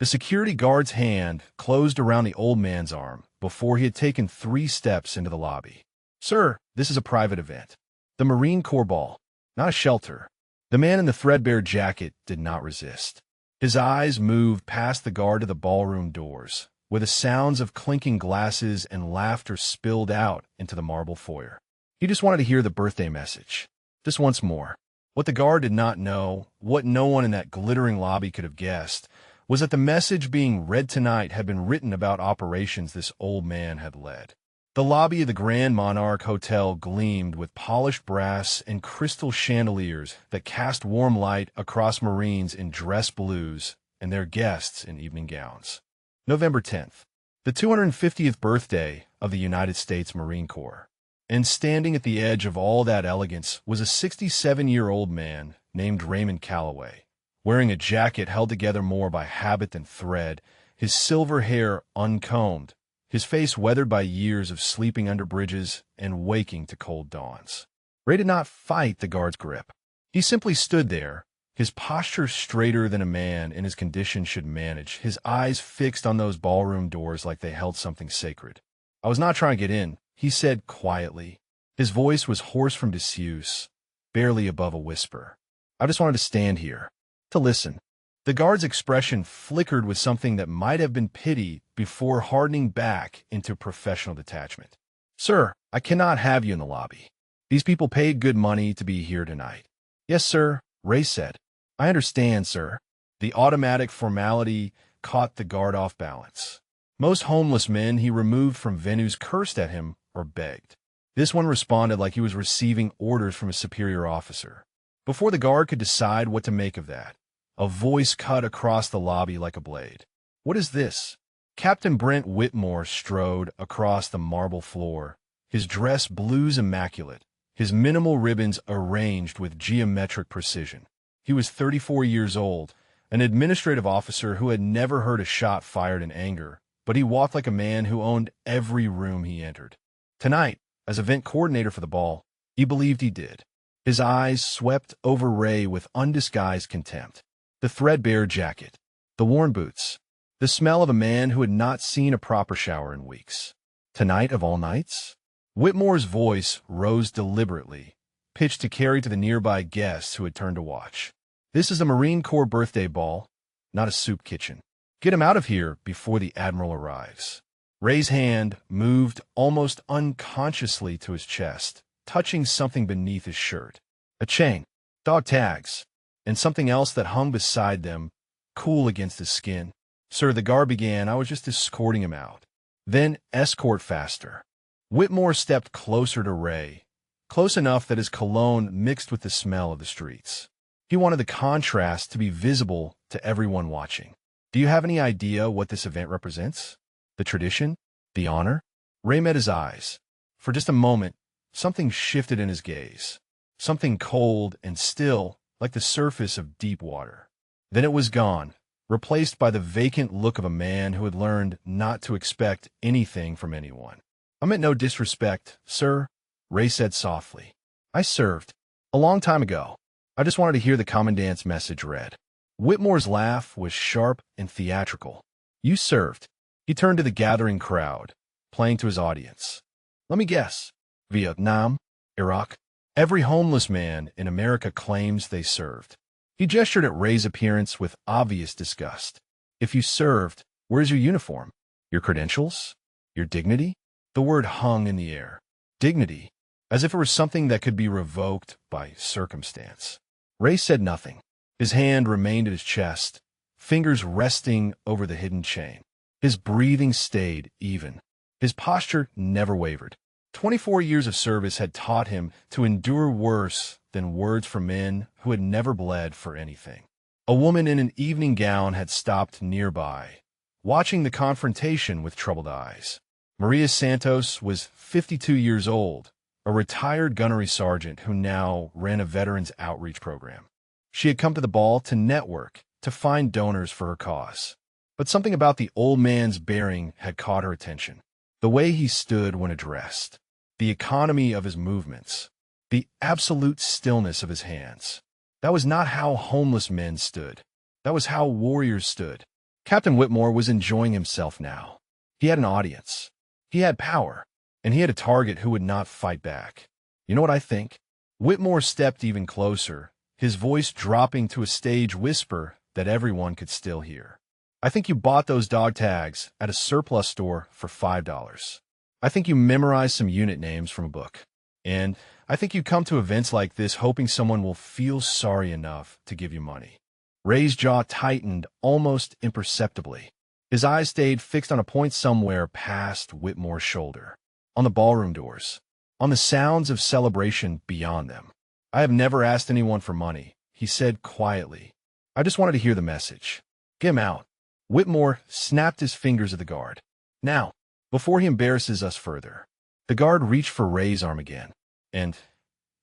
The security guard's hand closed around the old man's arm before he had taken 3 steps into the lobby. "Sir, this is a private event. The Marine Corps ball, not a shelter." The man in the threadbare jacket did not resist. His eyes moved past the guard to the ballroom doors, where the sounds of clinking glasses and laughter spilled out into the marble foyer. He just wanted to hear the birthday message, just once more. What the guard did not know, what no one in that glittering lobby could have guessed, was that the message being read tonight had been written about operations this old man had led. The lobby of the Grand Monarch Hotel gleamed with polished brass and crystal chandeliers that cast warm light across Marines in dress blues and their guests in evening gowns. November 10th, the 250th birthday of the United States Marine Corps. And standing at the edge of all that elegance was a 67-year-old man named Raymond Calloway, wearing a jacket held together more by habit than thread, his silver hair uncombed, his face weathered by years of sleeping under bridges and waking to cold dawns. Ray did not fight the guard's grip. He simply stood there, his posture straighter than a man in his condition should manage, his eyes fixed on those ballroom doors like they held something sacred. "I was not trying to get in," he said quietly. His voice was hoarse from disuse, barely above a whisper. "I just wanted to stand here, to listen." The guard's expression flickered with something that might have been pity before hardening back into professional detachment. "Sir, I cannot have you in the lobby. These people paid good money to be here tonight." "Yes, sir," Ray said. "I understand, sir." The automatic formality caught the guard off balance. Most homeless men he removed from venues cursed at him or begged. This one responded like he was receiving orders from a superior officer. Before the guard could decide what to make of that, a voice cut across the lobby like a blade. "What is this?" Captain Brent Whitmore strode across the marble floor, his dress blues immaculate, his minimal ribbons arranged with geometric precision. He was 34 years old, an administrative officer who had never heard a shot fired in anger, but he walked like a man who owned every room he entered. Tonight, as event coordinator for the ball, he believed he did. His eyes swept over Ray with undisguised contempt. The threadbare jacket, the worn boots, the smell of a man who had not seen a proper shower in weeks. Tonight of all nights? Whitmore's voice rose deliberately, pitched to carry to the nearby guests who had turned to watch. "This is a Marine Corps birthday ball, not a soup kitchen. Get him out of here before the Admiral arrives." Ray's hand moved almost unconsciously to his chest, touching something beneath his shirt. A chain, dog tags, and something else that hung beside them, cool against his skin. "Sir," the guard began, "I was just escorting him out." "Then escort faster." Whitmore stepped closer to Ray, close enough that his cologne mixed with the smell of the streets. He wanted the contrast to be visible to everyone watching. "Do you have any idea what this event represents? The tradition? The honor?" Ray met his eyes. For just a moment, something shifted in his gaze. Something cold and still, like the surface of deep water. Then it was gone, replaced by the vacant look of a man who had learned not to expect anything from anyone. "I meant no disrespect, sir," Ray said softly. "I served. A long time ago. I just wanted to hear the commandant's message read." Whitmore's laugh was sharp and theatrical. "You served." He turned to the gathering crowd, playing to his audience. "Let me guess. Vietnam? Iraq? Every homeless man in America claims they served." He gestured at Ray's appearance with obvious disgust. "If you served, where's your uniform? Your credentials? Your dignity?" The word hung in the air. Dignity, as if it were something that could be revoked by circumstance. Ray said nothing. His hand remained at his chest, fingers resting over the hidden chain. His breathing stayed even. His posture never wavered. 24 years of service had taught him to endure worse than words from men who had never bled for anything. A woman in an evening gown had stopped nearby, watching the confrontation with troubled eyes. Maria Santos was 52 years old, a retired gunnery sergeant who now ran a veterans outreach program. She had come to the ball to network, to find donors for her cause. But something about the old man's bearing had caught her attention. The way he stood when addressed, the economy of his movements, the absolute stillness of his hands. That was not how homeless men stood. That was how warriors stood. Captain Whitmore was enjoying himself now. He had an audience. He had power. And he had a target who would not fight back. You know what I think? Whitmore stepped even closer, his voice dropping to a stage whisper that everyone could still hear. I think you bought those dog tags at a surplus store for $5. I think you memorized some unit names from a book. And I think you come to events like this hoping someone will feel sorry enough to give you money. Ray's jaw tightened almost imperceptibly. His eyes stayed fixed on a point somewhere past Whitmore's shoulder. On the ballroom doors. On the sounds of celebration beyond them. I have never asked anyone for money, he said quietly. I just wanted to hear the message. Get him out. Whitmore snapped his fingers at the guard. Now, before he embarrasses us further. The guard reached for Ray's arm again. And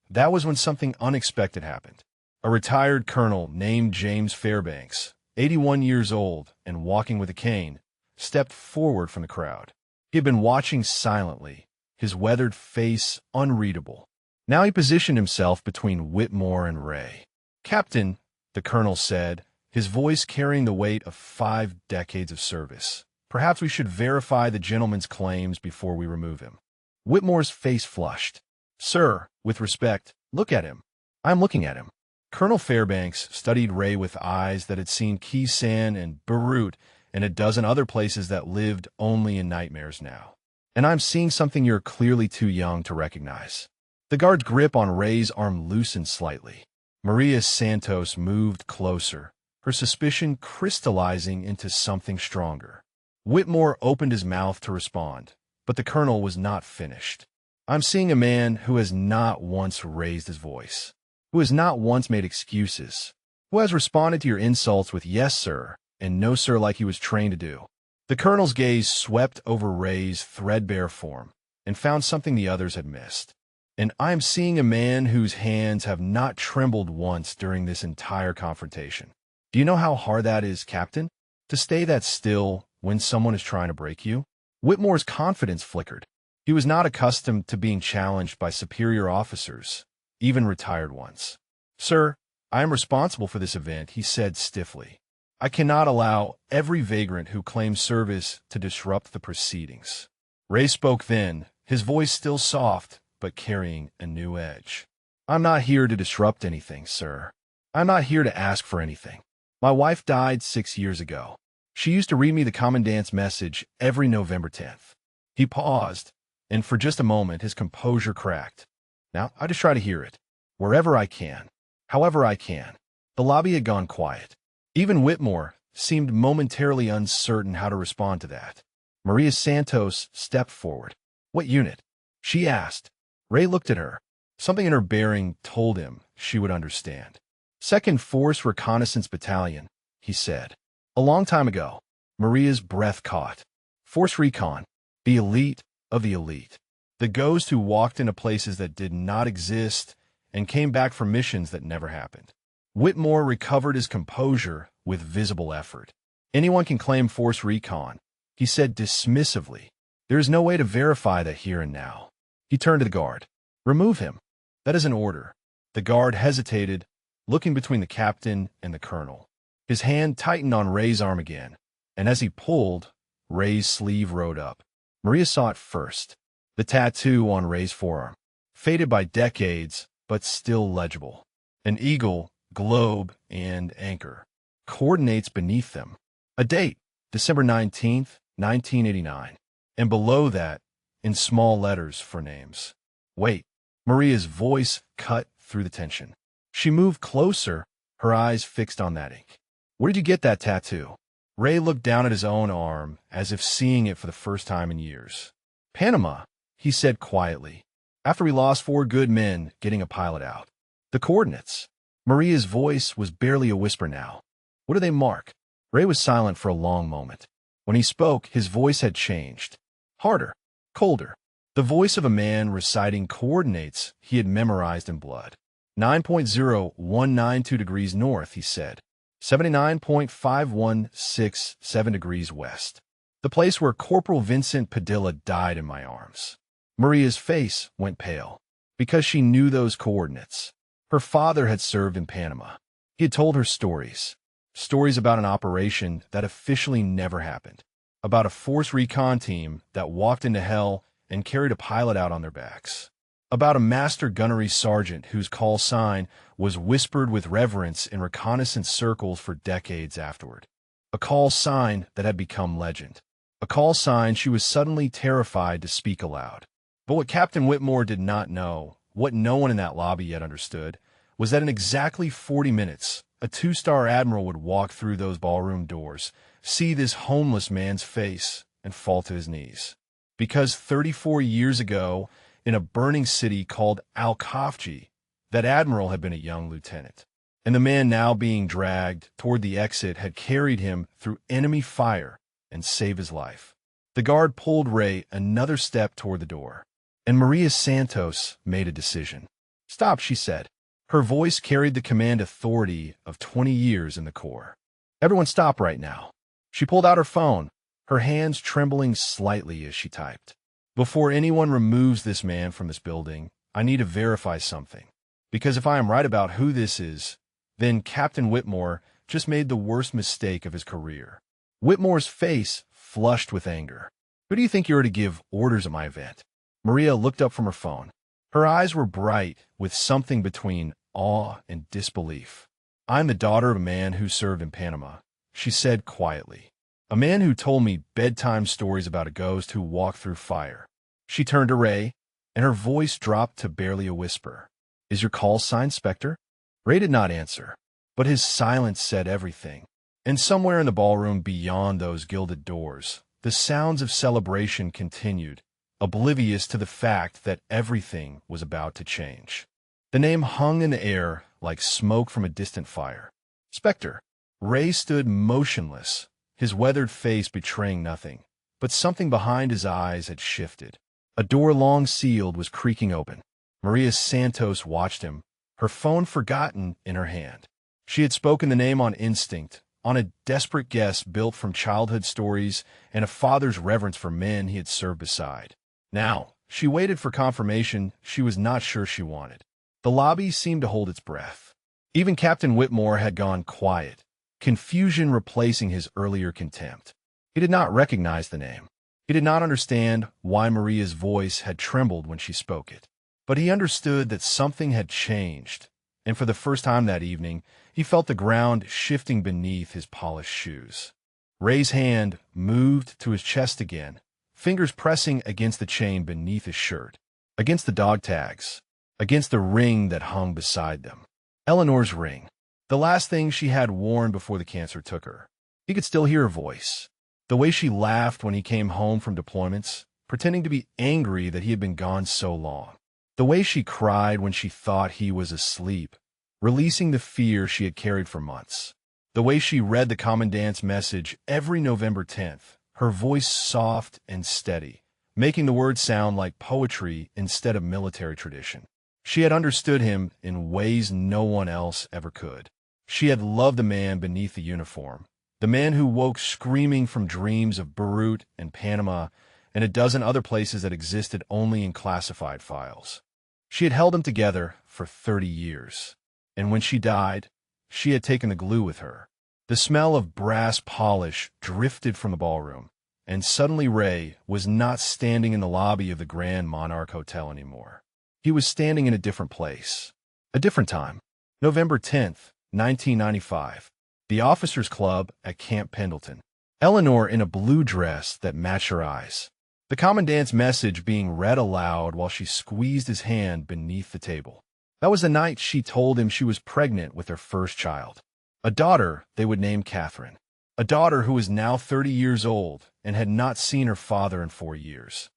that was when something unexpected happened. A retired colonel named James Fairbanks, 81 years old and walking with a cane, stepped forward from the crowd. He had been watching silently, his weathered face unreadable. Now he positioned himself between Whitmore and Ray. Captain, the colonel said, his voice carrying the weight of 5 decades of service. Perhaps we should verify the gentleman's claims before we remove him. Whitmore's face flushed. Sir, with respect, look at him. I'm looking at him. Colonel Fairbanks studied Ray with eyes that had seen Kisan and Beirut and a dozen other places that lived only in nightmares now. And I'm seeing something you're clearly too young to recognize. The guard's grip on Ray's arm loosened slightly. Maria Santos moved closer, her suspicion crystallizing into something stronger. Whitmore opened his mouth to respond, but the colonel was not finished. I'm seeing a man who has not once raised his voice, who has not once made excuses, who has responded to your insults with yes, sir, and no, sir, like he was trained to do. The colonel's gaze swept over Ray's threadbare form and found something the others had missed. And I'm seeing a man whose hands have not trembled once during this entire confrontation. Do you know how hard that is, Captain? To stay that still when someone is trying to break you? Whitmore's confidence flickered. He was not accustomed to being challenged by superior officers, even retired ones. Sir, I am responsible for this event, he said stiffly. I cannot allow every vagrant who claims service to disrupt the proceedings. Ray spoke then, his voice still soft, but carrying a new edge. I'm not here to disrupt anything, sir. I'm not here to ask for anything. My wife died 6 years ago. She used to read me the commandant's message every November 10th. He paused, and for just a moment his composure cracked. Now, I just try to hear it. Wherever I can. However I can. The lobby had gone quiet. Even Whitmore seemed momentarily uncertain how to respond to that. Maria Santos stepped forward. What unit? She asked. Ray looked at her. Something in her bearing told him she would understand. 2nd Force Reconnaissance Battalion, he said. A long time ago. Maria's breath caught. Force Recon. The elite of the elite. The ghost who walked into places that did not exist and came back from missions that never happened. Whitmore recovered his composure with visible effort. Anyone can claim Force Recon, he said dismissively. There is no way to verify that here and now. He turned to the guard. Remove him. That is an order. The guard hesitated, looking between the captain and the colonel. His hand tightened on Ray's arm again, and as he pulled, Ray's sleeve rode up. Maria saw it first. The tattoo on Ray's forearm. Faded by decades, but still legible. An eagle, globe, and anchor. Coordinates beneath them. A date, December 19th, 1989. And below that, in small letters for names. Wait. Maria's voice cut through the tension. She moved closer, her eyes fixed on that ink. Where did you get that tattoo? Ray looked down at his own arm, as if seeing it for the first time in years. Panama, he said quietly, after we lost 4 good men getting a pilot out. The coordinates. Maria's voice was barely a whisper now. What do they mark? Ray was silent for a long moment. When he spoke, his voice had changed. Harder. Colder. The voice of a man reciting coordinates he had memorized in blood. 9.0192 degrees north, he said. 79.5167 degrees west. The place where Corporal Vincent Padilla died in my arms. Maria's face went pale, because she knew those coordinates. Her father had served in Panama. He had told her stories. Stories about an operation that officially never happened. About a force recon team that walked into hell and carried a pilot out on their backs. About a master gunnery sergeant whose call sign was whispered with reverence in reconnaissance circles for decades afterward. A call sign that had become legend. A call sign she was suddenly terrified to speak aloud. But what Captain Whitmore did not know, what no one in that lobby yet understood, was that in exactly 40 minutes, a two-star admiral would walk through those ballroom doors, see this homeless man's face, and fall to his knees. Because 34 years ago, in a burning city called Al-Khafji, that admiral had been a young lieutenant. And the man now being dragged toward the exit had carried him through enemy fire and saved his life. The guard pulled Ray another step toward the door, and Maria Santos made a decision. "Stop," she said. Her voice carried the command authority of 20 years in the Corps. "Everyone stop right now." She pulled out her phone, her hands trembling slightly as she typed. "Before anyone removes this man from this building, I need to verify something. Because if I am right about who this is, then Captain Whitmore just made the worst mistake of his career." Whitmore's face flushed with anger. "Who do you think you are to give orders at my event?" Maria looked up from her phone. Her eyes were bright with something between awe and disbelief. "I'm the daughter of a man who served in Panama," she said quietly. "A man who told me bedtime stories about a ghost who walked through fire." She turned to Ray, and her voice dropped to barely a whisper. "Is your call sign Spectre?" Ray did not answer, but his silence said everything. And somewhere in the ballroom beyond those gilded doors, the sounds of celebration continued, oblivious to the fact that everything was about to change. The name hung in the air like smoke from a distant fire. Spectre. Ray stood motionless, his weathered face betraying nothing, but something behind his eyes had shifted. A door long sealed was creaking open. Maria Santos watched him, her phone forgotten in her hand. She had spoken the name on instinct, on a desperate guess built from childhood stories and a father's reverence for men he had served beside. Now, she waited for confirmation she was not sure she wanted. The lobby seemed to hold its breath. Even Captain Whitmore had gone quiet, confusion replacing his earlier contempt. He did not recognize the name. He did not understand why Maria's voice had trembled when she spoke it. But he understood that something had changed, and for the first time that evening, he felt the ground shifting beneath his polished shoes. Ray's hand moved to his chest again, fingers pressing against the chain beneath his shirt, against the dog tags, against the ring that hung beside them. Eleanor's ring, the last thing she had worn before the cancer took her. He could still hear her voice, the way she laughed when he came home from deployments, pretending to be angry that he had been gone so long. The way she cried when she thought he was asleep, releasing the fear she had carried for months. The way she read the commandant's message every November 10th, her voice soft and steady, making the words sound like poetry instead of military tradition. She had understood him in ways no one else ever could. She had loved the man beneath the uniform, the man who woke screaming from dreams of Beirut and Panama and a dozen other places that existed only in classified files. She had held them together for 30 years, and when she died, she had taken the glue with her. The smell of brass polish drifted from the ballroom, and suddenly Ray was not standing in the lobby of the Grand Monarch Hotel anymore. He was standing in a different place, a different time. November 10th, 1995, the Officers' Club at Camp Pendleton. Eleanor in a blue dress that matched her eyes. The commandant's message being read aloud while she squeezed his hand beneath the table. That was the night she told him she was pregnant with their first child. A daughter they would name Catherine. A daughter who was now 30 years old and had not seen her father in 4 years.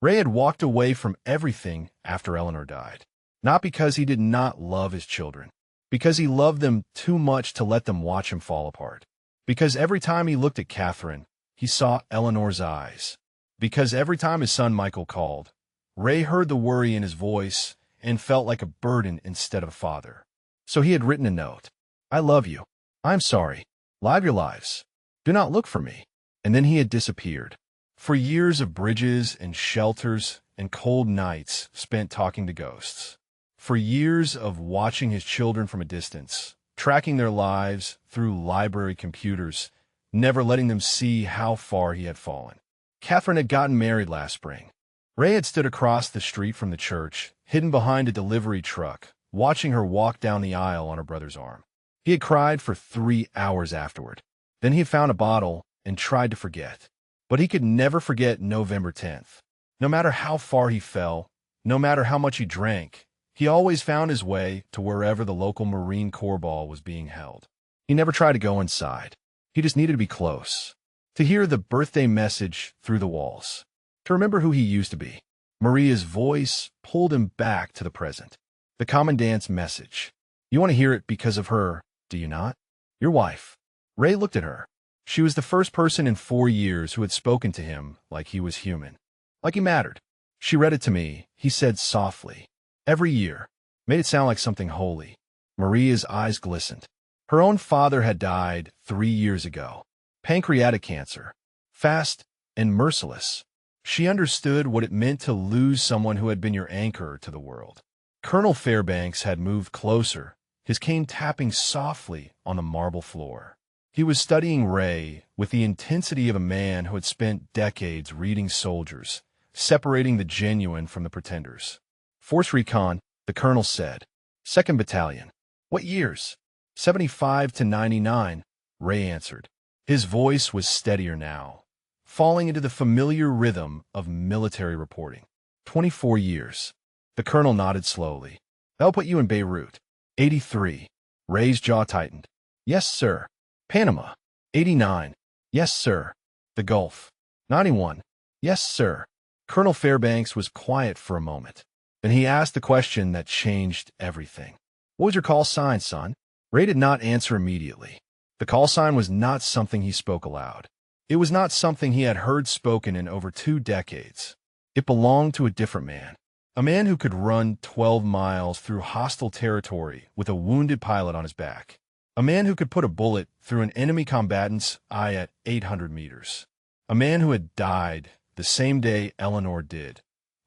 Ray had walked away from everything after Eleanor died. Not because he did not love his children. Because he loved them too much to let them watch him fall apart. Because every time he looked at Catherine, he saw Eleanor's eyes. Because every time his son Michael called, Ray heard the worry in his voice and felt like a burden instead of a father. So he had written a note. "I love you. I'm sorry. Live your lives. Do not look for me." And then he had disappeared. For years of bridges and shelters and cold nights spent talking to ghosts. For years of watching his children from a distance, tracking their lives through library computers, never letting them see how far he had fallen. Catherine had gotten married last spring. Ray had stood across the street from the church, hidden behind a delivery truck, watching her walk down the aisle on her brother's arm. He had cried for 3 hours afterward. Then he had found a bottle and tried to forget. But he could never forget November 10th. No matter how far he fell, no matter how much he drank, he always found his way to wherever the local Marine Corps ball was being held. He never tried to go inside. He just needed to be close, to hear the birthday message through the walls, to remember who he used to be. Maria's voice pulled him back to the present. The commandant's message. You want to hear it because of her, do you not? Your wife. Ray looked at her. She was the first person in 4 years who had spoken to him like he was human, like he mattered. She read it to me, he said softly. Every year. Made it sound like something holy. Maria's eyes glistened. Her own father had died 3 years ago. Pancreatic cancer. Fast and merciless. She understood what it meant to lose someone who had been your anchor to the world. Colonel Fairbanks had moved closer, his cane tapping softly on the marble floor. He was studying Ray with the intensity of a man who had spent decades reading soldiers, separating the genuine from the pretenders. Force Recon, the colonel said. 2nd Battalion. What years? 75 to 99, Ray answered. His voice was steadier now, falling into the familiar rhythm of military reporting. 24 years. The colonel nodded slowly. That'll put you in Beirut. 83. Ray's jaw tightened. Yes, sir. Panama. 89. Yes, sir. The Gulf. 91. Yes, sir. Colonel Fairbanks was quiet for a moment. Then he asked the question that changed everything. What was your call sign, son? Ray did not answer immediately. The call sign was not something he spoke aloud. It was not something he had heard spoken in over 2 decades. It belonged to a different man. A man who could run 12 miles through hostile territory with a wounded pilot on his back. A man who could put a bullet through an enemy combatant's eye at 800 meters. A man who had died the same day Eleanor did,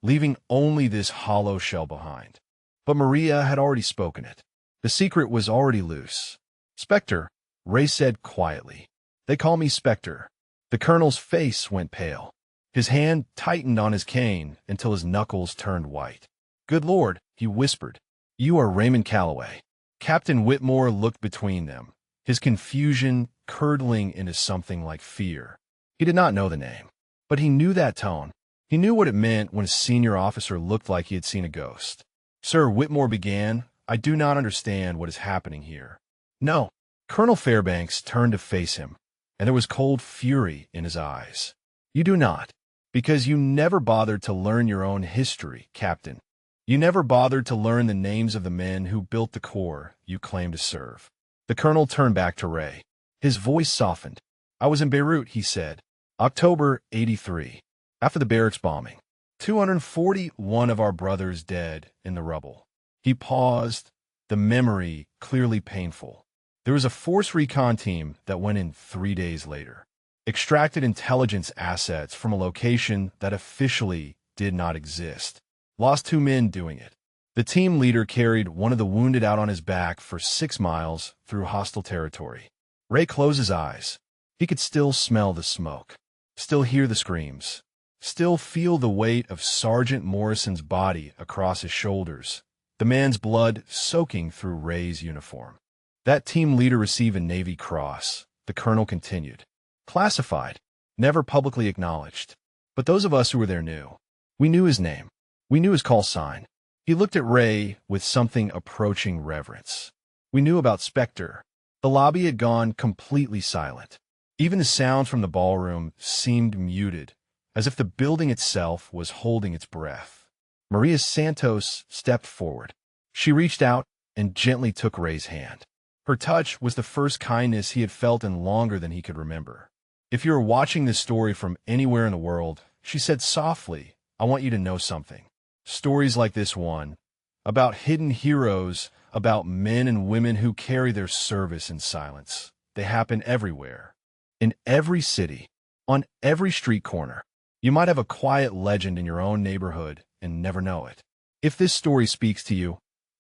leaving only this hollow shell behind. But Maria had already spoken it. The secret was already loose. Spectre, Ray said quietly. They call me Spectre. The colonel's face went pale. His hand tightened on his cane until his knuckles turned white. Good Lord, he whispered. You are Raymond Calloway. Captain Whitmore looked between them, his confusion curdling into something like fear. He did not know the name, but he knew that tone. He knew what it meant when a senior officer looked like he had seen a ghost. Sir, Whitmore began, I do not understand what is happening here. No. Colonel Fairbanks turned to face him, and there was cold fury in his eyes. You do not, because you never bothered to learn your own history, Captain. You never bothered to learn the names of the men who built the Corps you claim to serve. The colonel turned back to Ray. His voice softened. I was in Beirut, he said. October 83, after the barracks bombing. 241 of our brothers dead in the rubble. He paused, the memory clearly painful. There was a force recon team that went in 3 days later. Extracted intelligence assets from a location that officially did not exist. Lost 2 men doing it. The team leader carried one of the wounded out on his back for 6 miles through hostile territory. Ray closed his eyes. He could still smell the smoke, still hear the screams, still feel the weight of Sergeant Morrison's body across his shoulders, the man's blood soaking through Ray's uniform. That team leader received a Navy Cross, the colonel continued. Classified, never publicly acknowledged. But those of us who were there knew. We knew his name. We knew his call sign. He looked at Ray with something approaching reverence. We knew about Spectre. The lobby had gone completely silent. Even the sound from the ballroom seemed muted, as if the building itself was holding its breath. Maria Santos stepped forward. She reached out and gently took Ray's hand. Her touch was the first kindness he had felt in longer than he could remember. If you are watching this story from anywhere in the world, she said softly, I want you to know something. Stories like this one, about hidden heroes, about men and women who carry their service in silence. They happen everywhere. In every city, on every street corner. You might have a quiet legend in your own neighborhood and never know it. If this story speaks to you,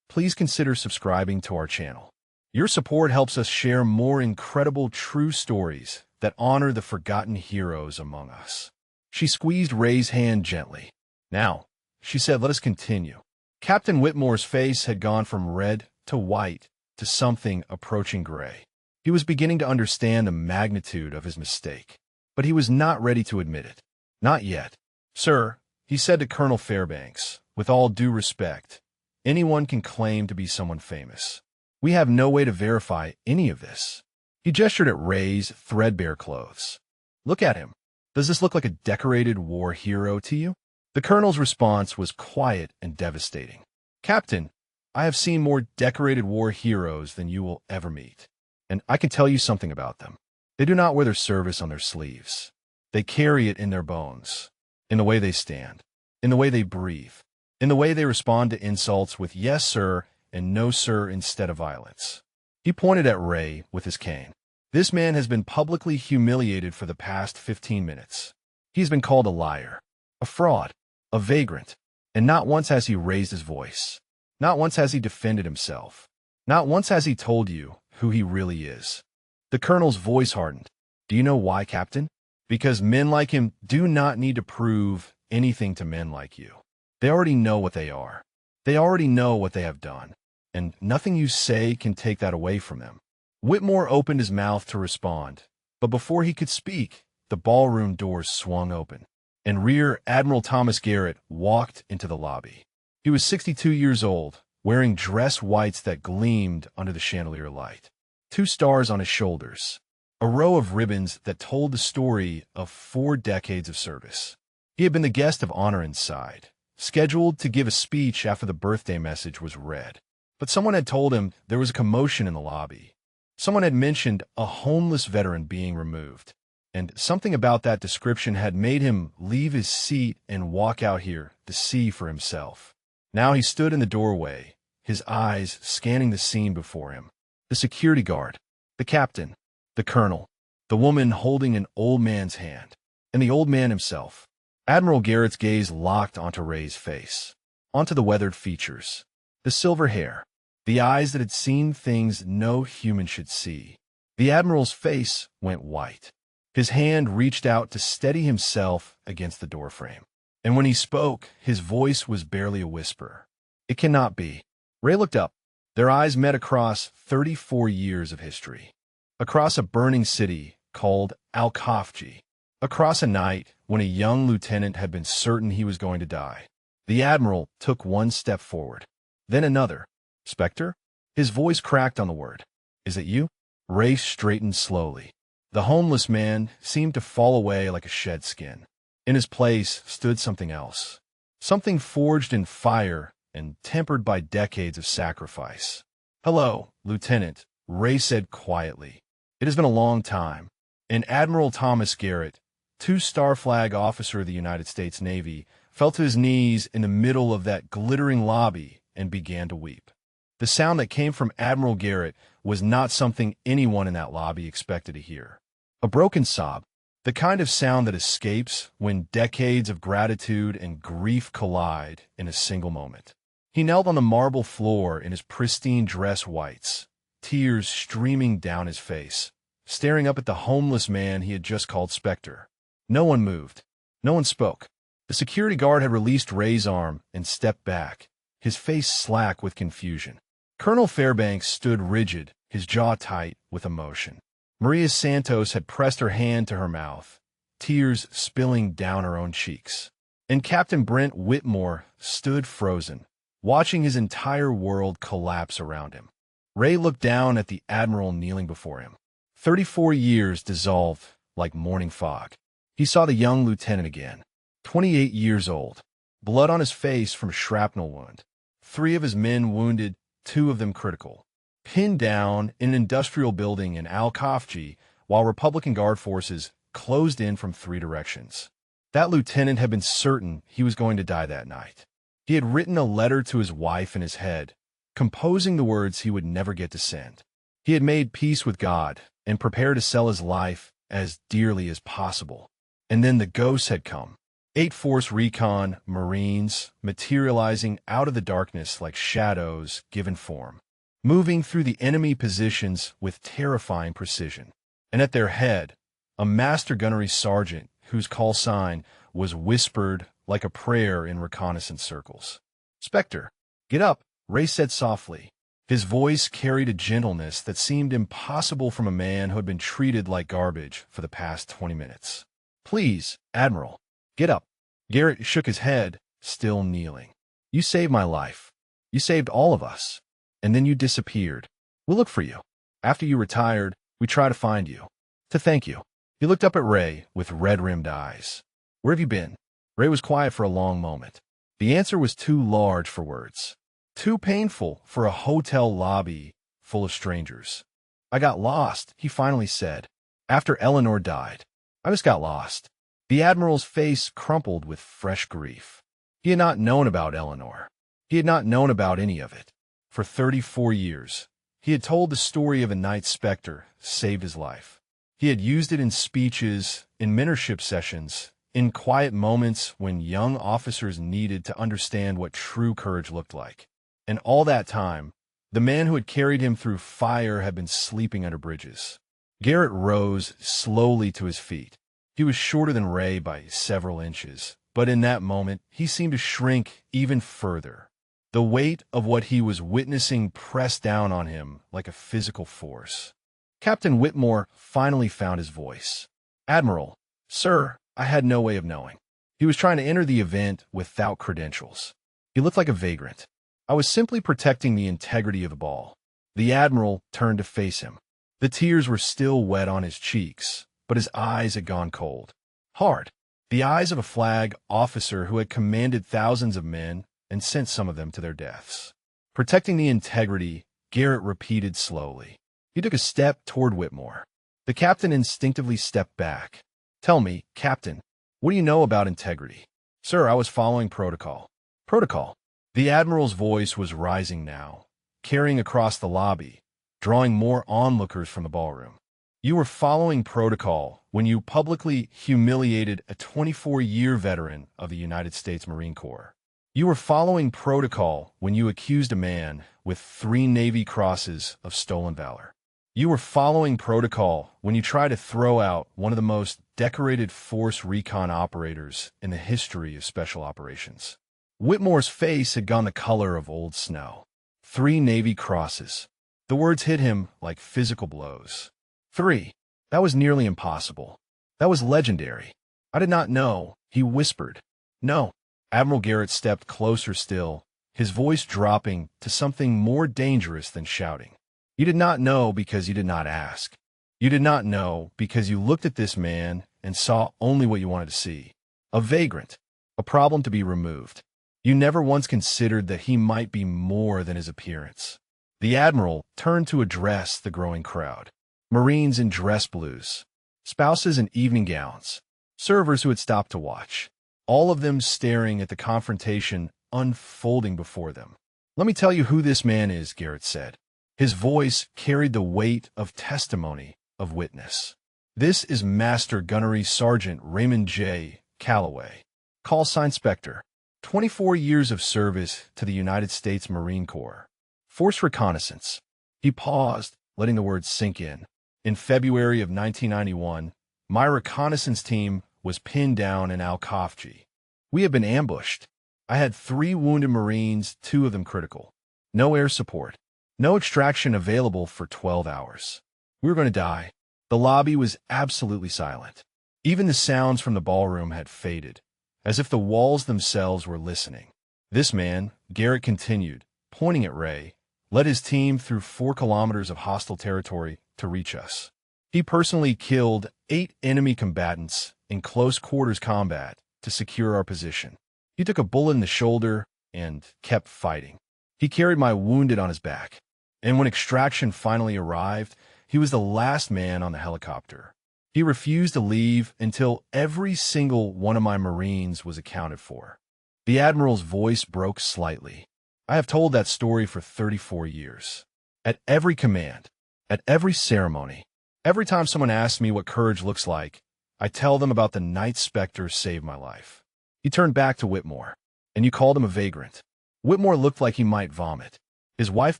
please consider subscribing to our channel. Your support helps us share more incredible true stories that honor the forgotten heroes among us. She squeezed Ray's hand gently. Now, she said, let us continue. Captain Whitmore's face had gone from red to white to something approaching gray. He was beginning to understand the magnitude of his mistake, but he was not ready to admit it. Not yet. Sir, he said to Colonel Fairbanks, with all due respect, anyone can claim to be someone famous. We have no way to verify any of this. He gestured at Ray's threadbare clothes. Look at him. Does this look like a decorated war hero to you? The colonel's response was quiet and devastating. Captain, I have seen more decorated war heroes than you will ever meet, and I can tell you something about them. They do not wear their service on their sleeves. They carry it in their bones, in the way they stand, in the way they breathe, in the way they respond to insults with yes, sir, and no, sir, instead of violence. He pointed at Ray with his cane. This man has been publicly humiliated for the past 15 minutes. He's been called a liar, a fraud, a vagrant, and not once has he raised his voice. Not once has he defended himself. Not once has he told you who he really is. The colonel's voice hardened. Do you know why, Captain? Because men like him do not need to prove anything to men like you. They already know what they are. They already know what they have done, and nothing you say can take that away from them. Whitmore opened his mouth to respond, but before he could speak, the ballroom doors swung open, and Rear Admiral Thomas Garrett walked into the lobby. He was 62 years old, wearing dress whites that gleamed under the chandelier light. 2 stars on his shoulders, a row of ribbons that told the story of 4 decades of service. He had been the guest of honor inside, scheduled to give a speech after the birthday message was read. But someone had told him there was a commotion in the lobby. Someone had mentioned a homeless veteran being removed, and something about that description had made him leave his seat and walk out here to see for himself. Now he stood in the doorway, his eyes scanning the scene before him. The security guard, the captain, the colonel, the woman holding an old man's hand, and the old man himself. Admiral Garrett's gaze locked onto Ray's face, onto the weathered features, the silver hair, the eyes that had seen things no human should see. The Admiral's face went white. His hand reached out to steady himself against the doorframe. And when he spoke, his voice was barely a whisper. It cannot be. Ray looked up. Their eyes met across 34 years of history. Across a burning city called Al-Khafji. Across a night when a young lieutenant had been certain he was going to die. The Admiral took one step forward. Then another. Spectre? His voice cracked on the word. Is it you? Ray straightened slowly. The homeless man seemed to fall away like a shed skin. In his place stood something else. Something forged in fire and tempered by decades of sacrifice. Hello, Lieutenant, Ray said quietly. It has been a long time. And Admiral Thomas Garrett, 2-star flag officer of the United States Navy, fell to his knees in the middle of that glittering lobby and began to weep. The sound that came from Admiral Garrett was not something anyone in that lobby expected to hear. A broken sob, the kind of sound that escapes when decades of gratitude and grief collide in a single moment. He knelt on the marble floor in his pristine dress whites, tears streaming down his face, staring up at the homeless man he had just called Spectre. No one moved. No one spoke. The security guard had released Ray's arm and stepped back, his face slack with confusion. Colonel Fairbanks stood rigid, his jaw tight with emotion. Maria Santos had pressed her hand to her mouth, tears spilling down her own cheeks. And Captain Brent Whitmore stood frozen, watching his entire world collapse around him. Ray looked down at the Admiral kneeling before him. 34 years dissolved like morning fog. He saw the young lieutenant again, 28 years old, blood on his face from a shrapnel wound. 3 of his men wounded, 2 of them critical. Pinned down in an industrial building in Al-Khafji while Republican Guard forces closed in from 3 directions. That lieutenant had been certain he was going to die that night. He had written a letter to his wife in his head, composing the words he would never get to send. He had made peace with God and prepared to sell his life as dearly as possible. And then the ghosts had come. 8 Force Recon Marines materializing out of the darkness like shadows given form. moving through the enemy positions with terrifying precision. And at their head, a master gunnery sergeant whose call sign was whispered like a prayer in reconnaissance circles. "Spectre, get up," Ray said softly. His voice carried a gentleness that seemed impossible from a man who had been treated like garbage for the past 20 minutes. "Please, Admiral, get up." Garrett shook his head, still kneeling. "You saved my life. You saved all of us. And then you disappeared. We'll look for you. After you retired, we try to find you. To thank you." He looked up at Ray with red-rimmed eyes. "Where have you been?" Ray was quiet for a long moment. The answer was too large for words. Too painful for a hotel lobby full of strangers. "I got lost," he finally said. "After Eleanor died. I just got lost." The Admiral's face crumpled with fresh grief. He had not known about Eleanor. He had not known about any of it. For 34 years, he had told the story of a night specter saved his life. He had used it in speeches, in mentorship sessions, in quiet moments when young officers needed to understand what true courage looked like. And all that time, the man who had carried him through fire had been sleeping under bridges. Garrett rose slowly to his feet. He was shorter than Ray by several inches, but in that moment, he seemed to shrink even further. The weight of what he was witnessing pressed down on him like a physical force. Captain Whitmore finally found his voice. "Admiral, sir, I had no way of knowing." He was trying to enter the event without credentials. He looked like a vagrant. "I was simply protecting the integrity of the ball." The Admiral turned to face him. The tears were still wet on his cheeks, but his eyes had gone cold. Hard. The eyes of a flag officer who had commanded thousands of men and sent some of them to their deaths. "Protecting the integrity," Garrett repeated slowly. He took a step toward Whitmore. The captain instinctively stepped back. "Tell me, Captain, what do you know about integrity?" "Sir, I was following protocol." "Protocol?" The Admiral's voice was rising now, carrying across the lobby, drawing more onlookers from the ballroom. "You were following protocol when you publicly humiliated a 24-year veteran of the United States Marine Corps. You were following protocol when you accused a man with 3 Navy crosses of stolen valor. You were following protocol when you tried to throw out one of the most decorated force recon operators in the history of special operations." Whitmore's face had gone the color of old snow. 3 Navy crosses. The words hit him like physical blows. 3. That was nearly impossible. That was legendary. "I did not know," he whispered. "No." Admiral Garrett stepped closer still, his voice dropping to something more dangerous than shouting. "You did not know because you did not ask. You did not know because you looked at this man and saw only what you wanted to see. A vagrant. A problem to be removed. You never once considered that he might be more than his appearance." The Admiral turned to address the growing crowd. Marines in dress blues, spouses in evening gowns, servers who had stopped to watch, all of them staring at the confrontation unfolding before them. "Let me tell you who this man is," Garrett said. His voice carried the weight of testimony, of witness. "This is Master Gunnery Sergeant Raymond J. Calloway, call sign Spectre. 24 years of service to the United States Marine Corps. Force reconnaissance." He paused, letting the words sink in. "In February of 1991, my reconnaissance team was pinned down in Al-Khafji. We had been ambushed. I had 3 wounded Marines, 2 of them critical. No air support. No extraction available for 12 hours. We were going to die." The lobby was absolutely silent. Even the sounds from the ballroom had faded, as if the walls themselves were listening. "This man," Garrett continued, pointing at Ray, "led his team through 4 kilometers of hostile territory to reach us. He personally killed 8 enemy combatants in close quarters combat to secure our position. He took a bullet in the shoulder and kept fighting. He carried my wounded on his back. And when extraction finally arrived, he was the last man on the helicopter. He refused to leave until every single one of my Marines was accounted for." The Admiral's voice broke slightly. "I have told that story for 34 years. At every command, at every ceremony, every time someone asks me what courage looks like, I tell them about the night specter saved my life." He turned back to Whitmore. "And you called him a vagrant." Whitmore looked like he might vomit. His wife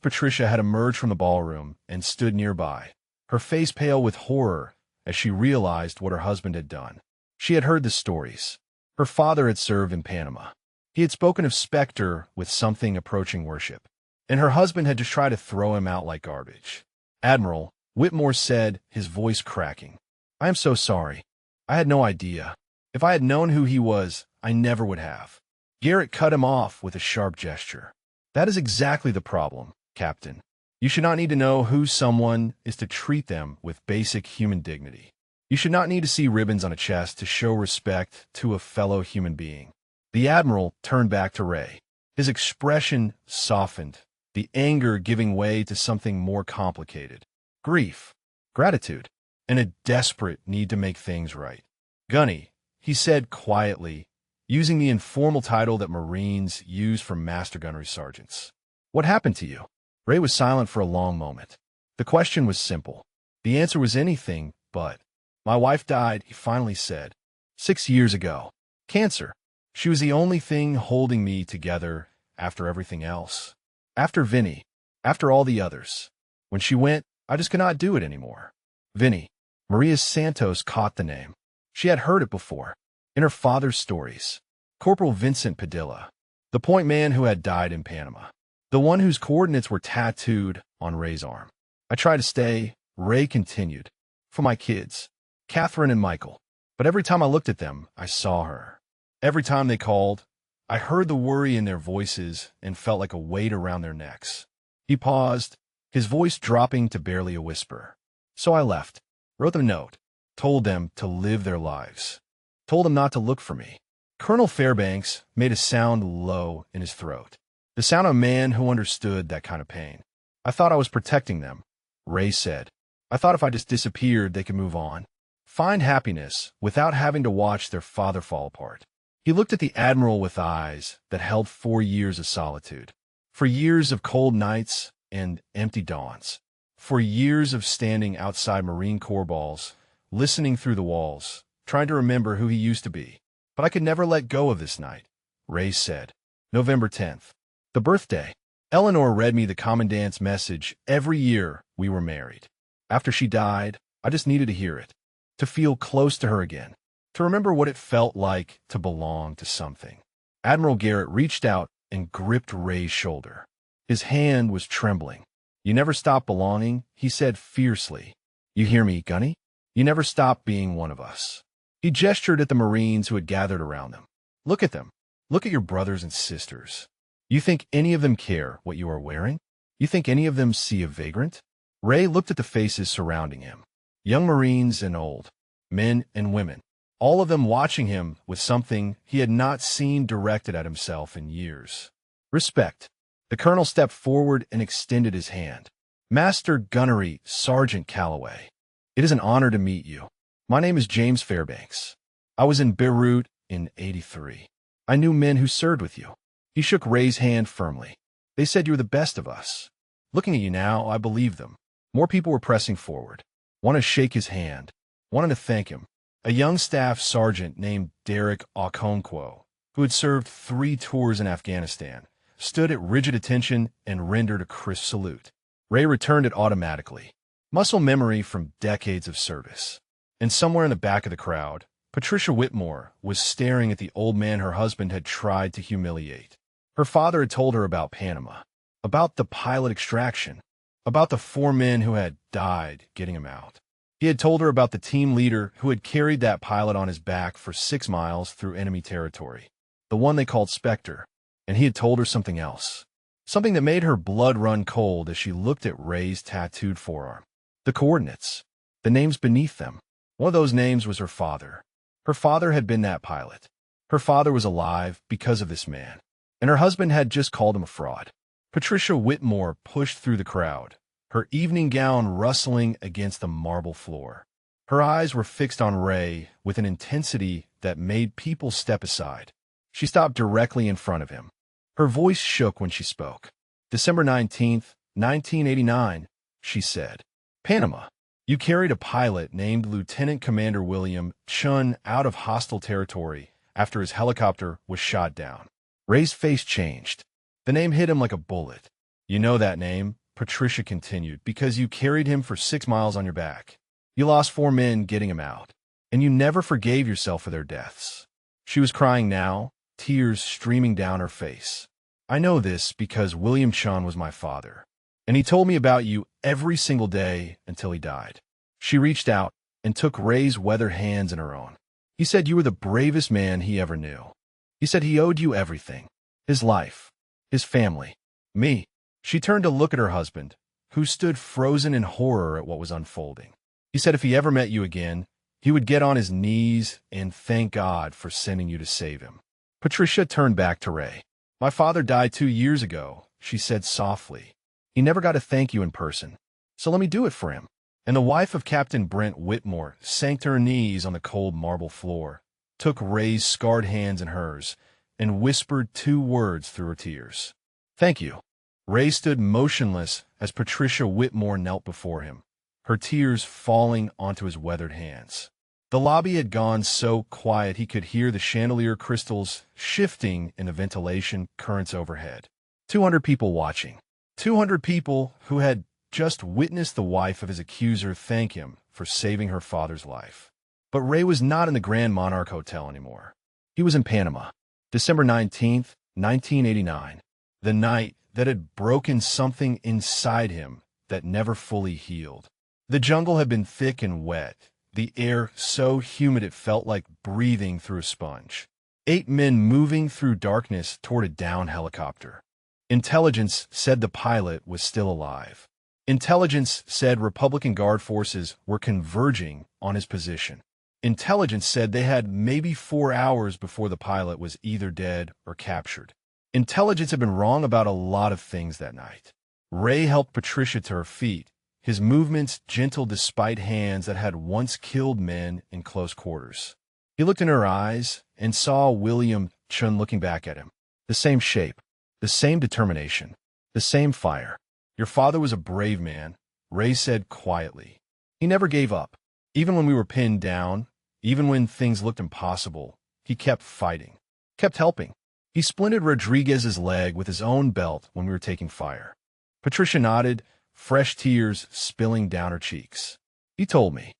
Patricia had emerged from the ballroom and stood nearby, her face pale with horror as she realized what her husband had done. She had heard the stories. Her father had served in Panama. He had spoken of Spectre with something approaching worship, and her husband had just tried to throw him out like garbage. Admiral, Whitmore said, his voice cracking. I am so sorry. I had no idea. If I had known who he was, I never would have. Garrett cut him off with a sharp gesture. That is exactly the problem, Captain. You should not need to know who someone is to treat them with basic human dignity. You should not need to see ribbons on a chest to show respect to a fellow human being. The Admiral turned back to Ray. His expression softened, the anger giving way to something more complicated. Grief, gratitude, and a desperate need to make things right. Gunny, he said quietly, using the informal title that Marines use for Master Gunnery Sergeants. What happened to you? Ray was silent for a long moment. The question was simple. The answer was anything but. My wife died, he finally said. 6 years ago. Cancer. She was the only thing holding me together after everything else. After Vinny. After all the others. When she went, I just could not do it anymore. Vinny. Maria Santos caught the name. She had heard it before. In her father's stories. Corporal Vincent Padilla. The point man who had died in Panama. The one whose coordinates were tattooed on Ray's arm. I tried to stay, Ray continued. For my kids. Catherine and Michael. But every time I looked at them, I saw her. Every time they called, I heard the worry in their voices and felt like a weight around their necks. He paused, his voice dropping to barely a whisper. So I left, wrote them a note, told them to live their lives, told them not to look for me. Colonel Fairbanks made a sound low in his throat, the sound of a man who understood that kind of pain. I thought I was protecting them, Ray said. I thought if I just disappeared, they could move on, find happiness without having to watch their father fall apart. He looked at the Admiral with eyes that held 4 years of solitude, for years of cold nights and empty dawns, for years of standing outside Marine Corps balls, listening through the walls, trying to remember who he used to be. But I could never let go of this night, Ray said. November 10th. The birthday. Eleanor read me the commandant's message every year we were married. After she died, I just needed to hear it, to feel close to her again, to remember what it felt like to belong to something. Admiral Garrett reached out and gripped Ray's shoulder. His hand was trembling. You never stop belonging, he said fiercely. You hear me, Gunny? You never stop being one of us. He gestured at the Marines who had gathered around them. Look at them. Look at your brothers and sisters. You think any of them care what you are wearing? You think any of them see a vagrant? Ray looked at the faces surrounding him. Young Marines and old, men and women, all of them watching him with something he had not seen directed at himself in years. Respect. The colonel stepped forward and extended his hand. Master Gunnery Sergeant Calloway. It is an honor to meet you. My name is James Fairbanks. I was in Beirut in '83. I knew men who served with you. He shook Ray's hand firmly. They said you were the best of us. Looking at you now, I believe them. More people were pressing forward. Wanted to shake his hand. Wanted to thank him. A young staff sergeant named Derek Okonkwo, who had served 3 tours in Afghanistan, stood at rigid attention and rendered a crisp salute. Ray returned it automatically. Muscle memory from decades of service. And somewhere in the back of the crowd, Patricia Whitmore was staring at the old man her husband had tried to humiliate. Her father had told her about Panama, about the pilot extraction, about the 4 men who had died getting him out. He had told her about the team leader who had carried that pilot on his back for 6 miles through enemy territory, the one they called Spectre, and he had told her something else, something that made her blood run cold as she looked at Ray's tattooed forearm. The coordinates, the names beneath them. One of those names was her father. Her father had been that pilot. Her father was alive because of this man, and her husband had just called him a fraud. Patricia Whitmore pushed through the crowd, her evening gown rustling against the marble floor. Her eyes were fixed on Ray with an intensity that made people step aside. She stopped directly in front of him. Her voice shook when she spoke. December 19th, 1989, she said. Panama. You carried a pilot named Lieutenant Commander William Chun out of hostile territory after his helicopter was shot down. Ray's face changed. The name hit him like a bullet. You know that name, Patricia continued, because you carried him for 6 miles on your back. You lost 4 men getting him out, and you never forgave yourself for their deaths. She was crying now, tears streaming down her face. I know this because William Chun was my father, and he told me about you every single day until he died. She reached out and took Ray's weathered hands in her own. He said you were the bravest man he ever knew. He said he owed you everything, his life, his family, me. She turned to look at her husband, who stood frozen in horror at what was unfolding. He said if he ever met you again, he would get on his knees and thank God for sending you to save him. Patricia turned back to Ray. My father died 2 years ago, she said softly. He never got to thank you in person, so let me do it for him. And the wife of Captain Brent Whitmore sank to her knees on the cold marble floor, took Ray's scarred hands in hers, and whispered 2 words through her tears. Thank you. Ray stood motionless as Patricia Whitmore knelt before him, her tears falling onto his weathered hands. The lobby had gone so quiet he could hear the chandelier crystals shifting in the ventilation currents overhead. 200 people watching. 200 people who had just witnessed the wife of his accuser thank him for saving her father's life. But Ray was not in the Grand Monarch Hotel anymore. He was in Panama, December 19th, 1989, the night that had broken something inside him that never fully healed. The jungle had been thick and wet, the air so humid it felt like breathing through a sponge. 8 men moving through darkness toward a downed helicopter. Intelligence said the pilot was still alive. Intelligence said Republican Guard forces were converging on his position. Intelligence said they had maybe 4 hours before the pilot was either dead or captured. Intelligence had been wrong about a lot of things that night. Ray helped Patricia to her feet, his movements gentle despite hands that had once killed men in close quarters. He looked in her eyes and saw William Chun looking back at him. The same shape, the same determination, the same fire. Your father was a brave man, Ray said quietly. He never gave up. Even when we were pinned down, even when things looked impossible, he kept fighting, kept helping. He splinted Rodriguez's leg with his own belt when we were taking fire. Patricia nodded, fresh tears spilling down her cheeks. He told me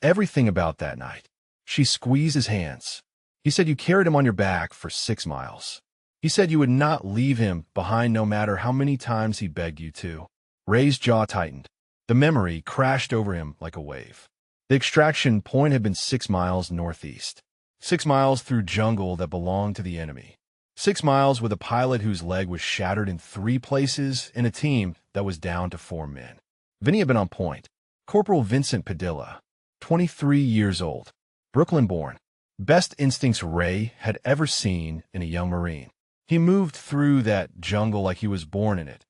everything about that night. She squeezed his hands. He said you carried him on your back for 6 miles. He said you would not leave him behind no matter how many times he begged you to. Ray's jaw tightened. The memory crashed over him like a wave. The extraction point had been 6 miles northeast. 6 miles through jungle that belonged to the enemy. 6 miles with a pilot whose leg was shattered in 3 places and a team that was down to 4 men. Vinny had been on point. Corporal Vincent Padilla, 23 years old, Brooklyn-born. Best instincts Ray had ever seen in a young Marine. He moved through that jungle like he was born in it,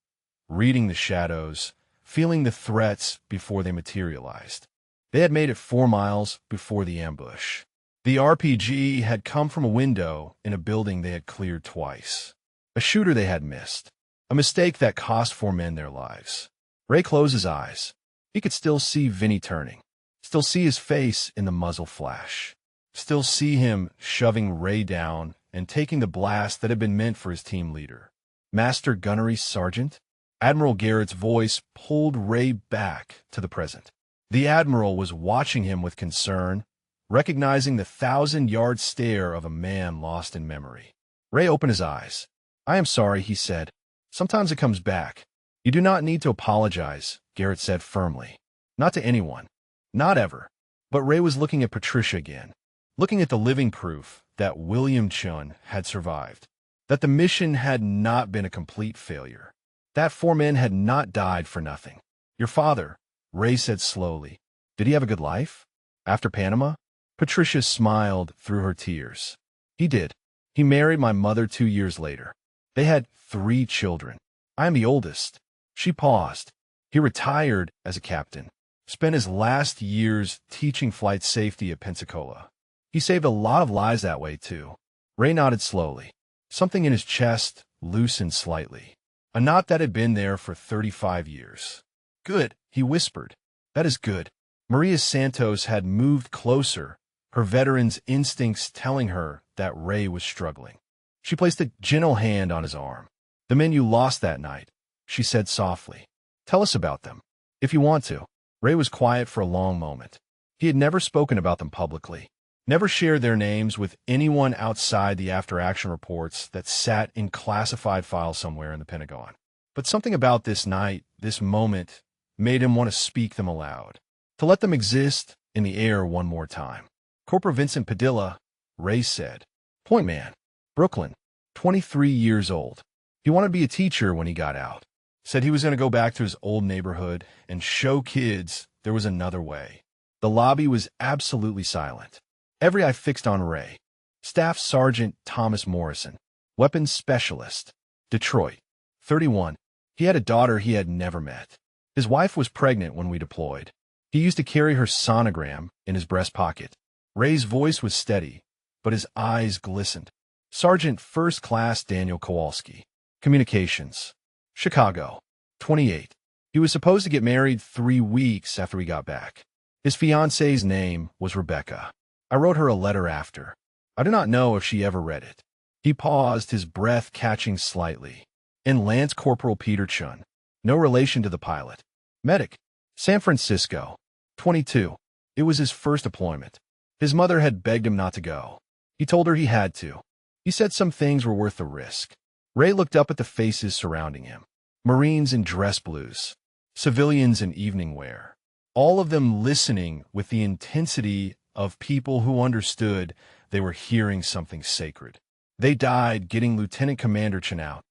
reading the shadows, feeling the threats before they materialized. They had made it 4 miles before the ambush. The RPG had come from a window in a building they had cleared twice. A shooter they had missed. A mistake that cost 4 men their lives. Ray closed his eyes. He could still see Vinny turning. Still see his face in the muzzle flash. Still see him shoving Ray down and taking the blast that had been meant for his team leader. Master Gunnery Sergeant? Admiral Garrett's voice pulled Ray back to the present. The Admiral was watching him with concern, recognizing the 1,000-yard stare of a man lost in memory. Ray opened his eyes. I am sorry, he said. Sometimes it comes back. You do not need to apologize, Garrett said firmly. Not to anyone. Not ever. But Ray was looking at Patricia again, looking at the living proof that William Chun had survived, that the mission had not been a complete failure, that 4 men had not died for nothing. Your father, Ray said slowly, did he have a good life? After Panama? Patricia smiled through her tears. He did. He married my mother 2 years later. They had 3 children. I am the oldest. She paused. He retired as a captain, spent his last years teaching flight safety at Pensacola. He saved a lot of lives that way, too. Ray nodded slowly. Something in his chest loosened slightly. A knot that had been there for 35 years. Good, he whispered. That is good. Maria Santos had moved closer, her veteran's instincts telling her that Ray was struggling. She placed a gentle hand on his arm. The men you lost that night, she said softly. Tell us about them, if you want to. Ray was quiet for a long moment. He had never spoken about them publicly, never shared their names with anyone outside the after-action reports that sat in classified files somewhere in the Pentagon. But something about this night, this moment, made him want to speak them aloud, to let them exist in the air one more time. Corporal Vincent Padilla, Ray said. Point man, Brooklyn, 23 years old. He wanted to be a teacher when he got out. Said he was going to go back to his old neighborhood and show kids there was another way. The lobby was absolutely silent. Every eye fixed on Ray. Staff Sergeant Thomas Morrison, weapons specialist, Detroit, 31. He had a daughter he had never met. His wife was pregnant when we deployed. He used to carry her sonogram in his breast pocket. Ray's voice was steady, but his eyes glistened. Sergeant First Class Daniel Kowalski, communications, Chicago, 28. He was supposed to get married 3 weeks after we got back. His fiancee's name was Rebecca. I wrote her a letter after. I do not know if she ever read it. He paused, his breath catching slightly. And Lance Corporal Peter Chun, no relation to the pilot. Medic, San Francisco, 22. It was his first deployment. His mother had begged him not to go. He told her he had to. He said some things were worth the risk. Ray looked up at the faces surrounding him. Marines in dress blues, civilians in evening wear, all of them listening with the intensity of people who understood they were hearing something sacred. They died getting Lieutenant Commander Chun out.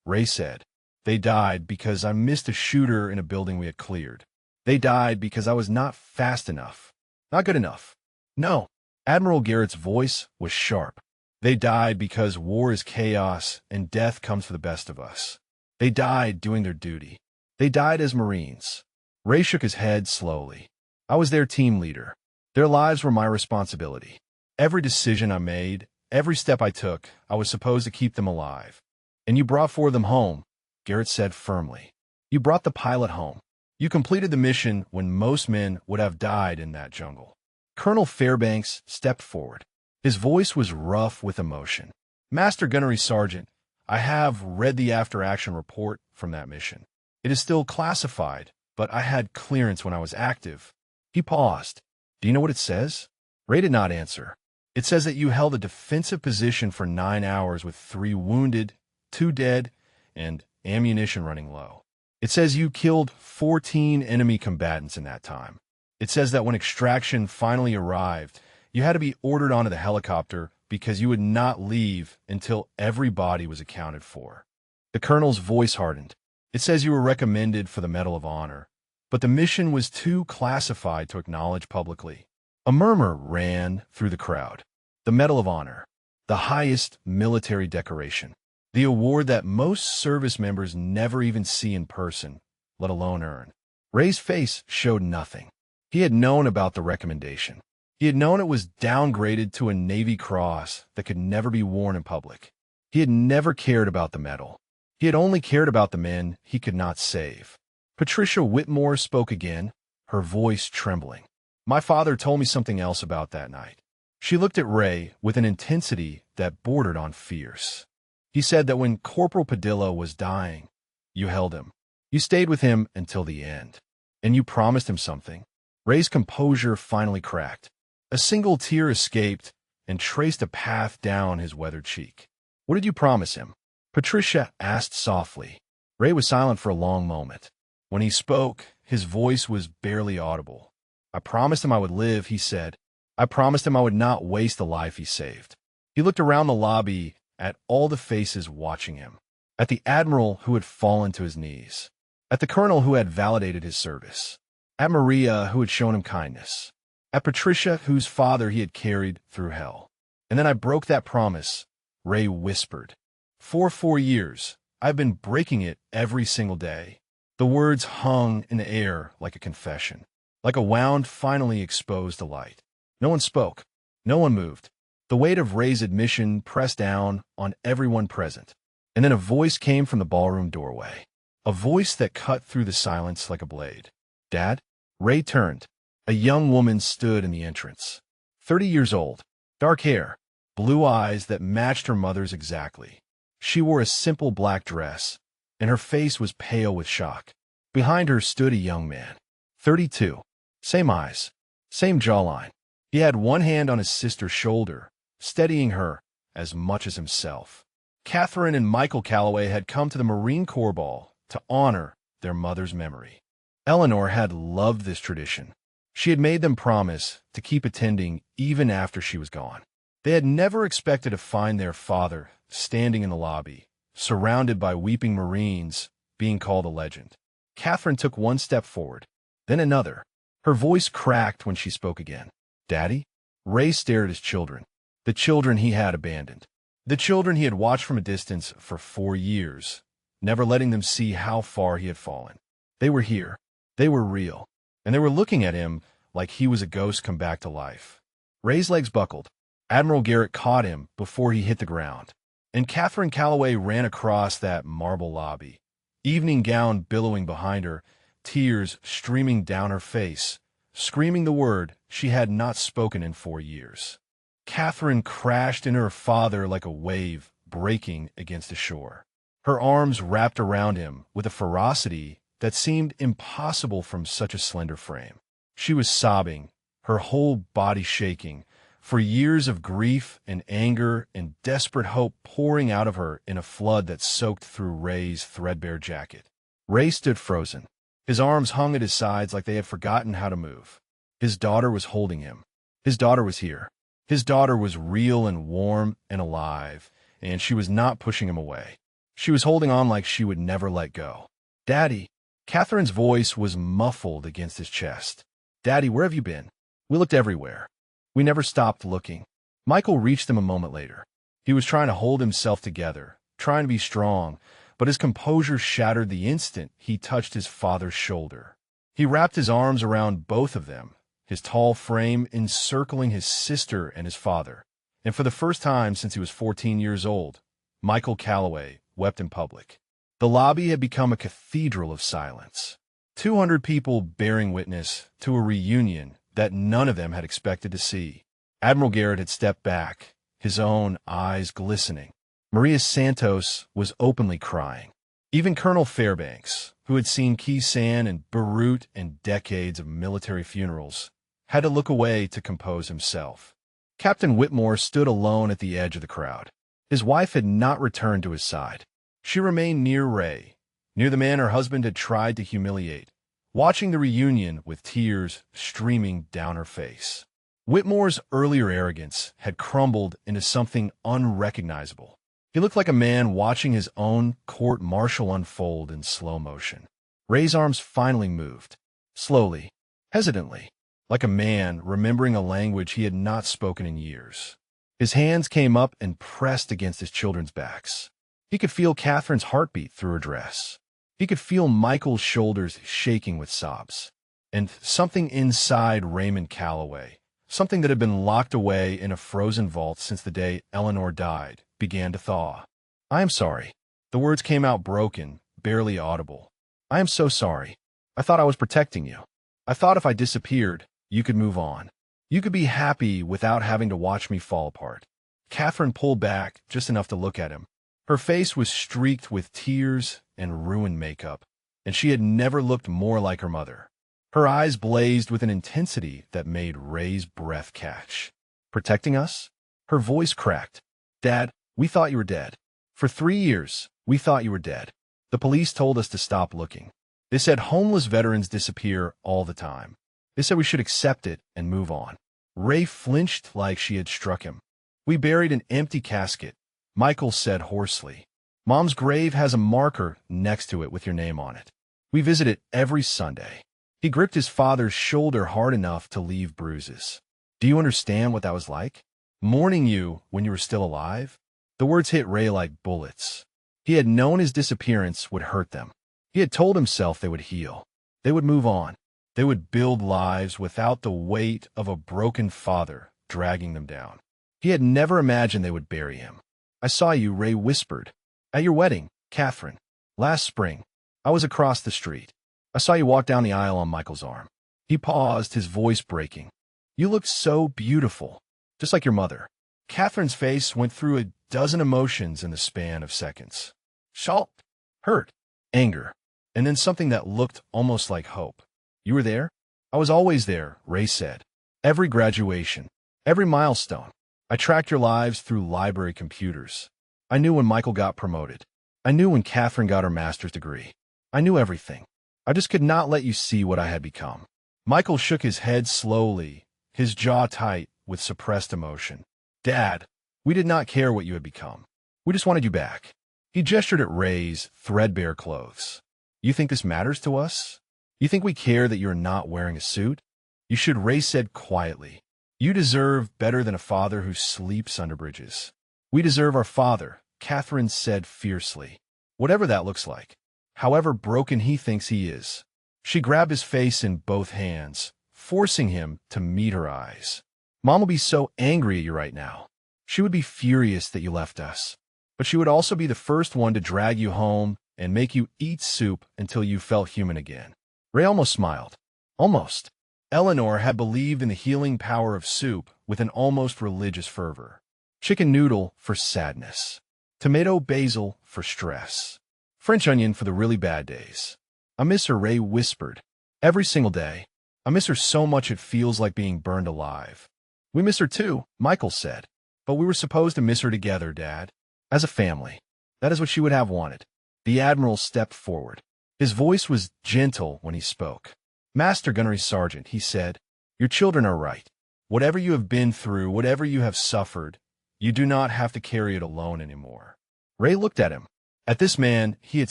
Ray said, they died because I missed a shooter in a building we had cleared. They died because I was not fast enough, not good enough. No, Admiral Garrett's voice was sharp. They died because war is chaos and death comes for the best of us. They died doing their duty. They died as Marines. Ray shook his head slowly. I was their team leader. Their lives were my responsibility. Every decision I made, every step I took, I was supposed to keep them alive. And you brought 4 of them home, Garrett said firmly. You brought the pilot home. You completed the mission when most men would have died in that jungle. Colonel Fairbanks stepped forward. His voice was rough with emotion. Master Gunnery Sergeant, I have read the after-action report from that mission. It is still classified, but I had clearance when I was active. He paused. Do you know what it says? Ray did not answer. It says that you held a defensive position for 9 hours with 3 wounded, 2 dead, and ammunition running low. It says you killed 14 enemy combatants in that time. It says that when extraction finally arrived, you had to be ordered onto the helicopter because you would not leave until every body was accounted for. The colonel's voice hardened. It says you were recommended for the Medal of Honor, but the mission was too classified to acknowledge publicly. A murmur ran through the crowd. The Medal of Honor, the highest military decoration, the award that most service members never even see in person, let alone earn. Ray's face showed nothing. He had known about the recommendation. He had known it was downgraded to a Navy cross that could never be worn in public. He had never cared about the medal. He had only cared about the men he could not save. Patricia Whitmore spoke again, her voice trembling. My father told me something else about that night. She looked at Ray with an intensity that bordered on fierce. He said that when Corporal Padilla was dying, you held him. You stayed with him until the end. And you promised him something. Ray's composure finally cracked. A single tear escaped and traced a path down his weathered cheek. What did you promise him? Patricia asked softly. Ray was silent for a long moment. When he spoke, his voice was barely audible. I promised him I would live, he said. I promised him I would not waste the life he saved. He looked around the lobby at all the faces watching him, at the Admiral who had fallen to his knees, at the Colonel who had validated his service, at Maria who had shown him kindness, at Patricia whose father he had carried through hell. And then I broke that promise, Ray whispered. For 4 years, I've been breaking it every single day. The words hung in the air like a confession, like a wound finally exposed to light. No one spoke. No one moved. The weight of Ray's admission pressed down on everyone present. And then a voice came from the ballroom doorway, a voice that cut through the silence like a blade. Dad? Ray turned. A young woman stood in the entrance. 30 years old, dark hair, blue eyes that matched her mother's exactly. She wore a simple black dress, and her face was pale with shock. Behind her stood a young man, 32. Same eyes, same jawline. He had one hand on his sister's shoulder, steadying her as much as himself. Catherine and Michael Calloway had come to the Marine Corps Ball to honor their mother's memory. Eleanor had loved this tradition. She had made them promise to keep attending even after she was gone. They had never expected to find their father standing in the lobby, surrounded by weeping Marines, being called a legend. Catherine took one step forward, then another. Her voice cracked when she spoke again. "Daddy?" Ray stared at his children, the children he had abandoned, the children he had watched from a distance for 4 years, never letting them see how far he had fallen. They were here. They were real, and they were looking at him like he was a ghost come back to life. Ray's legs buckled. Admiral Garrett caught him before he hit the ground, and Catherine Calloway ran across that marble lobby, evening gown billowing behind her, tears streaming down her face, screaming the word she had not spoken in 4 years. Catherine crashed into her father like a wave breaking against the shore. Her arms wrapped around him with a ferocity that seemed impossible from such a slender frame. She was sobbing, her whole body shaking, for years of grief and anger and desperate hope pouring out of her in a flood that soaked through Ray's threadbare jacket. Ray stood frozen. His arms hung at his sides like they had forgotten how to move. His daughter was holding him. His daughter was here. His daughter was real and warm and alive, and she was not pushing him away. She was holding on like she would never let go. "Daddy!" Catherine's voice was muffled against his chest. "Daddy, where have you been? We looked everywhere. We never stopped looking." Michael reached them a moment later. He was trying to hold himself together, trying to be strong, but his composure shattered the instant he touched his father's shoulder. He wrapped his arms around both of them, his tall frame encircling his sister and his father. And for the first time since he was 14 years old, Michael Calloway wept in public. The lobby had become a cathedral of silence. 200 people bearing witness to a reunion that none of them had expected to see. Admiral Garrett had stepped back, his own eyes glistening. Maria Santos was openly crying. Even Colonel Fairbanks, who had seen Key Sand and Beirut and decades of military funerals, had to look away to compose himself. Captain Whitmore stood alone at the edge of the crowd. His wife had not returned to his side. She remained near Ray, near the man her husband had tried to humiliate, watching the reunion with tears streaming down her face. Whitmore's earlier arrogance had crumbled into something unrecognizable. He looked like a man watching his own court-martial unfold in slow motion. Ray's arms finally moved, slowly, hesitantly, like a man remembering a language he had not spoken in years. His hands came up and pressed against his children's backs. He could feel Catherine's heartbeat through her dress. He could feel Michael's shoulders shaking with sobs. And something inside Raymond Calloway, something that had been locked away in a frozen vault since the day Eleanor died, began to thaw. "I am sorry." The words came out broken, barely audible. "I am so sorry. I thought I was protecting you. I thought if I disappeared, you could move on. You could be happy without having to watch me fall apart." Catherine pulled back just enough to look at him. Her face was streaked with tears and ruined makeup, and she had never looked more like her mother. Her eyes blazed with an intensity that made Ray's breath catch. "Protecting us?" Her voice cracked. "Dad, we thought you were dead. For 3 years, we thought you were dead. The police told us to stop looking. They said homeless veterans disappear all the time. They said we should accept it and move on." Ray flinched like she had struck him. "We buried an empty casket," Michael said hoarsely. "Mom's grave has a marker next to it with your name on it. We visit it every Sunday." He gripped his father's shoulder hard enough to leave bruises. "Do you understand what that was like? Mourning you when you were still alive?" The words hit Ray like bullets. He had known his disappearance would hurt them. He had told himself they would heal. They would move on. They would build lives without the weight of a broken father dragging them down. He had never imagined they would bury him. "I saw you," Ray whispered. "At your wedding, Catherine. Last spring. I was across the street. I saw you walk down the aisle on Michael's arm." He paused, his voice breaking. "You looked so beautiful, just like your mother." Catherine's face went through a dozen emotions in the span of seconds. Shocked, hurt, anger, and then something that looked almost like hope. You were there? I was always there, Ray said. Every graduation, every milestone. I tracked your lives through library computers. I knew when Michael got promoted. I knew when Catherine got her master's degree. I knew everything. I just could not let you see what I had become. Michael shook his head slowly, his jaw tight with suppressed emotion. Dad, we did not care what you had become. We just wanted you back. He gestured at Ray's threadbare clothes. You think this matters to us? You think we care that you're not wearing a suit? You should, Ray said quietly. You deserve better than a father who sleeps under bridges. We deserve our father, Catherine said fiercely. Whatever that looks like. However broken he thinks he is. She grabbed his face in both hands, forcing him to meet her eyes. Mom will be so angry at you right now. She would be furious that you left us. But she would also be the first one to drag you home and make you eat soup until you felt human again. Ray almost smiled. Almost. Eleanor had believed in the healing power of soup with an almost religious fervor. Chicken noodle for sadness. Tomato basil for stress. French onion for the really bad days. I miss her, Ray whispered. Every single day. I miss her so much it feels like being burned alive. We miss her too, Michael said. But we were supposed to miss her together, Dad. As a family. That is what she would have wanted. The Admiral stepped forward. His voice was gentle when he spoke. Master Gunnery Sergeant, he said, your children are right. Whatever you have been through, whatever you have suffered, you do not have to carry it alone anymore. Ray looked at him. At this man he had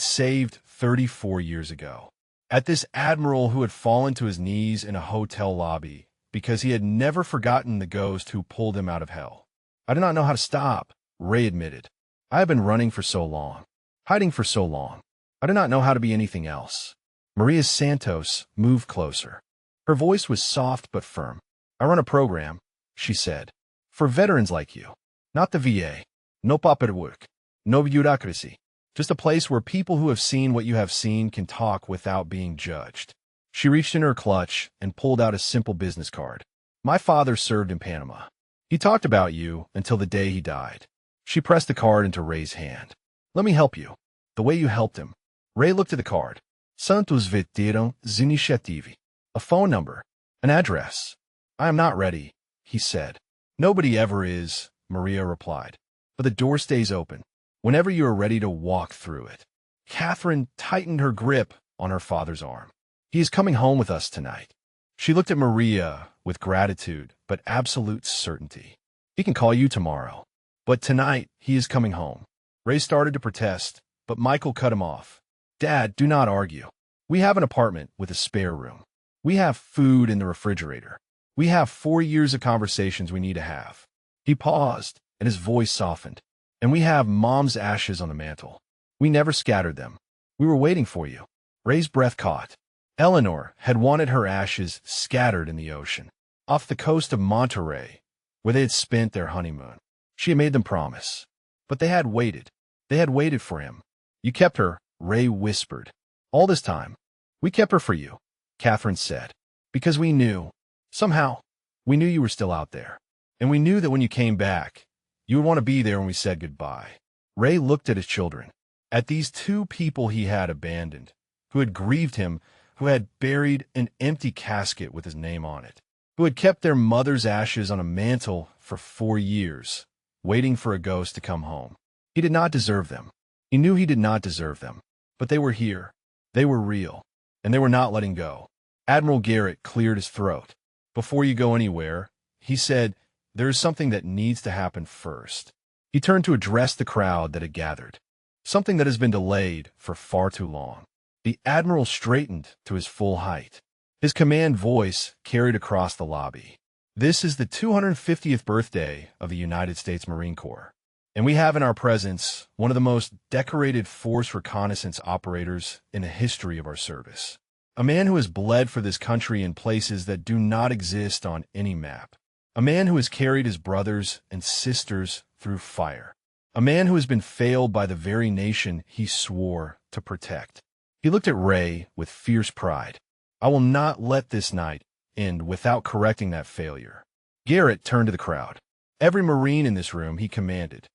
saved 34 years ago. At this Admiral who had fallen to his knees in a hotel lobby because he had never forgotten the ghost who pulled him out of hell. I do not know how to stop, Ray admitted. I have been running for so long, hiding for so long. I do not know how to be anything else. Maria Santos moved closer. Her voice was soft but firm. I run a program, she said, for veterans like you. Not the VA. No paperwork. No bureaucracy. Just a place where people who have seen what you have seen can talk without being judged. She reached in her clutch and pulled out a simple business card. My father served in Panama. He talked about you until the day he died. She pressed the card into Ray's hand. Let me help you. The way you helped him. Ray looked at the card. Santos Veteran Initiative. A phone number. An address. I am not ready, he said. Nobody ever is, Maria replied. But the door stays open. Whenever you are ready to walk through it. Catherine tightened her grip on her father's arm. He is coming home with us tonight. She looked at Maria with gratitude, but absolute certainty. He can call you tomorrow. But tonight, he is coming home. Ray started to protest, but Michael cut him off. Dad, do not argue. We have an apartment with a spare room. We have food in the refrigerator. We have 4 years of conversations we need to have. He paused, and his voice softened. And we have Mom's ashes on the mantel. We never scattered them. We were waiting for you. Ray's breath caught. Eleanor had wanted her ashes scattered in the ocean, off the coast of Monterey, where they had spent their honeymoon. She had made them promise. But they had waited. They had waited for him. You kept her, Ray whispered. All this time. We kept her for you, Catherine said. Because we knew. Somehow, we knew you were still out there. And we knew that when you came back, you would want to be there when we said goodbye. Ray looked at his children. At these two people he had abandoned, who had grieved him, who had buried an empty casket with his name on it, who had kept their mother's ashes on a mantle for 4 years, waiting for a ghost to come home. He did not deserve them. He knew he did not deserve them. But they were here. They were real. And they were not letting go. Admiral Garrett cleared his throat. Before you go anywhere, he said, there is something that needs to happen first. He turned to address the crowd that had gathered. Something that has been delayed for far too long. The Admiral straightened to his full height. His command voice carried across the lobby. This is the 250th birthday of the United States Marine Corps. And we have in our presence one of the most decorated force reconnaissance operators in the history of our service. A man who has bled for this country in places that do not exist on any map. A man who has carried his brothers and sisters through fire. A man who has been failed by the very nation he swore to protect. He looked at Ray with fierce pride. I will not let this night end without correcting that failure. Garrett turned to the crowd. Every Marine in this room, he commanded.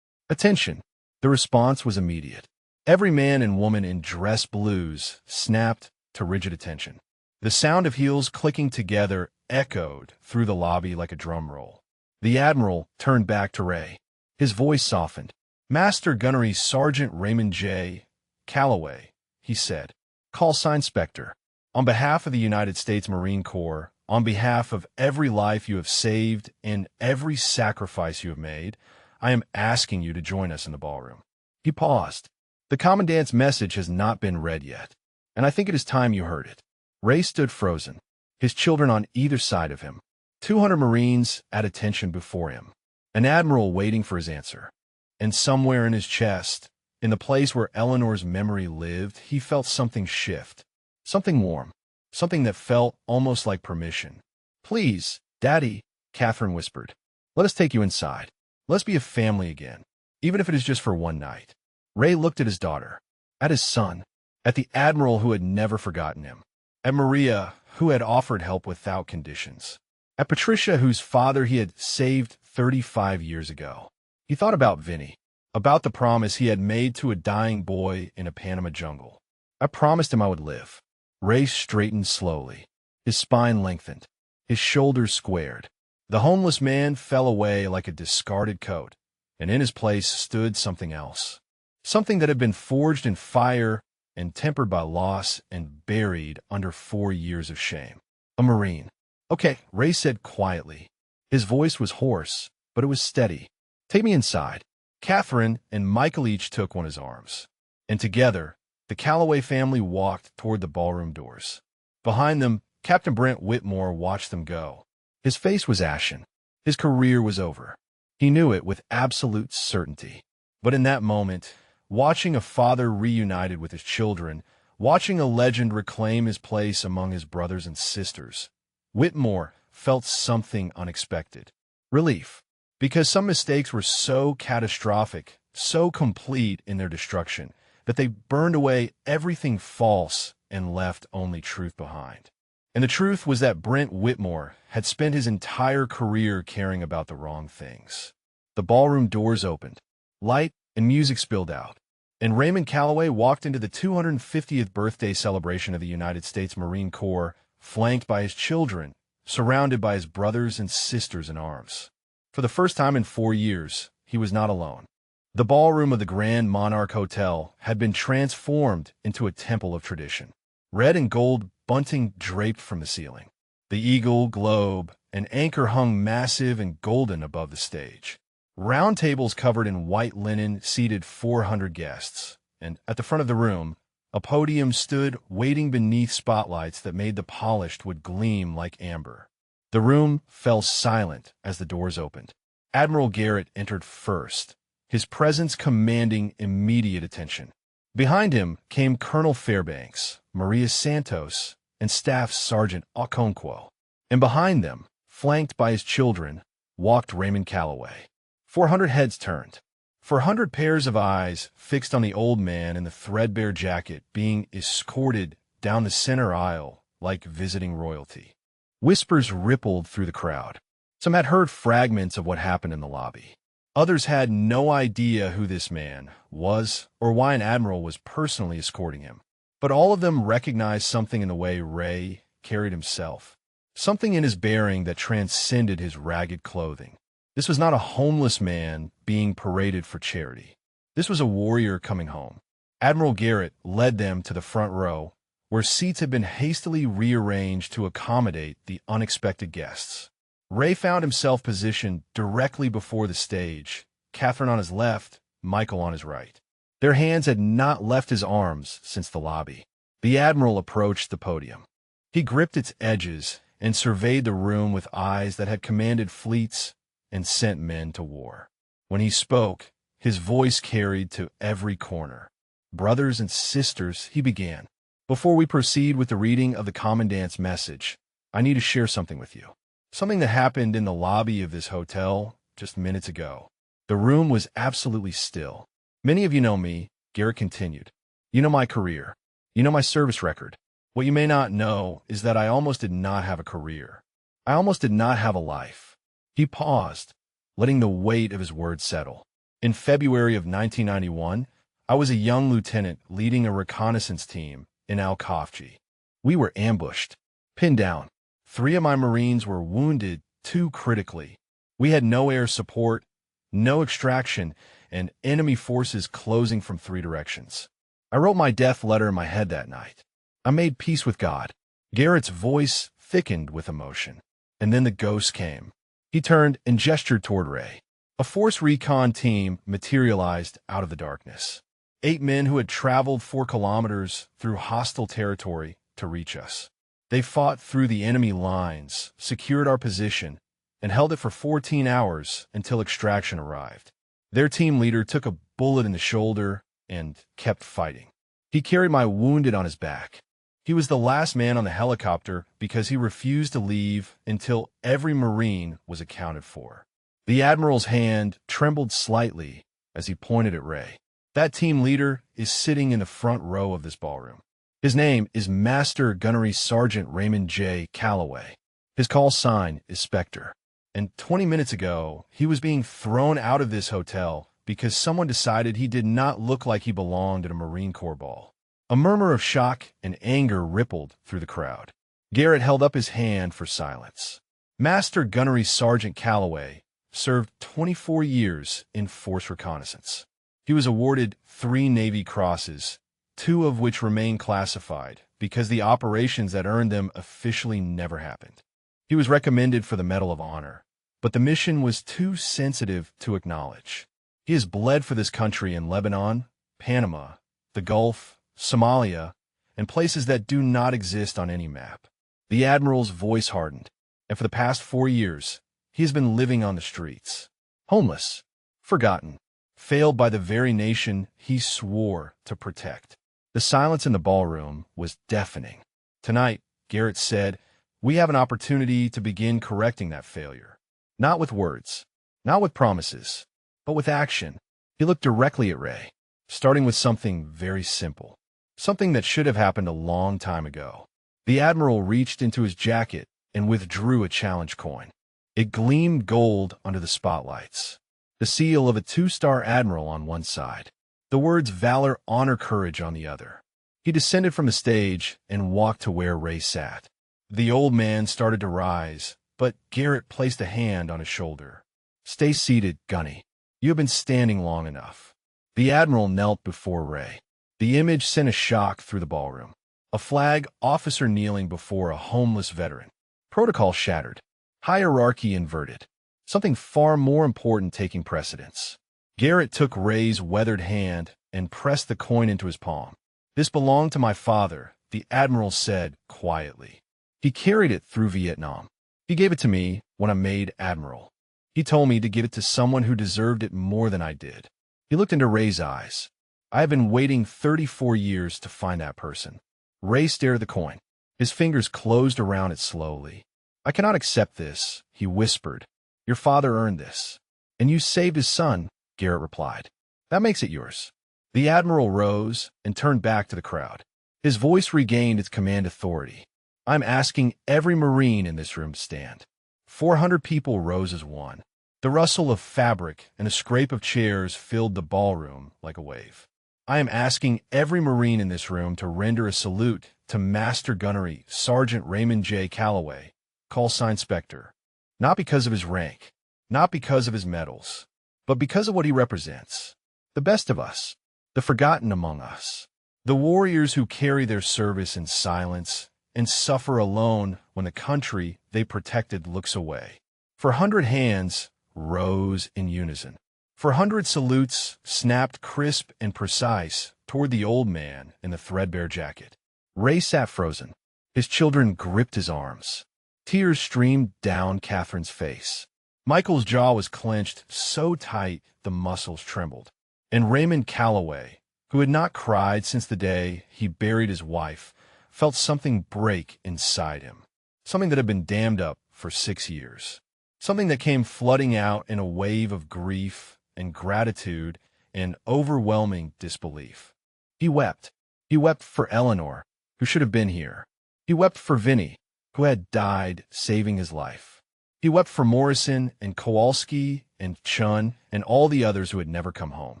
Attention. The response was immediate. Every man and woman in dress blues snapped to rigid attention. The sound of heels clicking together echoed through the lobby like a drum roll. The Admiral turned back to Ray. His voice softened. "Master Gunnery Sergeant Raymond J. Calloway," he said. "Call sign Spectre. On behalf of the United States Marine Corps, on behalf of every life you have saved and every sacrifice you have made, I am asking you to join us in the ballroom." He paused. "The Commandant's message has not been read yet, and I think it is time you heard it." Ray stood frozen, his children on either side of him, 200 Marines at attention before him, an Admiral waiting for his answer. And somewhere in his chest, in the place where Eleanor's memory lived, he felt something shift. Something warm. Something that felt almost like permission. "Please, Daddy," Catherine whispered. "Let us take you inside. Let's be a family again, even if it is just for one night." Ray looked at his daughter, at his son, at the Admiral who had never forgotten him, at Maria, who had offered help without conditions, at Patricia, whose father he had saved 35 years ago. He thought about Vinny, about the promise he had made to a dying boy in a Panama jungle. "I promised him I would live." Ray straightened slowly. His spine lengthened. His shoulders squared. The homeless man fell away like a discarded coat, and in his place stood something else. Something that had been forged in fire and tempered by loss and buried under 4 years of shame. A Marine. "Okay," Ray said quietly. His voice was hoarse, but it was steady. "Take me inside." Catherine and Michael each took one of his arms, and together, the Calloway family walked toward the ballroom doors. Behind them, Captain Brent Whitmore watched them go. His face was ashen. His career was over. He knew it with absolute certainty. But in that moment, watching a father reunited with his children, watching a legend reclaim his place among his brothers and sisters, Whitmore felt something unexpected. Relief. Because some mistakes were so catastrophic, so complete in their destruction, that they burned away everything false and left only truth behind. And the truth was that Brent Whitmore had spent his entire career caring about the wrong things. The ballroom doors opened. Light and music spilled out, and Raymond Calloway walked into the 250th birthday celebration of the United States Marine Corps, flanked by his children, surrounded by his brothers and sisters in arms. For the first time in 4 years, he was not alone. The ballroom of the Grand Monarch Hotel had been transformed into a temple of tradition. Red and gold bunting draped from the ceiling. The eagle, globe, and anchor hung massive and golden above the stage. Round tables covered in white linen seated 400 guests, and at the front of the room, a podium stood waiting beneath spotlights that made the polished wood gleam like amber. The room fell silent as the doors opened. Admiral Garrett entered first, his presence commanding immediate attention. Behind him came Colonel Fairbanks, Maria Santos, and Staff Sergeant Okonkwo. And behind them, flanked by his children, walked Raymond Calloway. 400 heads turned. 400 pairs of eyes fixed on the old man in the threadbare jacket being escorted down the center aisle like visiting royalty. Whispers rippled through the crowd. Some had heard fragments of what happened in the lobby. Others had no idea who this man was or why an admiral was personally escorting him. But all of them recognized something in the way Ray carried himself, something in his bearing that transcended his ragged clothing. This was not a homeless man being paraded for charity. This was a warrior coming home. Admiral Garrett led them to the front row, where seats had been hastily rearranged to accommodate the unexpected guests. Ray found himself positioned directly before the stage, Catherine on his left, Michael on his right. Their hands had not left his arms since the lobby. The Admiral approached the podium. He gripped its edges and surveyed the room with eyes that had commanded fleets and sent men to war. When he spoke, his voice carried to every corner. "Brothers and sisters," he began, "before we proceed with the reading of the Commandant's message, I need to share something with you. Something that happened in the lobby of this hotel just minutes ago." The room was absolutely still. "Many of you know me," Garrett continued. "You know my career. You know my service record. What you may not know is that I almost did not have a career. I almost did not have a life." He paused, letting the weight of his words settle. "In February of 1991, I was a young lieutenant leading a reconnaissance team in Al-Khafji. We were ambushed, pinned down. 3 of my Marines were wounded, 2 critically. We had no air support, no extraction, and enemy forces closing from 3 directions. I wrote my death letter in my head that night. I made peace with God. Garrett's voice thickened with emotion. And then the ghost came. He turned and gestured toward Ray. A force recon team materialized out of the darkness. 8 men who had traveled 4 kilometers through hostile territory to reach us. They fought through the enemy lines, secured our position, and held it for 14 hours until extraction arrived. Their team leader took a bullet in the shoulder and kept fighting. He carried my wounded on his back. He was the last man on the helicopter because he refused to leave until every Marine was accounted for. The Admiral's hand trembled slightly as he pointed at Ray. That team leader is sitting in the front row of this ballroom. His name is Master Gunnery Sergeant Raymond J. Calloway. His call sign is Spectre. And 20 minutes ago, he was being thrown out of this hotel because someone decided he did not look like he belonged at a Marine Corps ball. A murmur of shock and anger rippled through the crowd. Garrett held up his hand for silence. Master Gunnery Sergeant Calloway served 24 years in force reconnaissance. He was awarded 3 Navy crosses, 2 of which remain classified because the operations that earned them officially never happened. He was recommended for the Medal of Honor, but the mission was too sensitive to acknowledge. He has bled for this country in Lebanon, Panama, the Gulf, Somalia, and places that do not exist on any map. The Admiral's voice hardened, and for the past 4 years, he has been living on the streets. Homeless, forgotten, failed by the very nation he swore to protect. The silence in the ballroom was deafening. Tonight, Garrett said, we have an opportunity to begin correcting that failure. Not with words, not with promises, but with action. He looked directly at Ray, starting with something very simple. Something that should have happened a long time ago. The Admiral reached into his jacket and withdrew a challenge coin. It gleamed gold under the spotlights. The seal of a 2-star Admiral on one side. The words Valor, Honor, Courage on the other. He descended from the stage and walked to where Ray sat. The old man started to rise, but Garrett placed a hand on his shoulder. Stay seated, Gunny. You have been standing long enough. The Admiral knelt before Ray. The image sent a shock through the ballroom. A flag officer kneeling before a homeless veteran. Protocol shattered. Hierarchy inverted. Something far more important taking precedence. Garrett took Ray's weathered hand and pressed the coin into his palm. This belonged to my father, the Admiral said quietly. He carried it through Vietnam. He gave it to me when I made Admiral. He told me to give it to someone who deserved it more than I did. He looked into Ray's eyes. I have been waiting 34 years to find that person. Ray stared at the coin. His fingers closed around it slowly. I cannot accept this, he whispered. Your father earned this. And you saved his son, Garrett replied. That makes it yours. The Admiral rose and turned back to the crowd. His voice regained its command authority. I'm asking every Marine in this room to stand. 400 people rose as one. The rustle of fabric and a scrape of chairs filled the ballroom like a wave. I am asking every Marine in this room to render a salute to Master Gunnery Sergeant Raymond J. Calloway, call sign Spectre. Not because of his rank, not because of his medals, but because of what he represents. The best of us, the forgotten among us, the warriors who carry their service in silence and suffer alone when the country they protected looks away. 400 hands rose in unison. 400 salutes snapped crisp and precise toward the old man in the threadbare jacket. Ray sat frozen. His children gripped his arms. Tears streamed down Catherine's face. Michael's jaw was clenched so tight the muscles trembled. And Raymond Calloway, who had not cried since the day he buried his wife, felt something break inside him. Something that had been dammed up for 6 years. Something that came flooding out in a wave of grief and gratitude and overwhelming disbelief. He wept. He wept for Eleanor, who should have been here. He wept for Vinny, who had died saving his life. He wept for Morrison and Kowalski and Chun and all the others who had never come home.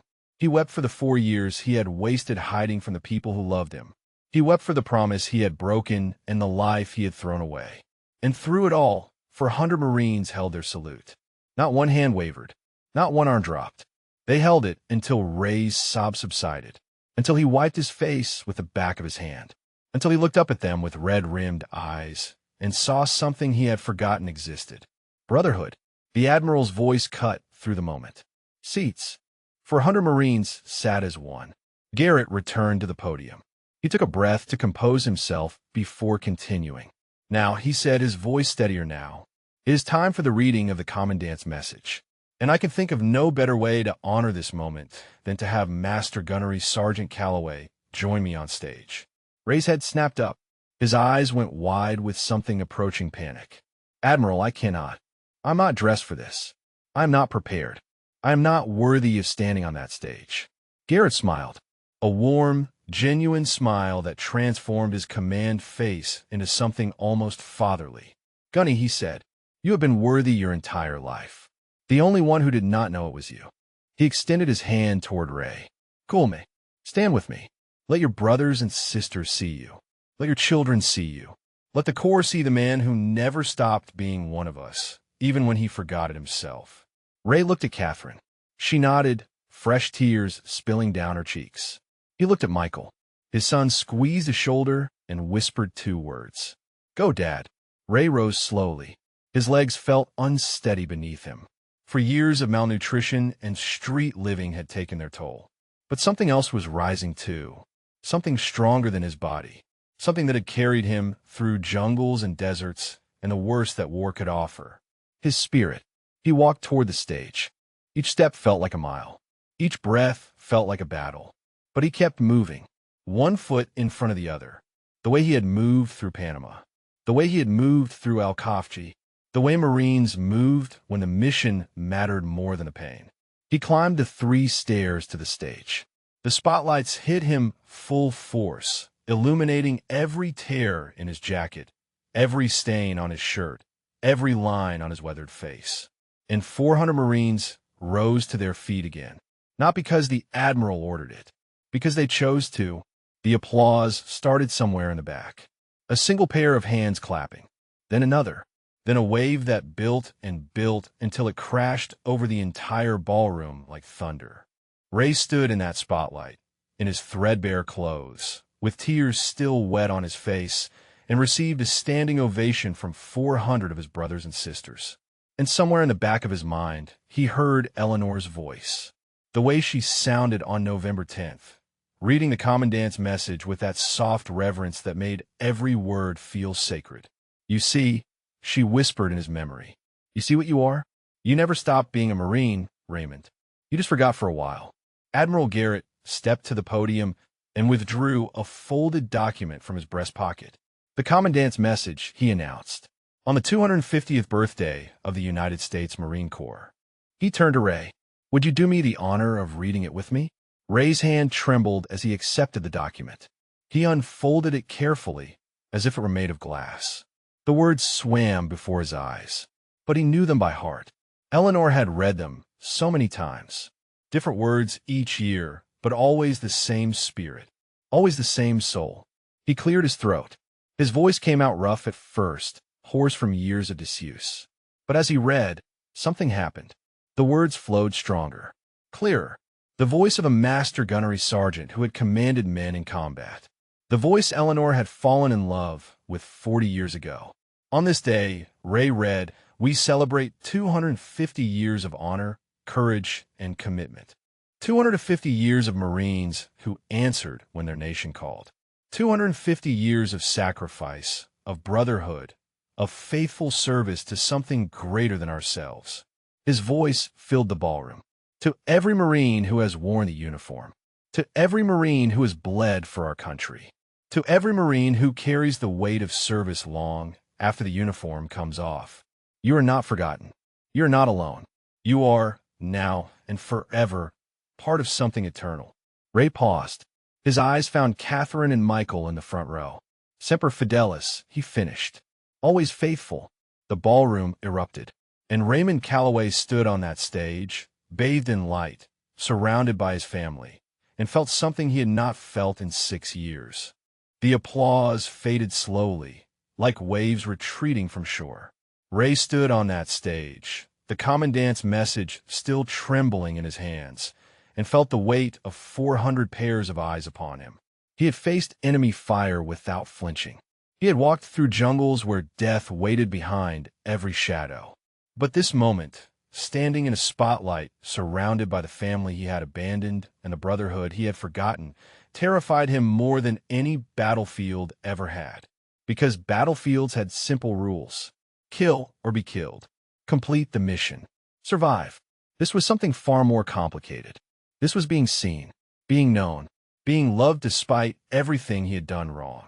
He wept for the 4 years he had wasted hiding from the people who loved him. He wept for the promise he had broken and the life he had thrown away. And through it all, 400 Marines held their salute. Not one hand wavered. Not one arm dropped. They held it until Ray's sobs subsided, until he wiped his face with the back of his hand, until he looked up at them with red-rimmed eyes and saw something he had forgotten existed. Brotherhood. The Admiral's voice cut through the moment. Seats. 400 Marines sat as one. Garrett returned to the podium. He took a breath to compose himself before continuing. Now, he said, his voice steadier now, it is time for the reading of the Commandant's message. And I can think of no better way to honor this moment than to have Master Gunnery Sergeant Calloway join me on stage. Ray's head snapped up. His eyes went wide with something approaching panic. Admiral, I cannot. I'm not dressed for this. I'm not prepared. I am not worthy of standing on that stage. Garrett smiled. A warm, genuine smile that transformed his command face into something almost fatherly. Gunny, he said, you have been worthy your entire life. The only one who did not know it was you. He extended his hand toward Ray. Cool me. Stand with me. Let your brothers and sisters see you. Let your children see you. Let the Corps see the man who never stopped being one of us, even when he forgot it himself. Ray looked at Catherine. She nodded, fresh tears spilling down her cheeks. He looked at Michael. His son squeezed his shoulder and whispered 2 words. Go, Dad. Ray rose slowly. His legs felt unsteady beneath him. For years of malnutrition and street living had taken their toll. But something else was rising too. Something stronger than his body. Something that had carried him through jungles and deserts and the worst that war could offer. His spirit. He walked toward the stage. Each step felt like a mile. Each breath felt like a battle. But he kept moving, one foot in front of the other. The way he had moved through Panama. The way he had moved through Al-Kafji. The way Marines moved when the mission mattered more than the pain. He climbed the 3 stairs to the stage. The spotlights hit him full force, illuminating every tear in his jacket, every stain on his shirt, every line on his weathered face. And 400 Marines rose to their feet again, not because the Admiral ordered it, because they chose to. The applause started somewhere in the back. A single pair of hands clapping, then another, then a wave that built and built until it crashed over the entire ballroom like thunder. Ray stood in that spotlight, in his threadbare clothes, with tears still wet on his face, and received a standing ovation from 400 of his brothers and sisters. And somewhere in the back of his mind, he heard Eleanor's voice, the way she sounded on November 10th, reading the Commandant's message with that soft reverence that made every word feel sacred. You see, she whispered in his memory. You see what you are? You never stopped being a Marine, Raymond. You just forgot for a while. Admiral Garrett stepped to the podium and withdrew a folded document from his breast pocket. The Commandant's message, he announced. On the 250th birthday of the United States Marine Corps. He turned to Ray. Would you do me the honor of reading it with me? Ray's hand trembled as he accepted the document. He unfolded it carefully, as if it were made of glass. The words swam before his eyes, but he knew them by heart. Eleanor had read them so many times. Different words each year, but always the same spirit, always the same soul. He cleared his throat. His voice came out rough at first, hoarse from years of disuse. But as he read, something happened. The words flowed stronger, clearer. The voice of a master gunnery sergeant who had commanded men in combat. The voice Eleanor had fallen in love with 40 years ago. On this day, Ray read, we celebrate 250 years of honor, courage, and commitment. 250 years of Marines who answered when their nation called. 250 years of sacrifice, of brotherhood, of faithful service to something greater than ourselves. His voice filled the ballroom. To every Marine who has worn the uniform. To every Marine who has bled for our country. To every Marine who carries the weight of service long after the uniform comes off. You are not forgotten. You are not alone. You are, now and forever, part of something eternal. Ray paused. His eyes found Catherine and Michael in the front row. Semper Fidelis, he finished. Always faithful. The ballroom erupted. And Raymond Calloway stood on that stage, bathed in light, surrounded by his family, and felt something he had not felt in 6 years. The applause faded slowly, like waves retreating from shore. Ray stood on that stage, the commandant's message still trembling in his hands, and felt the weight of 400 pairs of eyes upon him. He had faced enemy fire without flinching. He had walked through jungles where death waited behind every shadow. But this moment, standing in a spotlight, surrounded by the family he had abandoned and the brotherhood he had forgotten, terrified him more than any battlefield ever had. Because battlefields had simple rules: kill or be killed, complete the mission, survive. This was something far more complicated. This was being seen, being known, being loved despite everything he had done wrong.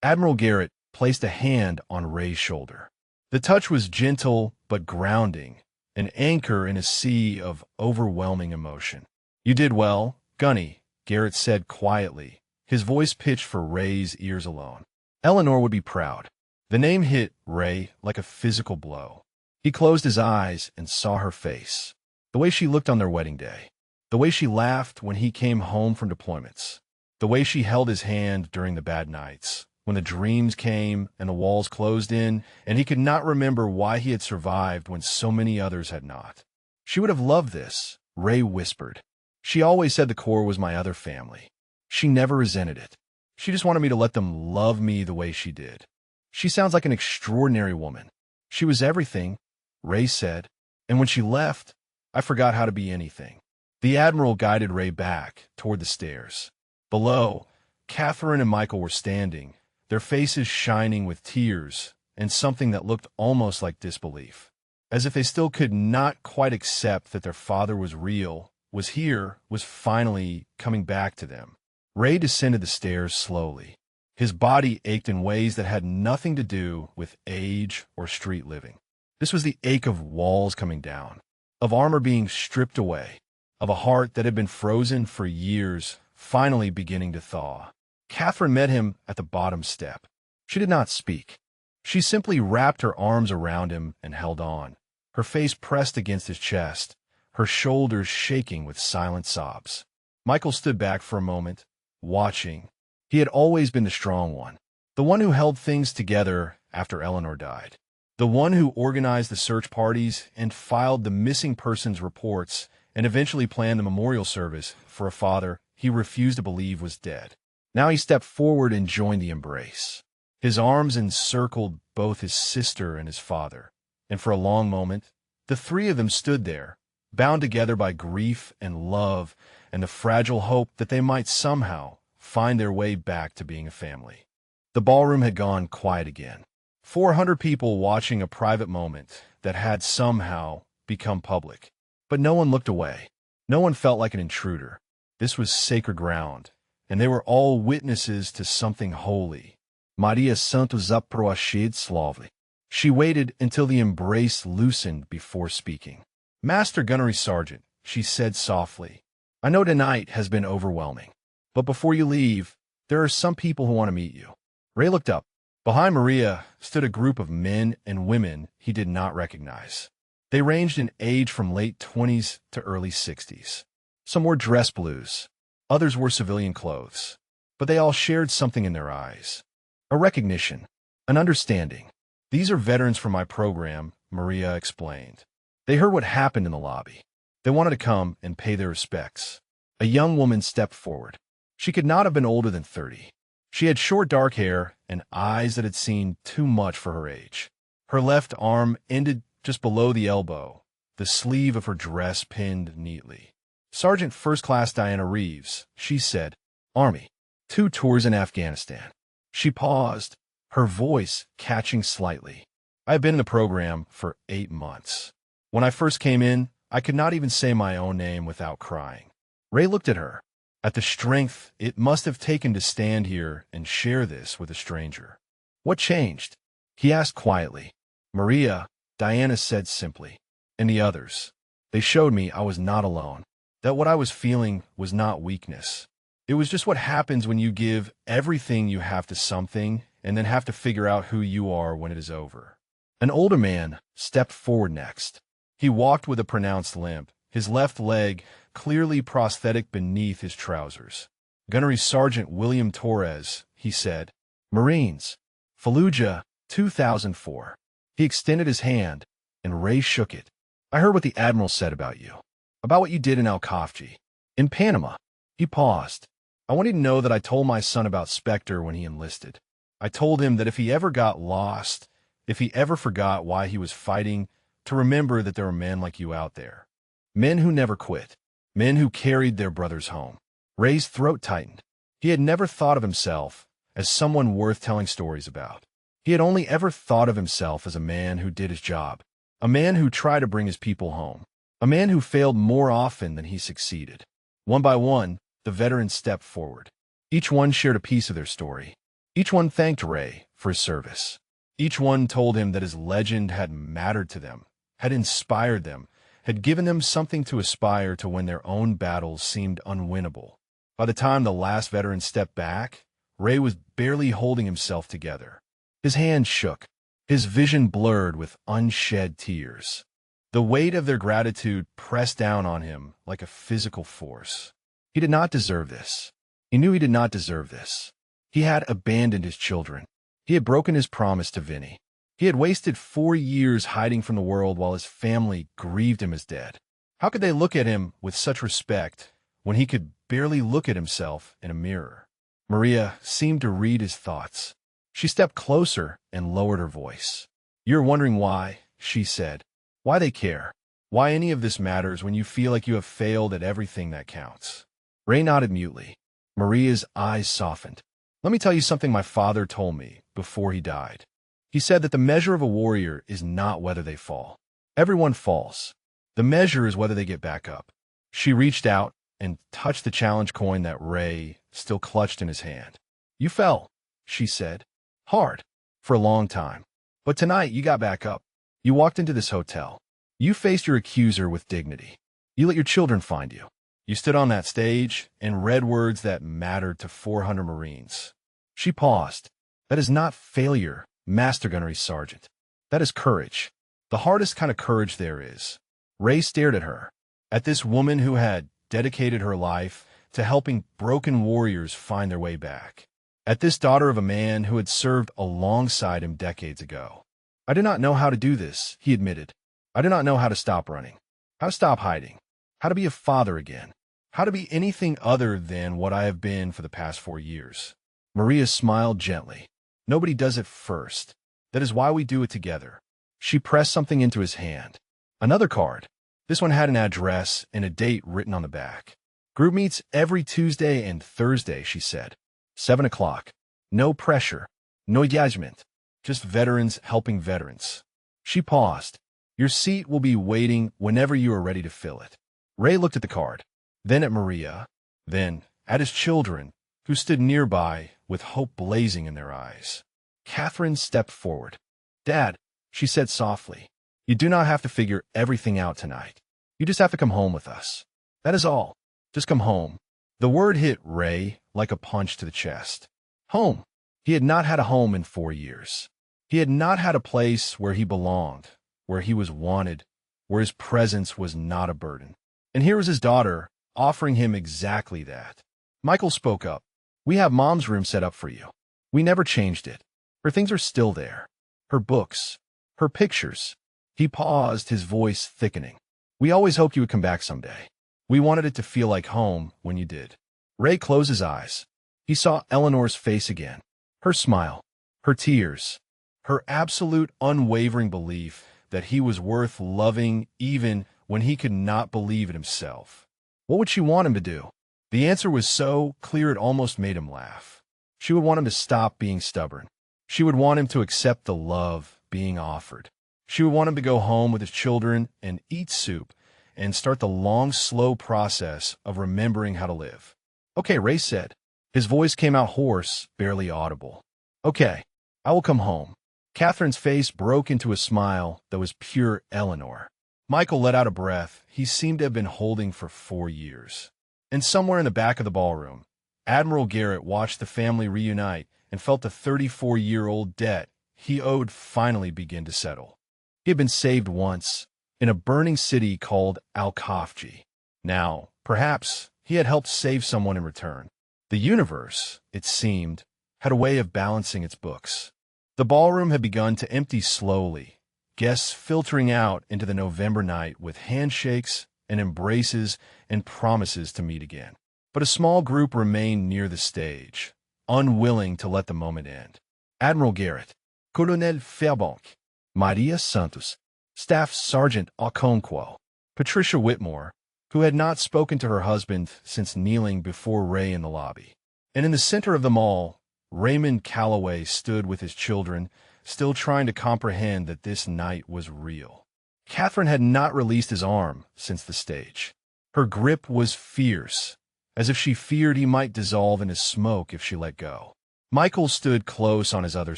Admiral Garrett placed a hand on Ray's shoulder. The touch was gentle but grounding, an anchor in a sea of overwhelming emotion. "You did well, Gunny," Garrett said quietly, his voice pitched for Ray's ears alone. "Eleanor would be proud." The name hit Ray like a physical blow. He closed his eyes and saw her face. The way she looked on their wedding day. The way she laughed when he came home from deployments. The way she held his hand during the bad nights, when the dreams came and the walls closed in, and he could not remember why he had survived when so many others had not. "She would have loved this," Ray whispered. "She always said the Corps was my other family. She never resented it. She just wanted me to let them love me the way she did. She sounds like an extraordinary woman." "She was everything," Ray said, "and when she left, I forgot how to be anything." The Admiral guided Ray back toward the stairs. Below, Catherine and Michael were standing, their faces shining with tears and something that looked almost like disbelief, as if they still could not quite accept that their father was real, was here, was finally coming back to them. Ray descended the stairs slowly. His body ached in ways that had nothing to do with age or street living. This was the ache of walls coming down, of armor being stripped away, of a heart that had been frozen for years finally beginning to thaw. Catherine met him at the bottom step. She did not speak. She simply wrapped her arms around him and held on, her face pressed against his chest, her shoulders shaking with silent sobs. Michael stood back for a moment, watching. He had always been the strong one, the one who held things together after Eleanor died, the one who organized the search parties and filed the missing persons reports and eventually planned the memorial service for a father he refused to believe was dead. Now he stepped forward and joined the embrace. His arms encircled both his sister and his father, and for a long moment, the three of them stood there, bound together by grief and love and the fragile hope that they might somehow find their way back to being a family. The ballroom had gone quiet again. 400 people watching a private moment that had somehow become public. But no one looked away. No one felt like an intruder. This was sacred ground, and they were all witnesses to something holy. Maria Santos zaproashid slavly. She waited until the embrace loosened before speaking. "Master Gunnery Sergeant," she said softly, "I know tonight has been overwhelming, but before you leave, there are some people who want to meet you." Ray looked up. Behind Maria stood a group of men and women he did not recognize. They ranged in age from late 20s to early 60s. Some wore dress blues, others wore civilian clothes, but they all shared something in their eyes. A recognition, an understanding. "These are veterans from my program," Maria explained. They heard what happened in the lobby. They wanted to come and pay their respects. A young woman stepped forward. She could not have been older than 30. She had short dark hair and eyes that had seen too much for her age. Her left arm ended just below the elbow, the sleeve of her dress pinned neatly. "Sergeant First Class Diana Reeves," she said. "Army. 2 tours in Afghanistan." She paused, her voice catching slightly. "I have been in the program for 8 months. When I first came in, I could not even say my own name without crying." Ray looked at her, at the strength it must have taken to stand here and share this with a stranger. "What changed?" he asked quietly. "Maria," Diana said simply, "and the others. They showed me I was not alone, that what I was feeling was not weakness. It was just what happens when you give everything you have to something and then have to figure out who you are when it is over." An older man stepped forward next. He walked with a pronounced limp, his left leg clearly prosthetic beneath his trousers. "Gunnery Sergeant William Torres," he said. "Marines. Fallujah, 2004. He extended his hand, and Ray shook it. "I heard what the Admiral said about you. About what you did in Al-Kafji. In Panama." He paused. "I want you to know that I told my son about Spectre when he enlisted. I told him that if he ever got lost, if he ever forgot why he was fighting, to remember that there were men like you out there. Men who never quit. Men who carried their brothers home." Ray's throat tightened. He had never thought of himself as someone worth telling stories about. He had only ever thought of himself as a man who did his job, a man who tried to bring his people home, a man who failed more often than he succeeded. One by one, the veterans stepped forward. Each one shared a piece of their story. Each one thanked Ray for his service. Each one told him that his legend had mattered to them, had inspired them, had given them something to aspire to when their own battles seemed unwinnable. By the time the last veteran stepped back, Ray was barely holding himself together. His hands shook, his vision blurred with unshed tears. The weight of their gratitude pressed down on him like a physical force. He did not deserve this. He knew he did not deserve this. He had abandoned his children. He had broken his promise to Vinny. He had wasted 4 years hiding from the world while his family grieved him as dead. How could they look at him with such respect when he could barely look at himself in a mirror? Maria seemed to read his thoughts. She stepped closer and lowered her voice. "You're wondering why," she said. "Why they care. Why any of this matters when you feel like you have failed at everything that counts." Ray nodded mutely. Maria's eyes softened. "Let me tell you something my father told me before he died. He said that the measure of a warrior is not whether they fall. Everyone falls. The measure is whether they get back up." She reached out and touched the challenge coin that Ray still clutched in his hand. "You fell," she said. "Hard. For a long time. But tonight you got back up. You walked into this hotel. You faced your accuser with dignity. You let your children find you. You stood on that stage and read words that mattered to 400 Marines." She paused. "That is not failure, Master Gunnery Sergeant. That is courage. The hardest kind of courage there is." Ray stared at her, at this woman who had dedicated her life to helping broken warriors find their way back, at this daughter of a man who had served alongside him decades ago. "I do not know how to do this," he admitted. "I do not know how to stop running, how to stop hiding, how to be a father again, how to be anything other than what I have been for the past 4 years." Maria smiled gently. "Nobody does it first. That is why we do it together." She pressed something into his hand. Another card. This one had an address and a date written on the back. "Group meets every Tuesday and Thursday," she said. 7 o'clock. No pressure. No judgment. Just veterans helping veterans. She paused. "Your seat will be waiting whenever you are ready to fill it." Ray looked at the card, then at Maria, then at his children, who stood nearby with hope blazing in their eyes. Catherine stepped forward. "Dad," she said softly, "you do not have to figure everything out tonight. You just have to come home with us. That is all. Just come home." The word hit Ray like a punch to the chest. Home. He had not had a home in 4 years. He had not had a place where he belonged, where he was wanted, where his presence was not a burden. And here was his daughter offering him exactly that. Michael spoke up. "We have Mom's room set up for you. We never changed it. Her things are still there. Her books, her pictures." He paused, his voice thickening. "We always hoped you would come back someday. We wanted it to feel like home when you did." Ray closed his eyes. He saw Eleanor's face again. Her smile, her tears, her absolute unwavering belief that he was worth loving even when he could not believe it himself. What would she want him to do? The answer was so clear it almost made him laugh. She would want him to stop being stubborn. She would want him to accept the love being offered. She would want him to go home with his children and eat soup and start the long, slow process of remembering how to live. "Okay," Ray said. His voice came out hoarse, barely audible. "Okay, I will come home." Catherine's face broke into a smile that was pure Eleanor. Michael let out a breath he seemed to have been holding for 4 years. And somewhere in the back of the ballroom, Admiral Garrett watched the family reunite and felt the 34-year-old debt he owed finally begin to settle. He had been saved once, in a burning city called Al-Khafji. Now, perhaps he had helped save someone in return. The universe, it seemed, had a way of balancing its books. The ballroom had begun to empty slowly, guests filtering out into the November night with handshakes and embraces and promises to meet again. But a small group remained near the stage, unwilling to let the moment end. Admiral Garrett, Colonel Fairbank, Maria Santos, Staff Sergeant Okonkwo, Patricia Whitmore, who had not spoken to her husband since kneeling before Ray in the lobby. And in the center of them all, Raymond Calloway stood with his children, still trying to comprehend that this night was real. Catherine had not released his arm since the stage. Her grip was fierce, as if she feared he might dissolve into smoke if she let go. Michael stood close on his other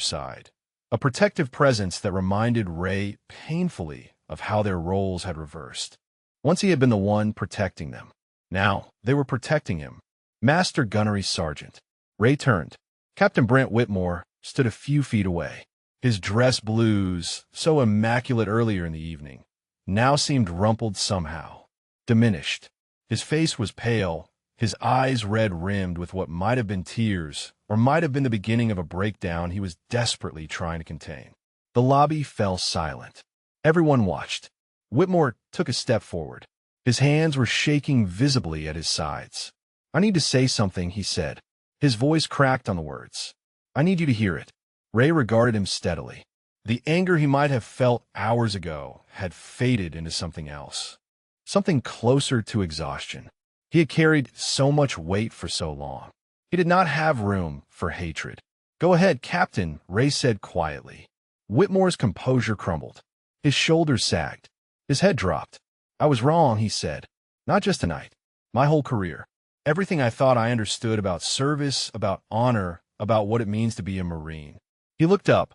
side, a protective presence that reminded Ray painfully of how their roles had reversed. Once he had been the one protecting them. Now they were protecting him. Master Gunnery Sergeant. Ray turned. Captain Brent Whitmore stood a few feet away. His dress blues, so immaculate earlier in the evening, now seemed rumpled somehow, diminished. His face was pale, his eyes red-rimmed with what might have been tears, or might have been the beginning of a breakdown he was desperately trying to contain. The lobby fell silent. Everyone watched. Whitmore took a step forward. His hands were shaking visibly at his sides. "I need to say something," he said. His voice cracked on the words. "I need you to hear it." Ray regarded him steadily. The anger he might have felt hours ago had faded into something else. Something closer to exhaustion. He had carried so much weight for so long. He did not have room for hatred. "Go ahead, Captain," Ray said quietly. Whitmore's composure crumbled. His shoulders sagged. His head dropped. "I was wrong," he said. "Not just tonight. My whole career. Everything I thought I understood about service, about honor, about what it means to be a Marine." He looked up,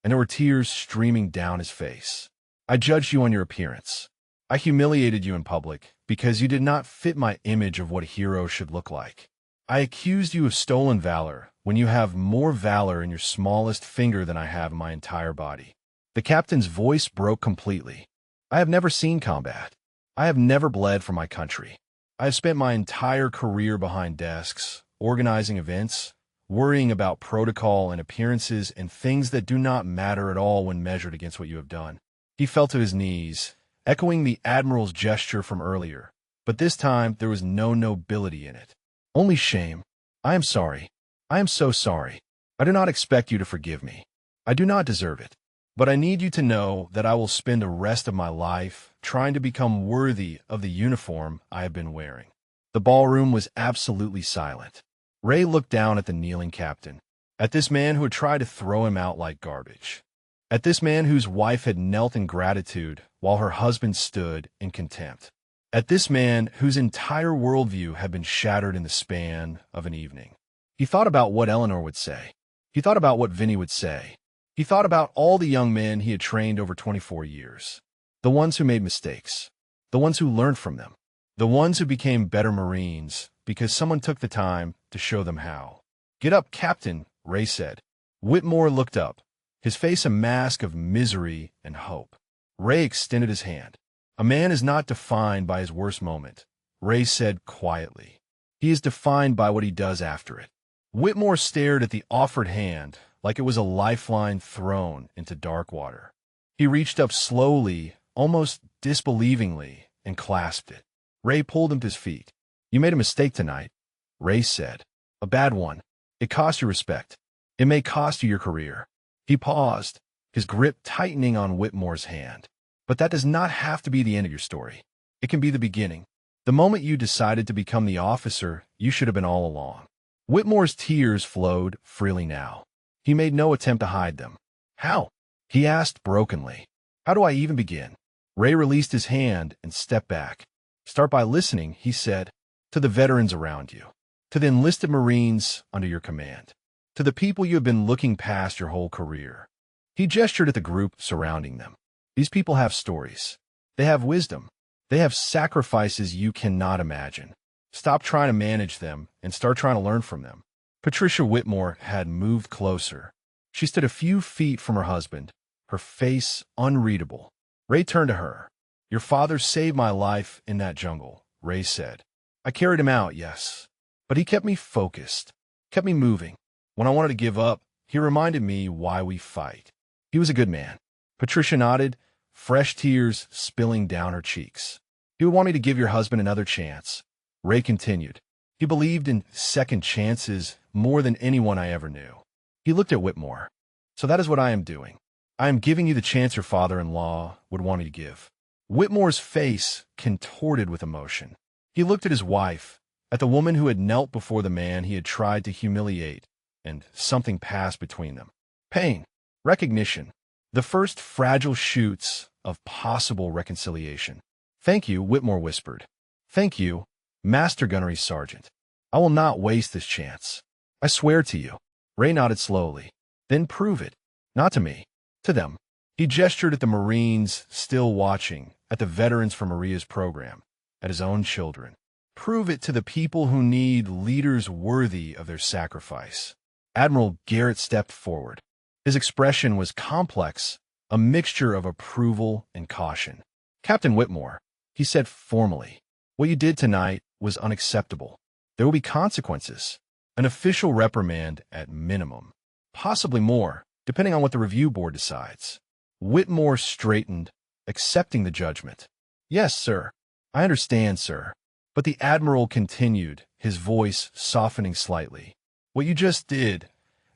and there were tears streaming down his face. "I judged you on your appearance. I humiliated you in public because you did not fit my image of what a hero should look like. I accused you of stolen valor when you have more valor in your smallest finger than I have in my entire body." The captain's voice broke completely. "I have never seen combat. I have never bled for my country. I have spent my entire career behind desks, organizing events, worrying about protocol and appearances and things that do not matter at all when measured against what you have done." He fell to his knees, echoing the Admiral's gesture from earlier, but this time there was no nobility in it. "Only shame. I am sorry. I am so sorry. I do not expect you to forgive me. I do not deserve it. But I need you to know that I will spend the rest of my life trying to become worthy of the uniform I have been wearing." The ballroom was absolutely silent. Ray looked down at the kneeling captain, at this man who had tried to throw him out like garbage, at this man whose wife had knelt in gratitude while her husband stood in contempt, at this man whose entire worldview had been shattered in the span of an evening. He thought about what Eleanor would say. He thought about what Vinny would say. He thought about all the young men he had trained over 24 years, the ones who made mistakes, the ones who learned from them, the ones who became better Marines because someone took the time to show them how. "Get up, Captain," Ray said. Whitmore looked up, his face a mask of misery and hope. Ray extended his hand. "A man is not defined by his worst moment," Ray said quietly. "He is defined by what he does after it." Whitmore stared at the offered hand like it was a lifeline thrown into dark water. He reached up slowly, almost disbelievingly, and clasped it. Ray pulled him to his feet. "You made a mistake tonight," Ray said. "A bad one. It cost you respect. It may cost you your career." He paused, his grip tightening on Whitmore's hand. "But that does not have to be the end of your story. It can be the beginning. The moment you decided to become the officer you should have been all along." Whitmore's tears flowed freely now. He made no attempt to hide them. "How?" he asked brokenly. "How do I even begin?" Ray released his hand and stepped back. "Start by listening," he said, "to the veterans around you, to the enlisted Marines under your command, to the people you have been looking past your whole career." He gestured at the group surrounding them. "These people have stories. They have wisdom. They have sacrifices you cannot imagine. Stop trying to manage them and start trying to learn from them." Patricia Whitmore had moved closer. She stood a few feet from her husband, her face unreadable. Ray turned to her. Your father saved my life in that jungle, Ray said. I carried him out, yes. But he kept me focused, kept me moving. When I wanted to give up, he reminded me why we fight. He was a good man. Patricia nodded, fresh tears spilling down her cheeks. He would want me to give your husband another chance. Ray continued. He believed in second chances more than anyone I ever knew. He looked at Whitmore. So that is what I am doing. I am giving you the chance your father-in-law would want me to give. Whitmore's face contorted with emotion. He looked at his wife, at the woman who had knelt before the man he had tried to humiliate, and something passed between them. Pain, recognition, the first fragile shoots of possible reconciliation. Thank you, Whitmore whispered. Thank you, Master Gunnery Sergeant. I will not waste this chance. I swear to you. Ray nodded slowly. Then prove it. Not to me. To them. He gestured at the Marines still watching, at the veterans from Maria's program, at his own children. Prove it to the people who need leaders worthy of their sacrifice. Admiral Garrett stepped forward. His expression was complex, a mixture of approval and caution. Captain Whitmore, he said formally, what you did tonight was unacceptable. There will be consequences. An official reprimand at minimum. Possibly more, depending on what the review board decides. Whitmore straightened, accepting the judgment. Yes, sir. I understand, sir. But the Admiral continued, his voice softening slightly. What you just did,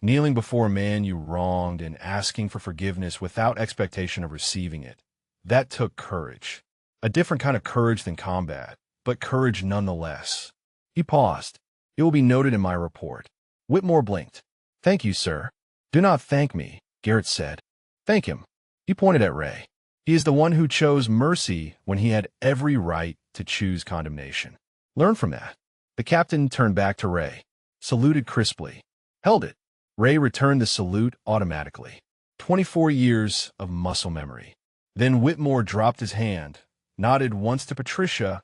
kneeling before a man you wronged and asking for forgiveness without expectation of receiving it, that took courage. A different kind of courage than combat, but courage nonetheless. He paused. It will be noted in my report. Whitmore blinked. Thank you, sir. Do not thank me, Garrett said. Thank him. He pointed at Ray. He is the one who chose mercy when he had every right to choose condemnation. Learn from that. The captain turned back to Ray, saluted crisply, held it. Ray returned the salute automatically. 24 years of muscle memory. Then Whitmore dropped his hand, nodded once to Patricia,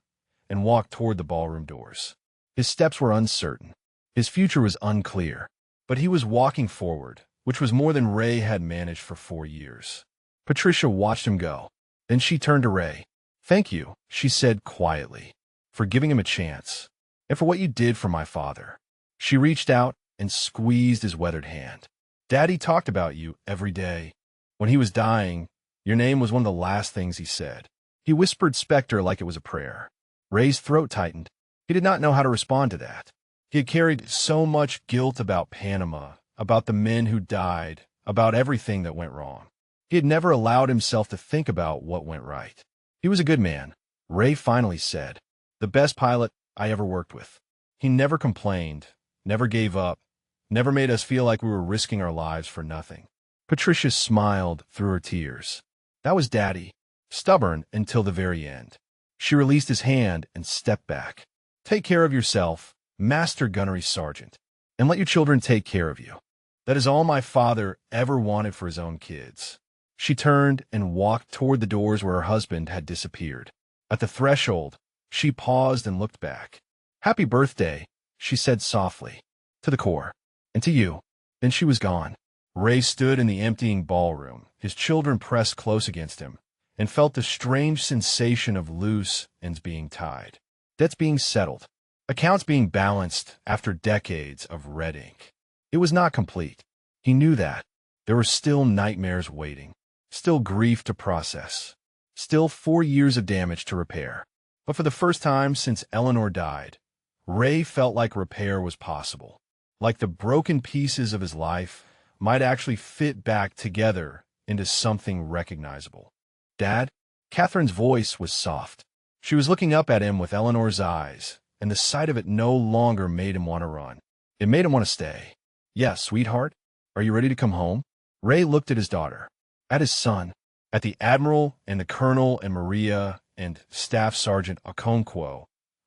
and walked toward the ballroom doors. His steps were uncertain. His future was unclear. But he was walking forward, which was more than Ray had managed for 4 years. Patricia watched him go. Then she turned to Ray. Thank you, she said quietly, for giving him a chance, and for what you did for my father. She reached out and squeezed his weathered hand. Daddy talked about you every day. When he was dying, your name was one of the last things he said. He whispered Spectre like it was a prayer. Ray's throat tightened. He did not know how to respond to that. He had carried so much guilt about Panama, about the men who died, about everything that went wrong. He had never allowed himself to think about what went right. He was a good man, Ray finally said. The best pilot I ever worked with. He never complained, never gave up, never made us feel like we were risking our lives for nothing. Patricia smiled through her tears. That was Daddy, stubborn until the very end. She released his hand and stepped back. Take care of yourself, Master Gunnery Sergeant, and let your children take care of you. That is all my father ever wanted for his own kids. She turned and walked toward the doors where her husband had disappeared. At the threshold, she paused and looked back. Happy birthday, she said softly, to the Corps, and to you. Then she was gone. Ray stood in the emptying ballroom, his children pressed close against him, and felt the strange sensation of loose ends being tied. Debts being settled. Accounts being balanced after decades of red ink. It was not complete. He knew that. There were still nightmares waiting. Still grief to process. Still 4 years of damage to repair. But for the first time since Eleanor died, Ray felt like repair was possible. Like the broken pieces of his life might actually fit back together into something recognizable. Dad? Catherine's voice was soft. She was looking up at him with Eleanor's eyes, and the sight of it no longer made him want to run. It made him want to stay. Yes, sweetheart? Are you ready to come home? Ray looked at his daughter, at his son, at the Admiral and the Colonel and Maria and Staff Sergeant Okonkwo,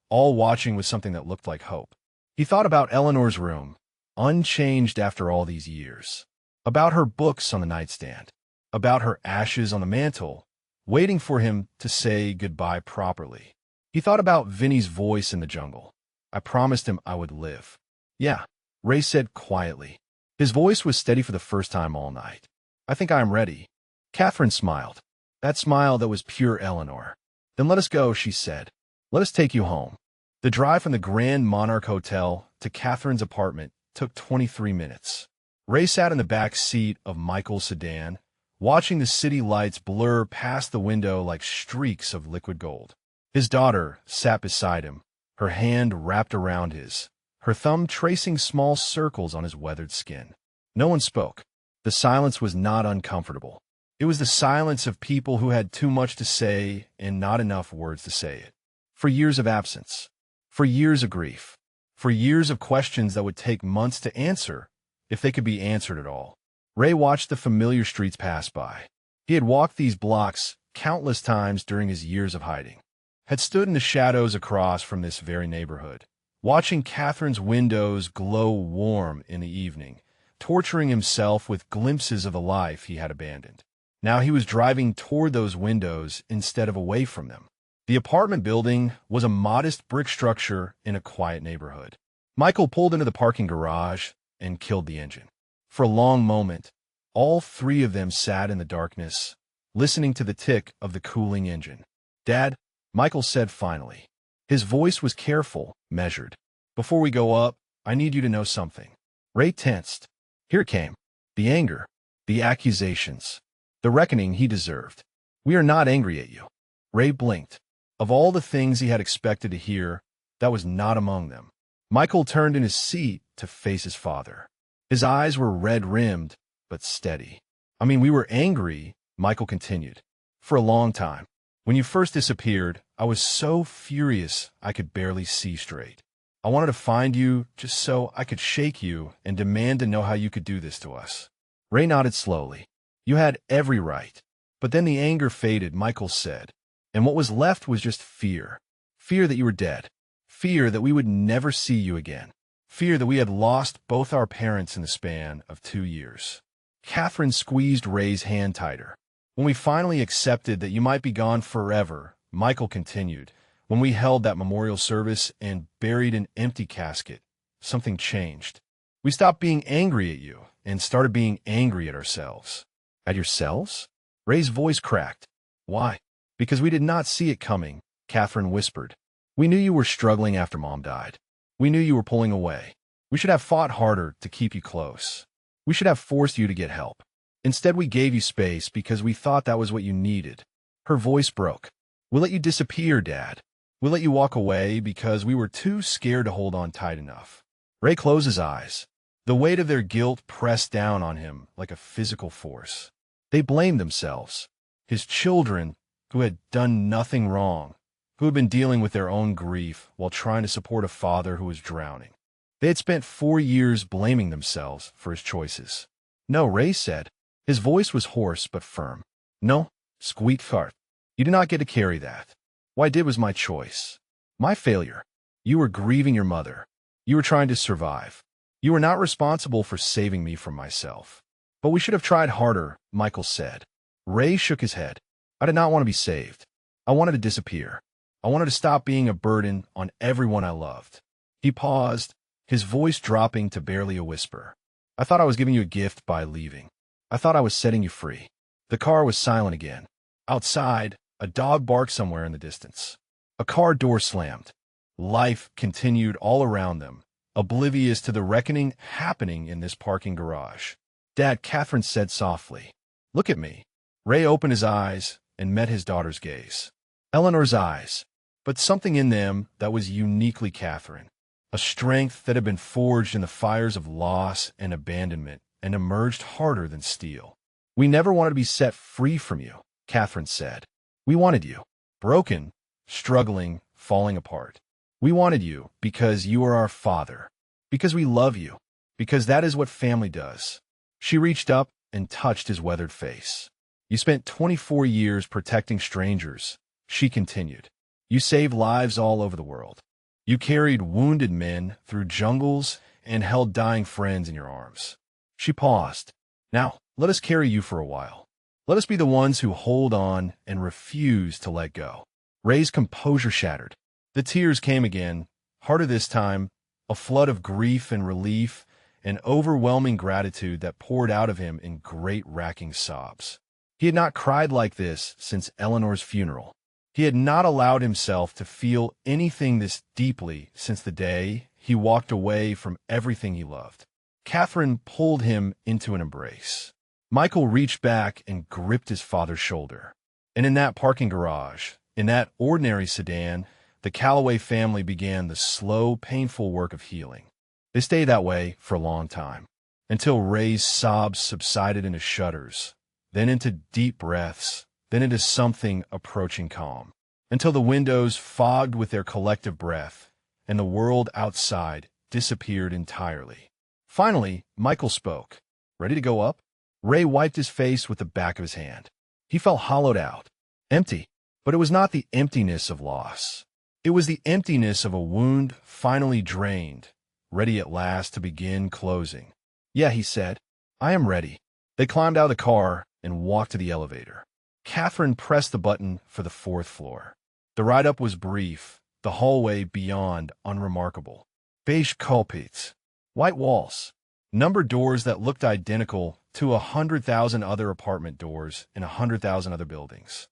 all watching with something that looked like hope. He thought about Eleanor's room, unchanged after all these years, about her books on the nightstand, about her ashes on the mantel, waiting for him to say goodbye properly. He thought about Vinny's voice in the jungle. I promised him I would live. Yeah, Ray said quietly. His voice was steady for the first time all night. I think I am ready. Catherine smiled. That smile that was pure Eleanor. Then let us go, she said. Let us take you home. The drive from the Grand Monarch Hotel to Catherine's apartment took 23 minutes. Ray sat in the back seat of Michael's sedan, watching the city lights blur past the window like streaks of liquid gold. His daughter sat beside him, her hand wrapped around his, her thumb tracing small circles on his weathered skin. No one spoke. The silence was not uncomfortable. It was the silence of people who had too much to say and not enough words to say it. For years of absence, for years of grief, for years of questions that would take months to answer, if they could be answered at all. Ray watched the familiar streets pass by. He had walked these blocks countless times during his years of hiding, had stood in the shadows across from this very neighborhood, watching Catherine's windows glow warm in the evening, torturing himself with glimpses of the life he had abandoned. Now he was driving toward those windows instead of away from them. The apartment building was a modest brick structure in a quiet neighborhood. Michael pulled into the parking garage and killed the engine. For a long moment, all three of them sat in the darkness, listening to the tick of the cooling engine. "Dad," Michael said finally. His voice was careful, measured. "Before we go up, I need you to know something." Ray tensed. Here it came. The anger, the accusations, the reckoning he deserved. "We are not angry at you." Ray blinked. Of all the things he had expected to hear, that was not among them. Michael turned in his seat to face his father. His eyes were red-rimmed, but steady. "We were angry," Michael continued, "for a long time. When you first disappeared, I was so furious I could barely see straight. I wanted to find you just so I could shake you and demand to know how you could do this to us." Ray nodded slowly. "You had every right." But then the anger faded, Michael said, and what was left was just fear. Fear that you were dead. Fear that we would never see you again. Fear that we had lost both our parents in the span of 2 years. Catherine squeezed Ray's hand tighter. "When we finally accepted that you might be gone forever," Michael continued, "when we held that memorial service and buried an empty casket, something changed. We stopped being angry at you and started being angry at ourselves." "At yourselves?" Ray's voice cracked. "Why?" "Because we did not see it coming," Catherine whispered. "We knew you were struggling after Mom died. We knew you were pulling away. We should have fought harder to keep you close. We should have forced you to get help. Instead, we gave you space because we thought that was what you needed." Her voice broke. "We let you disappear, Dad. We let you walk away because we were too scared to hold on tight enough." Ray closed his eyes. The weight of their guilt pressed down on him like a physical force. They blamed themselves. His children, who had done nothing wrong, who had been dealing with their own grief while trying to support a father who was drowning. They had spent 4 years blaming themselves for his choices. "No," Ray said. His voice was hoarse but firm. "No, sweetheart. You did not get to carry that. What I did was my choice. My failure. You were grieving your mother. You were trying to survive. You were not responsible for saving me from myself." "But we should have tried harder," Michael said. Ray shook his head. "I did not want to be saved. I wanted to disappear. I wanted to stop being a burden on everyone I loved." He paused, his voice dropping to barely a whisper. "I thought I was giving you a gift by leaving. I thought I was setting you free." The car was silent again. Outside, a dog barked somewhere in the distance. A car door slammed. Life continued all around them, oblivious to the reckoning happening in this parking garage. "Dad," Catherine said softly. "Look at me." Ray opened his eyes and met his daughter's gaze. Eleanor's eyes, but something in them that was uniquely Catherine. A strength that had been forged in the fires of loss and abandonment and emerged harder than steel. "We never wanted to be set free from you," Catherine said. "We wanted you, broken, struggling, falling apart. We wanted you because you are our father, because we love you, because that is what family does." She reached up and touched his weathered face. "You spent 24 years protecting strangers," she continued. "You saved lives all over the world. You carried wounded men through jungles and held dying friends in your arms." She paused. "Now, let us carry you for a while. Let us be the ones who hold on and refuse to let go." Ray's composure shattered. The tears came again, harder this time, a flood of grief and relief, an overwhelming gratitude that poured out of him in great racking sobs. He had not cried like this since Eleanor's funeral. He had not allowed himself to feel anything this deeply since the day he walked away from everything he loved. Catherine pulled him into an embrace. Michael reached back and gripped his father's shoulder. And in that parking garage, in that ordinary sedan, the Calloway family began the slow, painful work of healing. They stayed that way for a long time, until Ray's sobs subsided into shudders, then into deep breaths, then into something approaching calm, until the windows fogged with their collective breath, and the world outside disappeared entirely. Finally, Michael spoke. Ready to go up? Ray wiped his face with the back of his hand. He felt hollowed out, empty, but it was not the emptiness of loss. It was the emptiness of a wound finally drained, ready at last to begin closing. Yeah, he said, I am ready. They climbed out of the car and walked to the elevator. Catherine pressed the button for the 4th floor. The ride-up was brief, the hallway beyond unremarkable. Beige carpets, white walls, numbered doors that looked identical to 100,000 other apartment doors in 100,000 other buildings.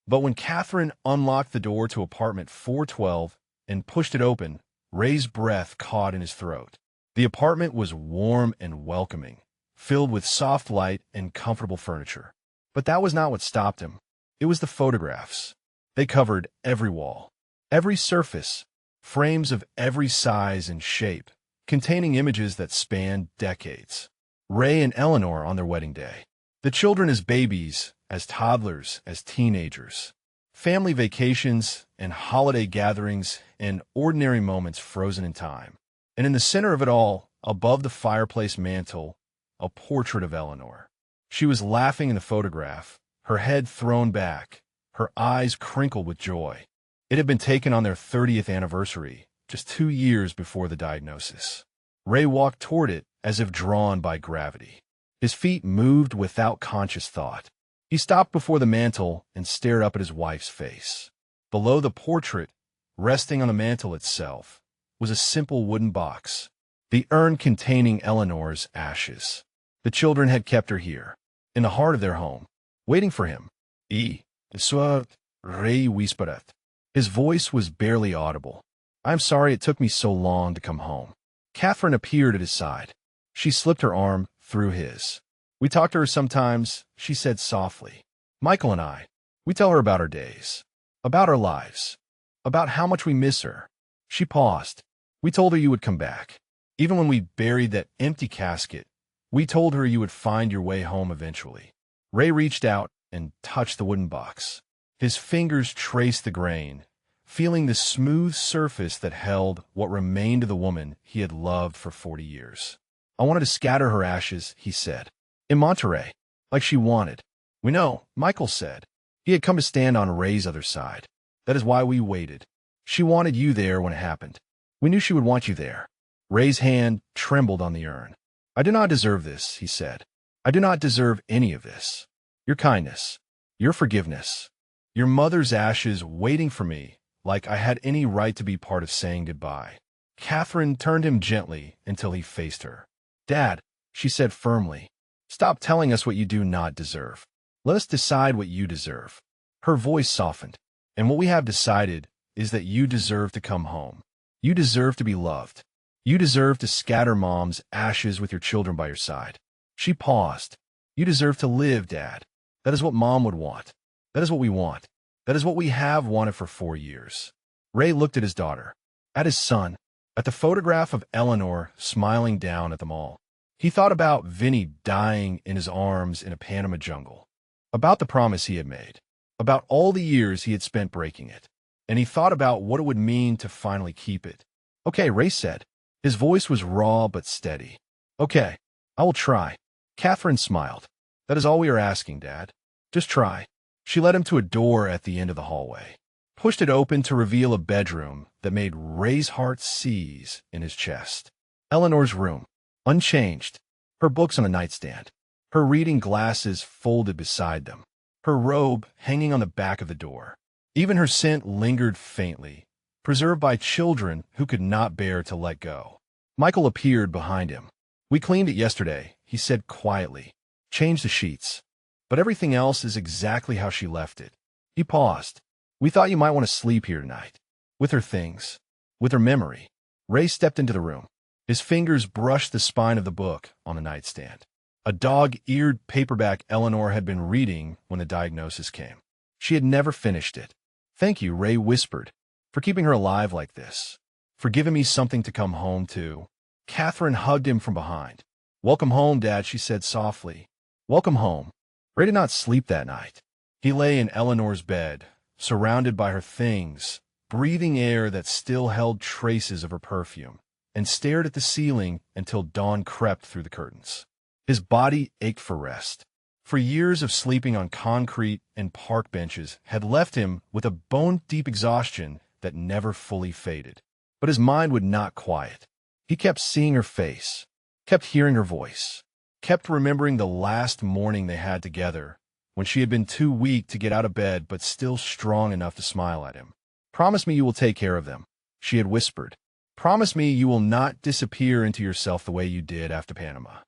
But when Catherine unlocked the door to apartment 412 and pushed it open, Ray's breath caught in his throat. The apartment was warm and welcoming, filled with soft light and comfortable furniture. But that was not what stopped him. It was the photographs. They covered every wall, every surface, frames of every size and shape, containing images that spanned decades. Ray and Eleanor on their wedding day. The children as babies, as toddlers, as teenagers. Family vacations and holiday gatherings and ordinary moments frozen in time. And in the center of it all, above the fireplace mantel, a portrait of Eleanor. She was laughing in the photograph, her head thrown back, her eyes crinkled with joy. It had been taken on their 30th anniversary, just 2 years before the diagnosis. Ray walked toward it as if drawn by gravity. His feet moved without conscious thought. He stopped before the mantel and stared up at his wife's face. Below the portrait, resting on the mantel itself, was a simple wooden box, the urn containing Eleanor's ashes. The children had kept her here, in the heart of their home, waiting for him. The soir, Ray whispered. His voice was barely audible. I'm sorry it took me so long to come home. Catherine appeared at his side. She slipped her arm through his. We talk to her sometimes, she said softly. Michael and I, we tell her about our days, about our lives, about how much we miss her. She paused. We told her you would come back. Even when we buried that empty casket, we told her you would find your way home eventually. Ray reached out and touched the wooden box. His fingers traced the grain, feeling the smooth surface that held what remained of the woman he had loved for 40 years. I wanted to scatter her ashes, he said. In Monterey, like she wanted. We know, Michael said. He had come to stand on Ray's other side. That is why we waited. She wanted you there when it happened. We knew she would want you there. Ray's hand trembled on the urn. I do not deserve this, he said. I do not deserve any of this. Your kindness, your forgiveness, your mother's ashes waiting for me, like I had any right to be part of saying goodbye. Catherine turned him gently until he faced her. Dad, she said firmly, stop telling us what you do not deserve. Let us decide what you deserve. Her voice softened. And what we have decided is that you deserve to come home. You deserve to be loved. You deserve to scatter Mom's ashes with your children by your side. She paused. You deserve to live, Dad. That is what Mom would want. That is what we want. That is what we have wanted for 4 years. Ray looked at his daughter, at his son, at the photograph of Eleanor smiling down at them all. He thought about Vinny dying in his arms in a Panama jungle, about the promise he had made, about all the years he had spent breaking it, and he thought about what it would mean to finally keep it. Okay, Ray said. His voice was raw but steady. Okay, I will try. Catherine smiled. That is all we are asking, Dad. Just try. She led him to a door at the end of the hallway, pushed it open to reveal a bedroom that made Ray's heart seize in his chest. Eleanor's room, unchanged, her books on a nightstand, her reading glasses folded beside them, her robe hanging on the back of the door. Even her scent lingered faintly, preserved by children who could not bear to let go. Michael appeared behind him. We cleaned it yesterday, he said quietly. Changed the sheets. But everything else is exactly how she left it. He paused. We thought you might want to sleep here tonight. With her things. With her memory. Ray stepped into the room. His fingers brushed the spine of the book on the nightstand. A dog-eared paperback Eleanor had been reading when the diagnosis came. She had never finished it. Thank you, Ray whispered, for keeping her alive like this. For giving me something to come home to. Catherine hugged him from behind. Welcome home, Dad, she said softly. Welcome home. Ray did not sleep that night. He lay in Eleanor's bed, surrounded by her things, breathing air that still held traces of her perfume, and stared at the ceiling until dawn crept through the curtains. His body ached for rest. For years of sleeping on concrete and park benches had left him with a bone-deep exhaustion that never fully faded. But his mind would not quiet. He kept seeing her face, kept hearing her voice, kept remembering the last morning they had together, when she had been too weak to get out of bed but still strong enough to smile at him. Promise me you will take care of them, she had whispered. Promise me you will not disappear into yourself the way you did after Panama.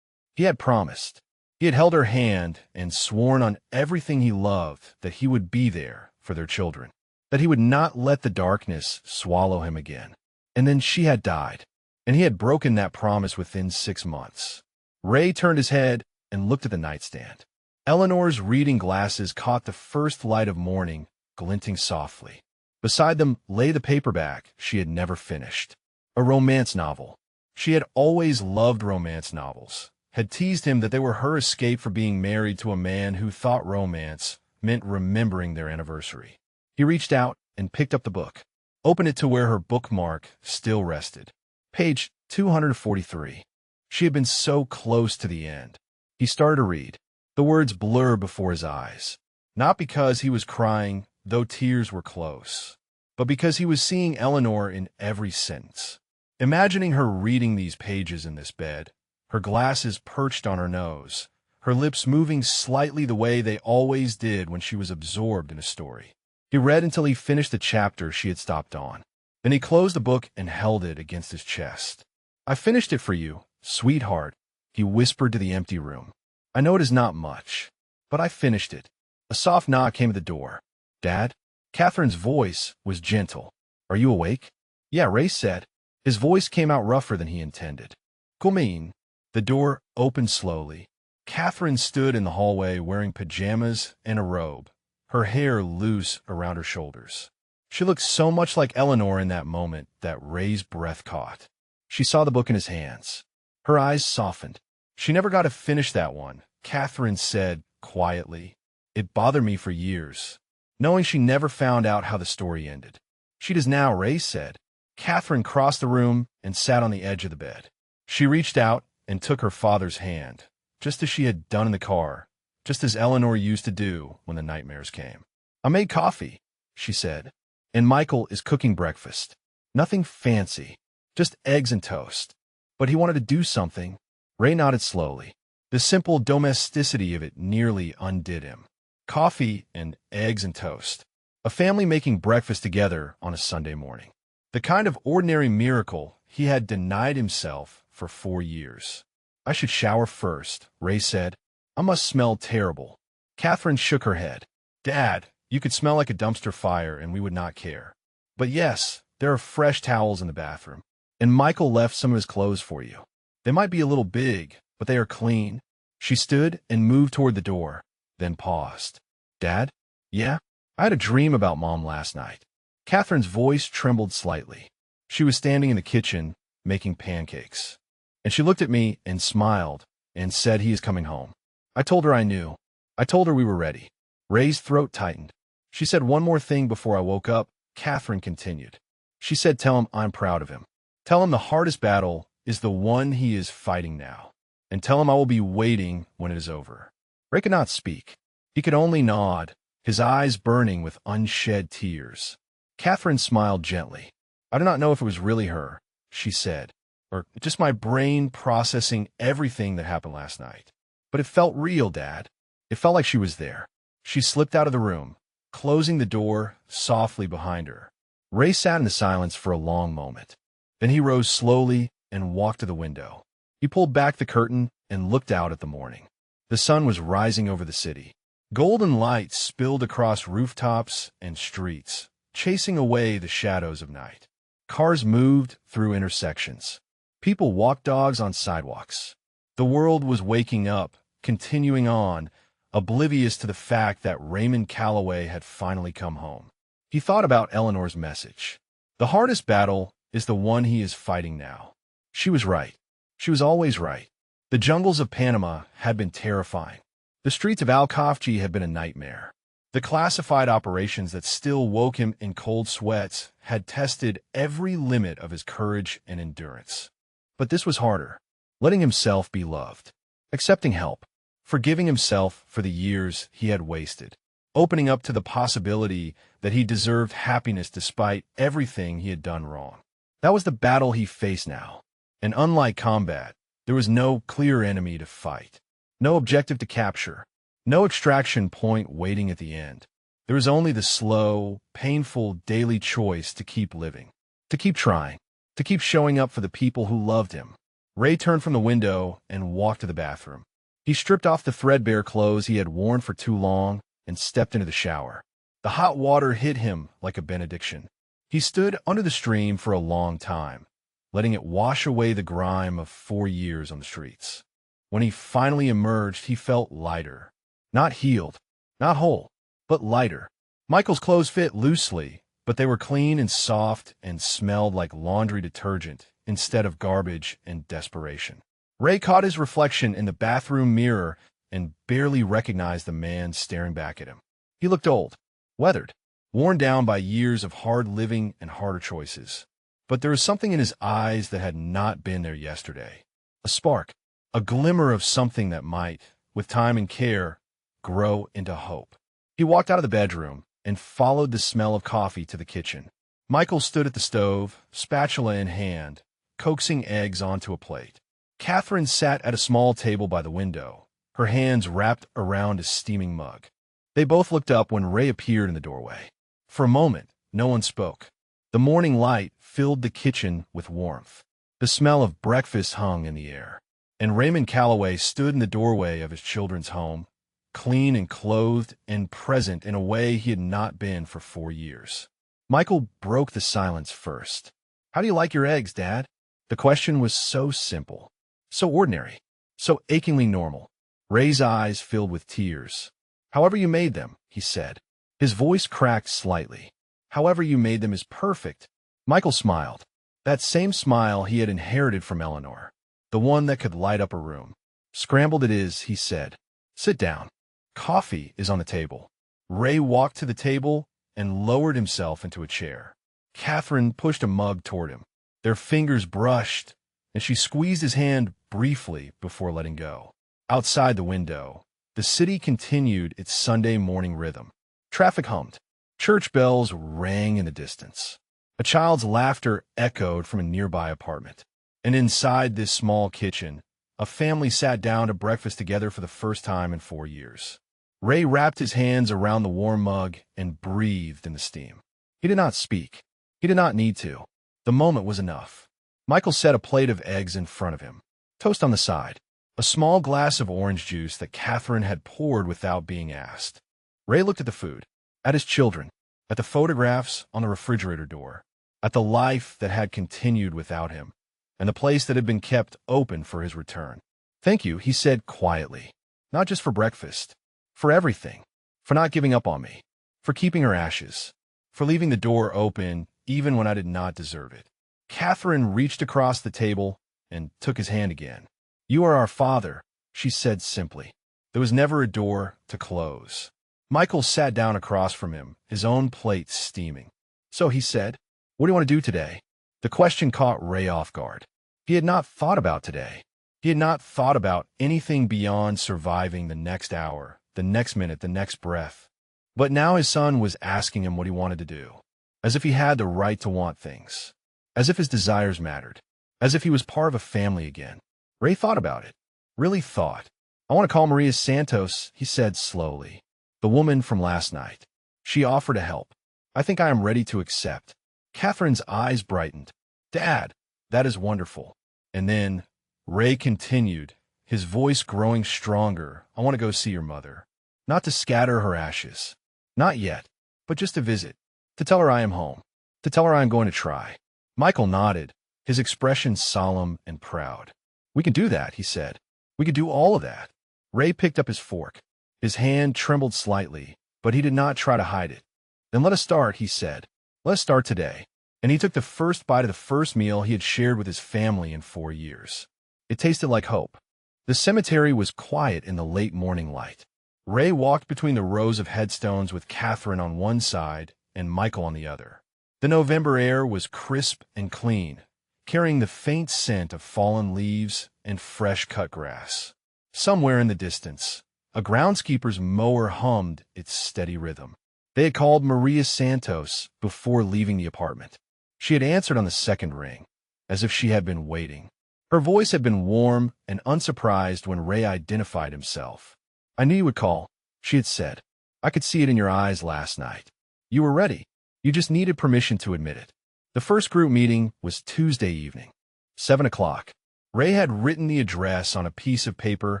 He had promised. He had held her hand and sworn on everything he loved that he would be there for their children, that he would not let the darkness swallow him again. And then she had died, and he had broken that promise within 6 months. Ray turned his head and looked at the nightstand. Eleanor's reading glasses caught the first light of morning, glinting softly. Beside them lay the paperback she had never finished. A romance novel. She had always loved romance novels, had teased him that they were her escape for being married to a man who thought romance meant remembering their anniversary. He reached out and picked up the book, opened it to where her bookmark still rested. Page 243. She had been so close to the end. He started to read. The words blurred before his eyes, not because he was crying, though tears were close, but because he was seeing Eleanor in every sentence. Imagining her reading these pages in this bed, her glasses perched on her nose, her lips moving slightly the way they always did when she was absorbed in a story. He read until he finished the chapter she had stopped on. Then he closed the book and held it against his chest. I finished it for you, sweetheart, he whispered to the empty room. I know it is not much, but I finished it. A soft knock came at the door. Dad? Catherine's voice was gentle. Are you awake? Yeah, Ray said. His voice came out rougher than he intended. Come in. The door opened slowly. Catherine stood in the hallway wearing pajamas and a robe, her hair loose around her shoulders. She looked so much like Eleanor in that moment that Ray's breath caught. She saw the book in his hands. Her eyes softened. She never got to finish that one, Catherine said quietly. It bothered me for years, knowing she never found out how the story ended. She does now, Ray said. Catherine crossed the room and sat on the edge of the bed. She reached out and took her father's hand, just as she had done in the car, just as Eleanor used to do when the nightmares came. I made coffee, she said, and Michael is cooking breakfast. Nothing fancy, just eggs and toast. But he wanted to do something. Ray nodded slowly. The simple domesticity of it nearly undid him. Coffee and eggs and toast. A family making breakfast together on a Sunday morning. The kind of ordinary miracle he had denied himself for 4 years. I should shower first, Ray said. I must smell terrible. Catherine shook her head. Dad, you could smell like a dumpster fire and we would not care. But yes, there are fresh towels in the bathroom. And Michael left some of his clothes for you. They might be a little big, but they are clean. She stood and moved toward the door, then paused. Dad? Yeah? I had a dream about Mom last night. Catherine's voice trembled slightly. She was standing in the kitchen, making pancakes. And she looked at me and smiled and said he is coming home. I told her I knew. I told her we were ready. Ray's throat tightened. She said one more thing before I woke up. Catherine continued. She said tell him I'm proud of him. Tell him the hardest battle is the one he is fighting now. And tell him I will be waiting when it is over. Ray could not speak. He could only nod, his eyes burning with unshed tears. Catherine smiled gently. I do not know if it was really her, she said, or just my brain processing everything that happened last night. But it felt real, Dad. It felt like she was there. She slipped out of the room, closing the door softly behind her. Ray sat in the silence for a long moment. Then he rose slowly and walked to the window. He pulled back the curtain and looked out at the morning. The sun was rising over the city. Golden light spilled across rooftops and streets, chasing away the shadows of night. Cars moved through intersections. People walked dogs on sidewalks. The world was waking up, continuing on, oblivious to the fact that Raymond Calloway had finally come home. He thought about Eleanor's message. The hardest battle is the one he is fighting now. She was right. She was always right. The jungles of Panama had been terrifying. The streets of Al-Khafji had been a nightmare. The classified operations that still woke him in cold sweats had tested every limit of his courage and endurance. But this was harder. Letting himself be loved. Accepting help. Forgiving himself for the years he had wasted. Opening up to the possibility that he deserved happiness despite everything he had done wrong. That was the battle he faced now. And unlike combat, there was no clear enemy to fight. No objective to capture. No extraction point waiting at the end. There was only the slow, painful daily choice to keep living. To keep trying. To keep showing up for the people who loved him. Ray turned from the window and walked to the bathroom. He stripped off the threadbare clothes he had worn for too long and stepped into the shower. The hot water hit him like a benediction. He stood under the stream for a long time, letting it wash away the grime of 4 years on the streets. When he finally emerged, he felt lighter. Not healed, not whole, but lighter. Michael's clothes fit loosely, but they were clean and soft and smelled like laundry detergent instead of garbage and desperation. Ray caught his reflection in the bathroom mirror and barely recognized the man staring back at him. He looked old, weathered, worn down by years of hard living and harder choices. But there was something in his eyes that had not been there yesterday. A spark. A glimmer of something that might, with time and care, grow into hope. He walked out of the bedroom and followed the smell of coffee to the kitchen. Michael stood at the stove, spatula in hand, coaxing eggs onto a plate. Catherine sat at a small table by the window, her hands wrapped around a steaming mug. They both looked up when Ray appeared in the doorway. For a moment, no one spoke. The morning light filled the kitchen with warmth. The smell of breakfast hung in the air. And Raymond Calloway stood in the doorway of his children's home, clean and clothed and present in a way he had not been for 4 years. Michael broke the silence first. "How do you like your eggs, Dad?" The question was so simple, so ordinary, so achingly normal. Ray's eyes filled with tears. "However you made them," he said. His voice cracked slightly. "However you made them is perfect." Michael smiled. That same smile he had inherited from Eleanor. The one that could light up a room. "Scrambled it is," he said. "Sit down. Coffee is on the table." Ray walked to the table and lowered himself into a chair. Catherine pushed a mug toward him. Their fingers brushed, and she squeezed his hand briefly before letting go. Outside the window, the city continued its Sunday morning rhythm. Traffic hummed. Church bells rang in the distance. A child's laughter echoed from a nearby apartment. And inside this small kitchen, a family sat down to breakfast together for the first time in 4 years. Ray wrapped his hands around the warm mug and breathed in the steam. He did not speak. He did not need to. The moment was enough. Michael set a plate of eggs in front of him. Toast on the side. A small glass of orange juice that Catherine had poured without being asked. Ray looked at the food, at his children, at the photographs on the refrigerator door, at the life that had continued without him, and the place that had been kept open for his return. "Thank you," he said quietly. "Not just for breakfast. For everything. For not giving up on me. For keeping her ashes. For leaving the door open even when I did not deserve it." Catherine reached across the table and took his hand again. "You are our father," she said simply. There was never a door to close. Michael sat down across from him, his own plate steaming. "So," he said, "what do you want to do today?" The question caught Ray off guard. He had not thought about today. He had not thought about anything beyond surviving the next hour, the next minute, the next breath. But now his son was asking him what he wanted to do, as if he had the right to want things, as if his desires mattered, as if he was part of a family again. Ray thought about it, really thought. "I want to call Maria Santos," he said slowly. "The woman from last night. She offered to help. I think I am ready to accept." Catherine's eyes brightened. "Dad, that is wonderful." And then Ray continued, his voice growing stronger. "I want to go see your mother. Not to scatter her ashes. Not yet, but just to visit. To tell her I am home. To tell her I am going to try. Michael nodded, his expression solemn and proud. We can do that, he said. We can do all of that. Ray picked up his fork. His hand trembled slightly, but he did not try to hide it. Then let us start, he said. Let us start today. And he took the first bite of the first meal he had shared with his family in 4 years. It tasted like hope. The cemetery was quiet in the late morning light. Ray walked between the rows of headstones with Catherine on one side and Michael on the other. The November air was crisp and clean, carrying the faint scent of fallen leaves and fresh cut grass. Somewhere in the distance, a groundskeeper's mower hummed its steady rhythm. They had called Maria Santos before leaving the apartment. She had answered on the second ring, as if she had been waiting. Her voice had been warm and unsurprised when Ray identified himself. I knew you would call, she had said. I could see it in your eyes last night. You were ready. You just needed permission to admit it. The first group meeting was Tuesday evening, 7 o'clock. Ray had written the address on a piece of paper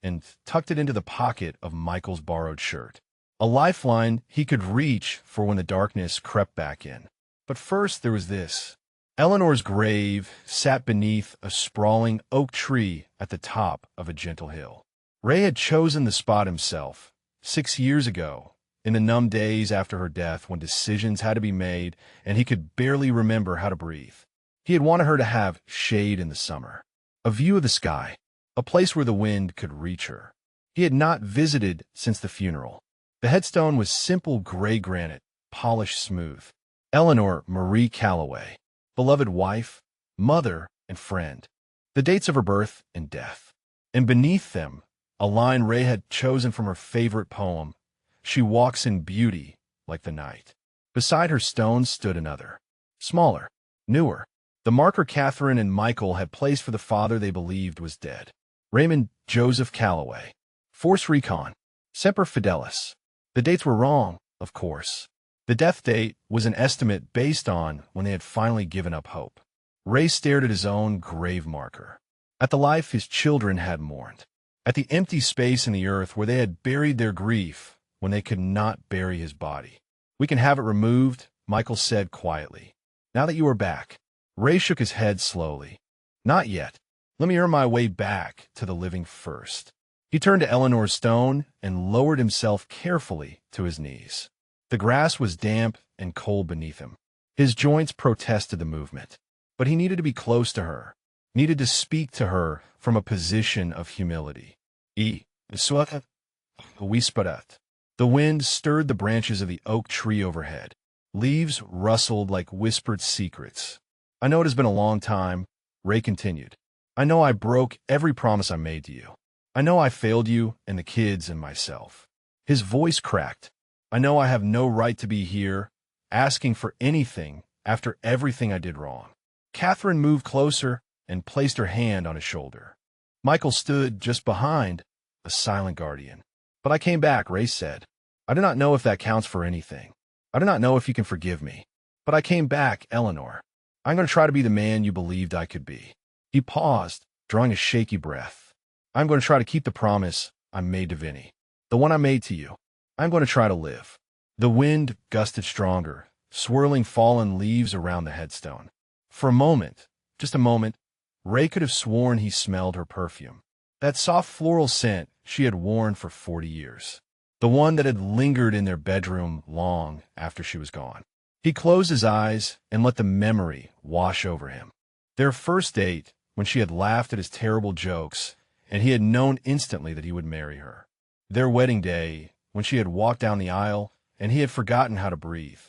and tucked it into the pocket of Michael's borrowed shirt. A lifeline he could reach for when the darkness crept back in. But first there was this. Eleanor's grave sat beneath a sprawling oak tree at the top of a gentle hill. Ray had chosen the spot himself, 6 years ago, in the numb days after her death when decisions had to be made and he could barely remember how to breathe. He had wanted her to have shade in the summer, a view of the sky, a place where the wind could reach her. He had not visited since the funeral. The headstone was simple gray granite, polished smooth. Eleanor Marie Calloway, beloved wife, mother, and friend. The dates of her birth and death. And beneath them, a line Ray had chosen from her favorite poem, "She walks in beauty like the night." Beside her stone stood another, smaller, newer. The marker Catherine and Michael had placed for the father they believed was dead. Raymond Joseph Calloway. Force Recon. Semper Fidelis. The dates were wrong, of course. The death date was an estimate based on when they had finally given up hope. Ray stared at his own grave marker, at the life his children had mourned, at the empty space in the earth where they had buried their grief when they could not bury his body. We can have it removed, Michael said quietly. Now that you are back. Ray shook his head slowly. Not yet. Let me earn my way back to the living first. He turned to Eleanor's stone and lowered himself carefully to his knees. The grass was damp and cold beneath him. His joints protested the movement. But he needed to be close to her, needed to speak to her from a position of humility. Whisperat. The wind stirred the branches of the oak tree overhead. Leaves rustled like whispered secrets. I know it has been a long time, Ray continued. I know I broke every promise I made to you. I know I failed you and the kids and myself. His voice cracked. I know I have no right to be here, asking for anything after everything I did wrong. Catherine moved closer and placed her hand on his shoulder. Michael stood just behind, a silent guardian. But I came back, Ray said. I do not know if that counts for anything. I do not know if you can forgive me. But I came back, Eleanor. I'm going to try to be the man you believed I could be. He paused, drawing a shaky breath. I'm going to try to keep the promise I made to Vinny. The one I made to you. I'm going to try to live. The wind gusted stronger, swirling fallen leaves around the headstone. For a moment, just a moment, Ray could have sworn he smelled her perfume. That soft floral scent she had worn for 40 years. The one that had lingered in their bedroom long after she was gone. He closed his eyes and let the memory wash over him. Their first date, when she had laughed at his terrible jokes, and he had known instantly that he would marry her. Their wedding day, when she had walked down the aisle, and he had forgotten how to breathe.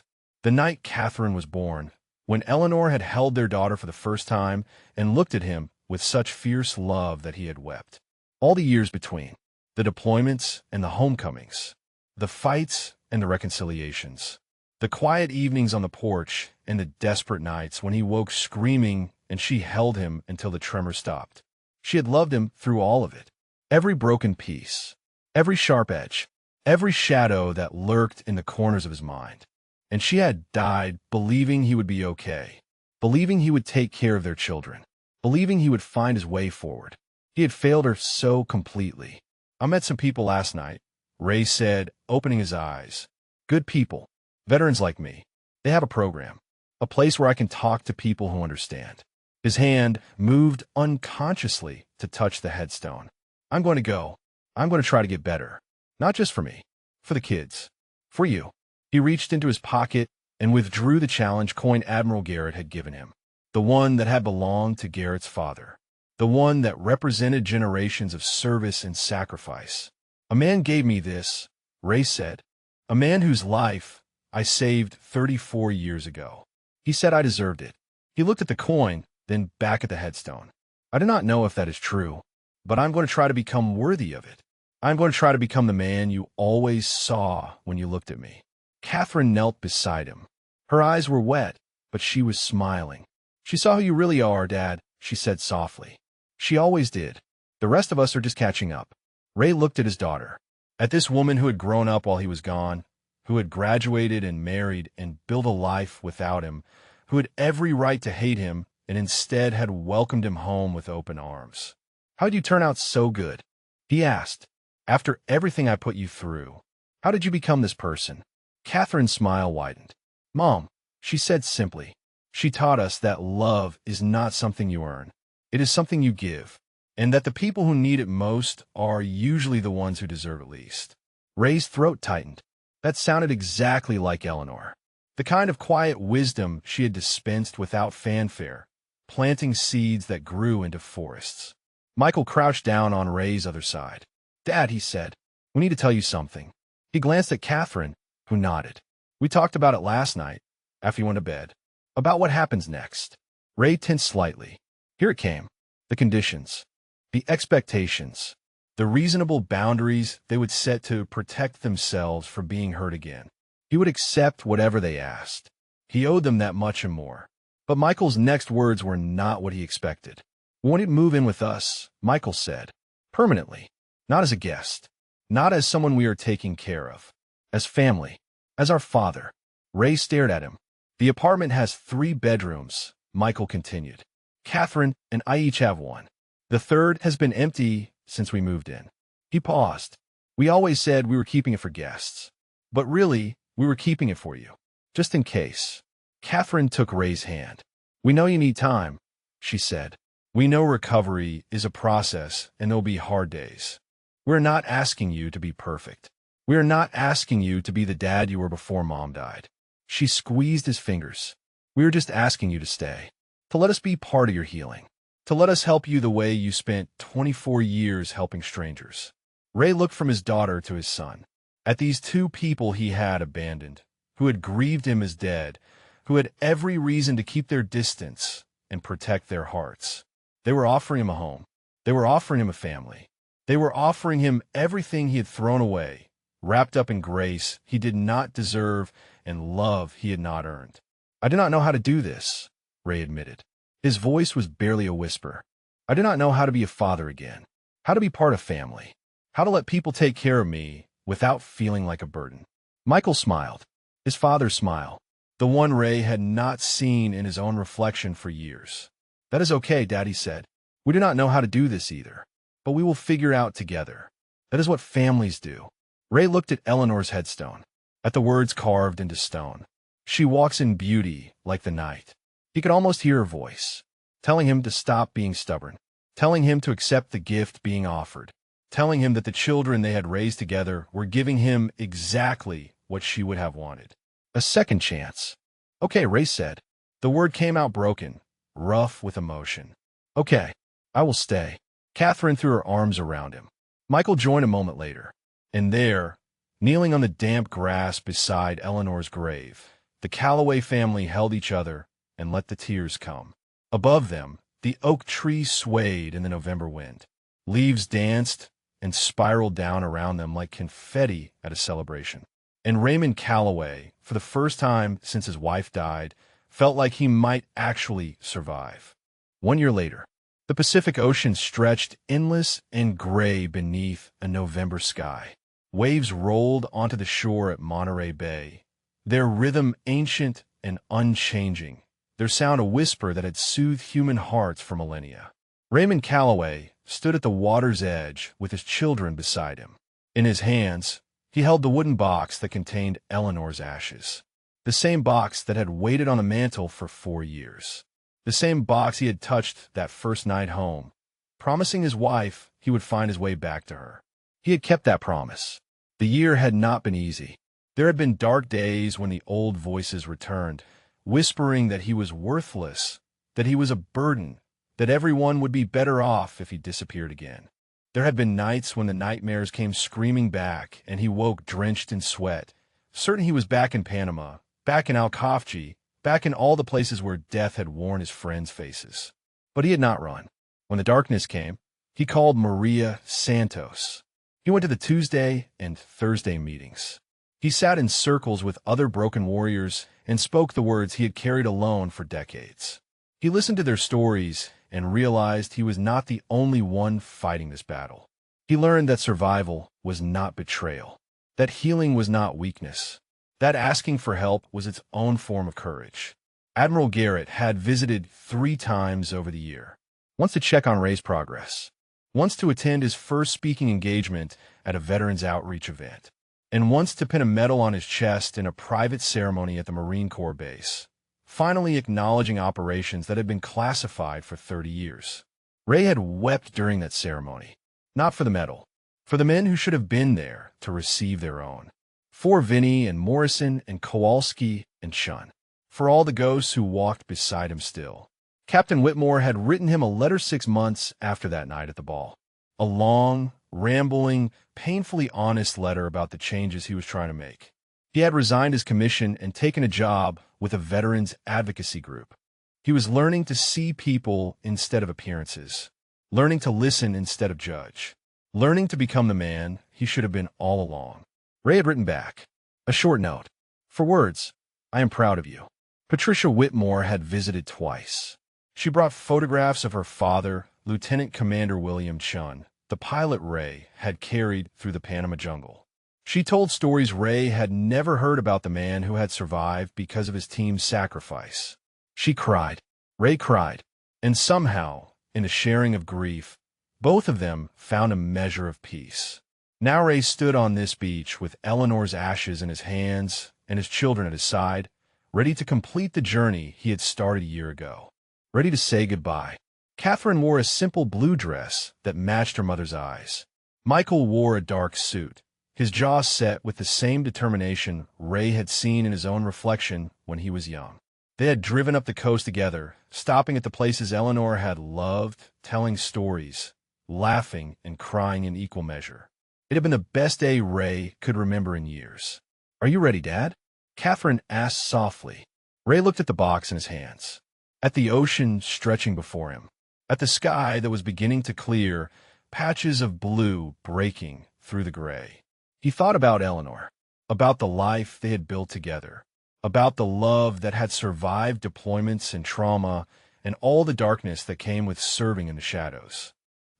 The night Catherine was born, when Eleanor had held their daughter for the first time and looked at him with such fierce love that he had wept. All the years between, the deployments and the homecomings, the fights and the reconciliations, the quiet evenings on the porch and the desperate nights when he woke screaming and she held him until the tremor stopped. She had loved him through all of it. Every broken piece, every sharp edge, every shadow that lurked in the corners of his mind. And she had died believing he would be okay, believing he would take care of their children, believing he would find his way forward. He had failed her so completely. I met some people last night, Ray said, opening his eyes. Good people. Veterans like me. They have a program. A place where I can talk to people who understand. His hand moved unconsciously to touch the headstone. I'm going to go. I'm going to try to get better. Not just for me. For the kids. For you. He reached into his pocket and withdrew the challenge coin Admiral Garrett had given him. The one that had belonged to Garrett's father. The one that represented generations of service and sacrifice. A man gave me this, Ray said. A man whose life I saved 34 years ago. He said I deserved it. He looked at the coin, then back at the headstone. I do not know if that is true, but I'm going to try to become worthy of it. I'm going to try to become the man you always saw when you looked at me. Catherine knelt beside him. Her eyes were wet, but she was smiling. She saw who you really are, Dad, she said softly. She always did. The rest of us are just catching up. Ray looked at his daughter, at this woman who had grown up while he was gone, who had graduated and married and built a life without him, who had every right to hate him and instead had welcomed him home with open arms. How'd you turn out so good? He asked. After everything I put you through, how did you become this person? Catherine's smile widened. Mom, she said simply, she taught us that love is not something you earn. It is something you give, and that the people who need it most are usually the ones who deserve it least. Ray's throat tightened. That sounded exactly like Eleanor. The kind of quiet wisdom she had dispensed without fanfare, planting seeds that grew into forests. Michael crouched down on Ray's other side. Dad, he said, we need to tell you something. He glanced at Catherine, who nodded. We talked about it last night, after you went to bed, about what happens next. Ray tensed slightly. Here it came. The conditions. The expectations. The reasonable boundaries they would set to protect themselves from being hurt again. He would accept whatever they asked. He owed them that much and more. But Michael's next words were not what he expected. We want you to move in with us, Michael said. Permanently. Not as a guest. Not as someone we are taking care of. As family. As our father. Ray stared at him. The apartment has 3 bedrooms, Michael continued. Catherine and I each have one. The third has been empty since we moved in. He paused. We always said we were keeping it for guests. But really, we were keeping it for you. Just in case. Catherine took Ray's hand. We know you need time, she said. We know recovery is a process and there'll be hard days. We're not asking you to be perfect. We are not asking you to be the dad you were before Mom died. She squeezed his fingers. We are just asking you to stay. To let us be part of your healing. To let us help you the way you spent 24 years helping strangers. Ray looked from his daughter to his son. At these 2 people he had abandoned, who had grieved him as dead, who had every reason to keep their distance and protect their hearts. They were offering him a home. They were offering him a family. They were offering him everything he had thrown away, wrapped up in grace he did not deserve and love he had not earned. I do not know how to do this, Ray admitted. His voice was barely a whisper. I do not know how to be a father again, how to be part of family, how to let people take care of me without feeling like a burden. Michael smiled, his father's smile, the one Ray had not seen in his own reflection for years. That is okay, Daddy said. We do not know how to do this either, but we will figure out together. That is what families do. Ray looked at Eleanor's headstone, at the words carved into stone. She walks in beauty like the night. He could almost hear her voice, telling him to stop being stubborn, telling him to accept the gift being offered, telling him that the children they had raised together were giving him exactly what she would have wanted. A second chance. Okay, Ray said. The word came out broken, rough with emotion. Okay, I will stay. Catherine threw her arms around him. Michael joined a moment later, and there, kneeling on the damp grass beside Eleanor's grave, the Calloway family held each other and let the tears come. Above them, the oak tree swayed in the November wind. Leaves danced and spiraled down around them like confetti at a celebration. And Raymond Calloway, for the first time since his wife died, felt like he might actually survive. 1 year later, the Pacific Ocean stretched endless and gray beneath a November sky. Waves rolled onto the shore at Monterey Bay, their rhythm ancient and unchanging, their sound a whisper that had soothed human hearts for millennia. Raymond Calloway stood at the water's edge with his children beside him. In his hands, He held the wooden box that contained Eleanor's ashes. The same box that had waited on the mantel for 4 years. The same box he had touched that first night home, promising his wife he would find his way back to her. He had kept that promise. The year had not been easy. There had been dark days when the old voices returned, whispering that he was worthless, that he was a burden, that everyone would be better off if he disappeared again. There had been nights when the nightmares came screaming back, and he woke drenched in sweat, certain he was back in Panama, back in Al-Khafji, back in all the places where death had worn his friends' faces. But he had not run. When the darkness came, he called Maria Santos. He went to the Tuesday and Thursday meetings. He sat in circles with other broken warriors and spoke the words he had carried alone for decades. He listened to their stories and realized he was not the only one fighting this battle. He learned that survival was not betrayal, that healing was not weakness, that asking for help was its own form of courage. Admiral Garrett had visited 3 times over the year, once to check on Ray's progress, once to attend his first speaking engagement at a veterans outreach event, and once to pin a medal on his chest in a private ceremony at the Marine Corps base, finally acknowledging operations that had been classified for 30 years. Ray had wept during that ceremony, not for the medal, for the men who should have been there to receive their own, for Vinny and Morrison and Kowalski and Chun, for all the ghosts who walked beside him still. Captain Whitmore had written him a letter 6 months after that night at the ball, a long, rambling, painfully honest letter about the changes he was trying to make. He had resigned his commission and taken a job with a veterans advocacy group. He was learning to see people instead of appearances, learning to listen instead of judge, learning to become the man he should have been all along. Ray had written back a short note. For words, I am proud of you. Patricia Whitmore had visited twice. She brought photographs of her father, Lieutenant Commander William Chun, the pilot Ray had carried through the Panama jungle. She told stories Ray had never heard about the man who had survived because of his team's sacrifice. She cried. Ray cried. And somehow, in the sharing of grief, both of them found a measure of peace. Now Ray stood on this beach with Eleanor's ashes in his hands and his children at his side, ready to complete the journey he had started a year ago, ready to say goodbye. Catherine wore a simple blue dress that matched her mother's eyes. Michael wore a dark suit, his jaw set with the same determination Ray had seen in his own reflection when he was young. They had driven up the coast together, stopping at the places Eleanor had loved, telling stories, laughing and crying in equal measure. It had been the best day Ray could remember in years. Are you ready, Dad? Catherine asked softly. Ray looked at the box in his hands, at the ocean stretching before him, at the sky that was beginning to clear, patches of blue breaking through the gray. He thought about Eleanor, about the life they had built together, about the love that had survived deployments and trauma and all the darkness that came with serving in the shadows,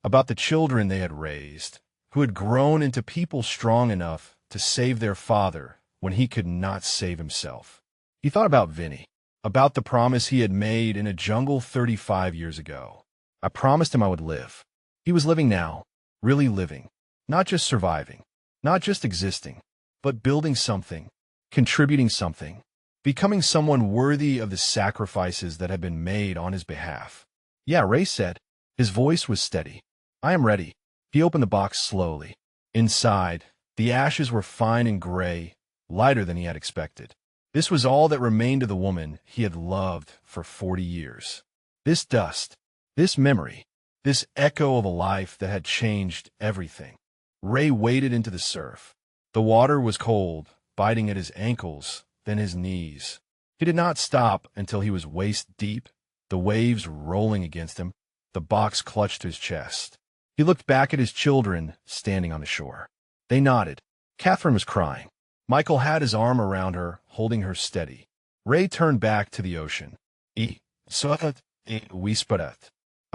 about the children they had raised, who had grown into people strong enough to save their father when he could not save himself. He thought about Vinny, about the promise he had made in a jungle 35 years ago. I promised him I would live. He was living now, really living, not just surviving, not just existing, but building something, contributing something, becoming someone worthy of the sacrifices that had been made on his behalf. Yeah, Ray said. His voice was steady. I am ready. He opened the box slowly. Inside, the ashes were fine and gray, lighter than he had expected. This was all that remained of the woman he had loved for 40 years. This dust, this memory, this echo of a life that had changed everything. Ray waded into the surf. The water was cold, biting at his ankles, then his knees. He did not stop until he was waist deep, the waves rolling against him, the box clutched his chest. He looked back at his children standing on the shore. They nodded. Catherine was crying. Michael had his arm around her, holding her steady. Ray turned back to the ocean. I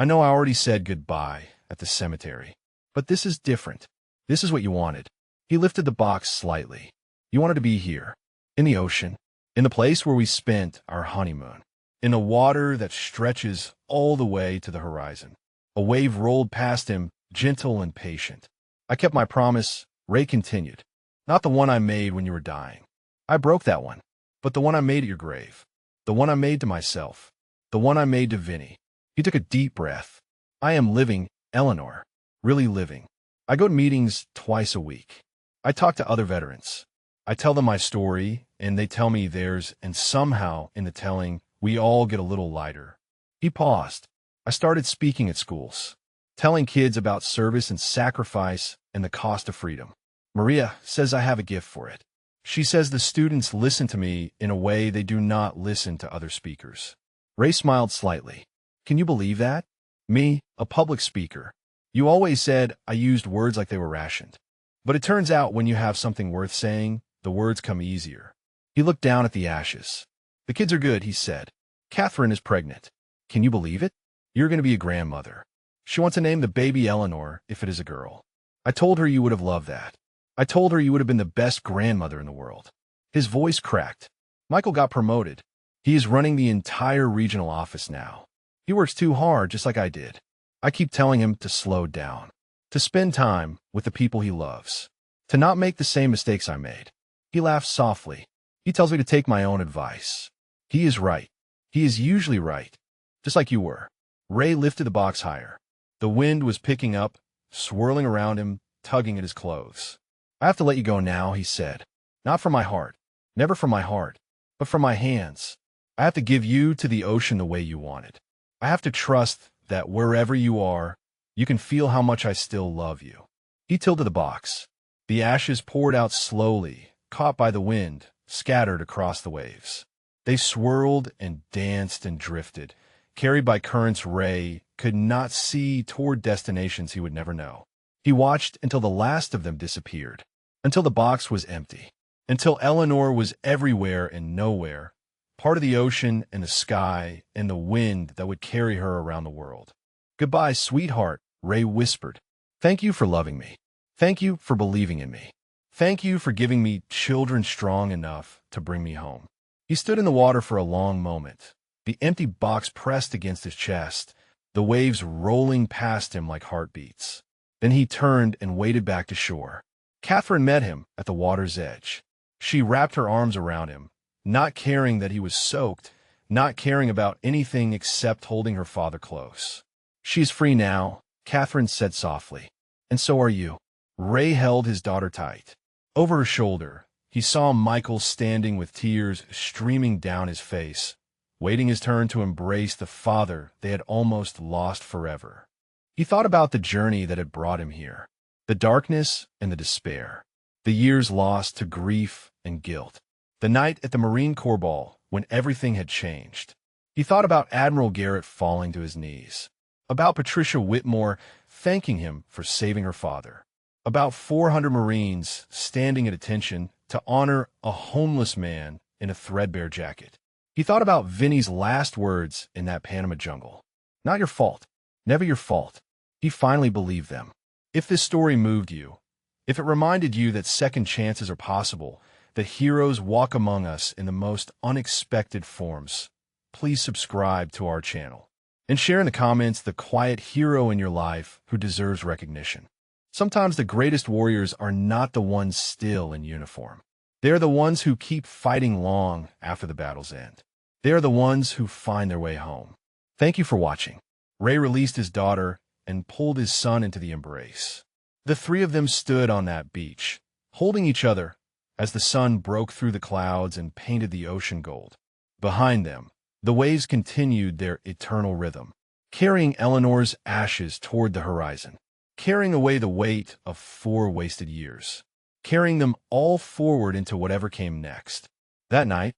know I already said goodbye at the cemetery, but this is different. This is what you wanted. He lifted the box slightly. You wanted to be here, in the ocean, in the place where we spent our honeymoon, in a water that stretches all the way to the horizon. A wave rolled past him, gentle and patient. I kept my promise, Ray continued. Not the one I made when you were dying. I broke that one. But the one I made at your grave. The one I made to myself. The one I made to Vinny. He took a deep breath. I am living, Eleanor. Really living. I go to meetings twice a week. I talk to other veterans. I tell them my story, and they tell me theirs, and somehow, in the telling, we all get a little lighter. He paused. I started speaking at schools, telling kids about service and sacrifice and the cost of freedom. Maria says I have a gift for it. She says the students listen to me in a way they do not listen to other speakers. Ray smiled slightly. Can you believe that? Me, a public speaker. You always said I used words like they were rationed. But it turns out when you have something worth saying, the words come easier. He looked down at the ashes. The kids are good, he said. Catherine is pregnant. Can you believe it? You're going to be a grandmother. She wants to name the baby Eleanor if it is a girl. I told her you would have loved that. I told her you would have been the best grandmother in the world. His voice cracked. Michael got promoted. He is running the entire regional office now. He works too hard, just like I did. I keep telling him to slow down, to spend time with the people he loves, to not make the same mistakes I made. He laughed softly. He tells me to take my own advice. He is right. He is usually right, just like you were. Ray lifted the box higher. The wind was picking up, swirling around him, tugging at his clothes. I have to let you go now, he said. Not from my heart, never from my heart, but from my hands. I have to give you to the ocean the way you want it. I have to trust that wherever you are, you can feel how much I still love you. He tilted the box. The ashes poured out slowly, caught by the wind, scattered across the waves. They swirled and danced and drifted, carried by currents Ray could not see toward destinations he would never know. He watched until the last of them disappeared, until the box was empty, until Eleanor was everywhere and nowhere, part of the ocean and the sky and the wind that would carry her around the world. Goodbye, sweetheart, Ray whispered. Thank you for loving me. Thank you for believing in me. Thank you for giving me children strong enough to bring me home. He stood in the water for a long moment, the empty box pressed against his chest, the waves rolling past him like heartbeats. Then he turned and waded back to shore. Catherine met him at the water's edge. She wrapped her arms around him, not caring that he was soaked, not caring about anything except holding her father close. She's free now, Catherine said softly. And so are you. Ray held his daughter tight. Over her shoulder, he saw Michael standing with tears streaming down his face, waiting his turn to embrace the father they had almost lost forever. He thought about the journey that had brought him here, the darkness and the despair, the years lost to grief and guilt, the night at the Marine Corps ball when everything had changed. He thought about Admiral Garrett falling to his knees, about Patricia Whitmore thanking him for saving her father, about 400 Marines standing at attention to honor a homeless man in a threadbare jacket. He thought about Vinny's last words in that Panama jungle. Not your fault. Never your fault. He finally believed them. If this story moved you, if it reminded you that second chances are possible, that heroes walk among us in the most unexpected forms, please subscribe to our channel and share in the comments the quiet hero in your life who deserves recognition. Sometimes the greatest warriors are not the ones still in uniform. They're the ones who keep fighting long after the battles end. They're the ones who find their way home. Thank you for watching. Ray released his daughter and pulled his son into the embrace. The three of them stood on that beach, holding each other as the sun broke through the clouds and painted the ocean gold. Behind them, the waves continued their eternal rhythm, carrying Eleanor's ashes toward the horizon, carrying away the weight of 4 wasted years, carrying them all forward into whatever came next. That night,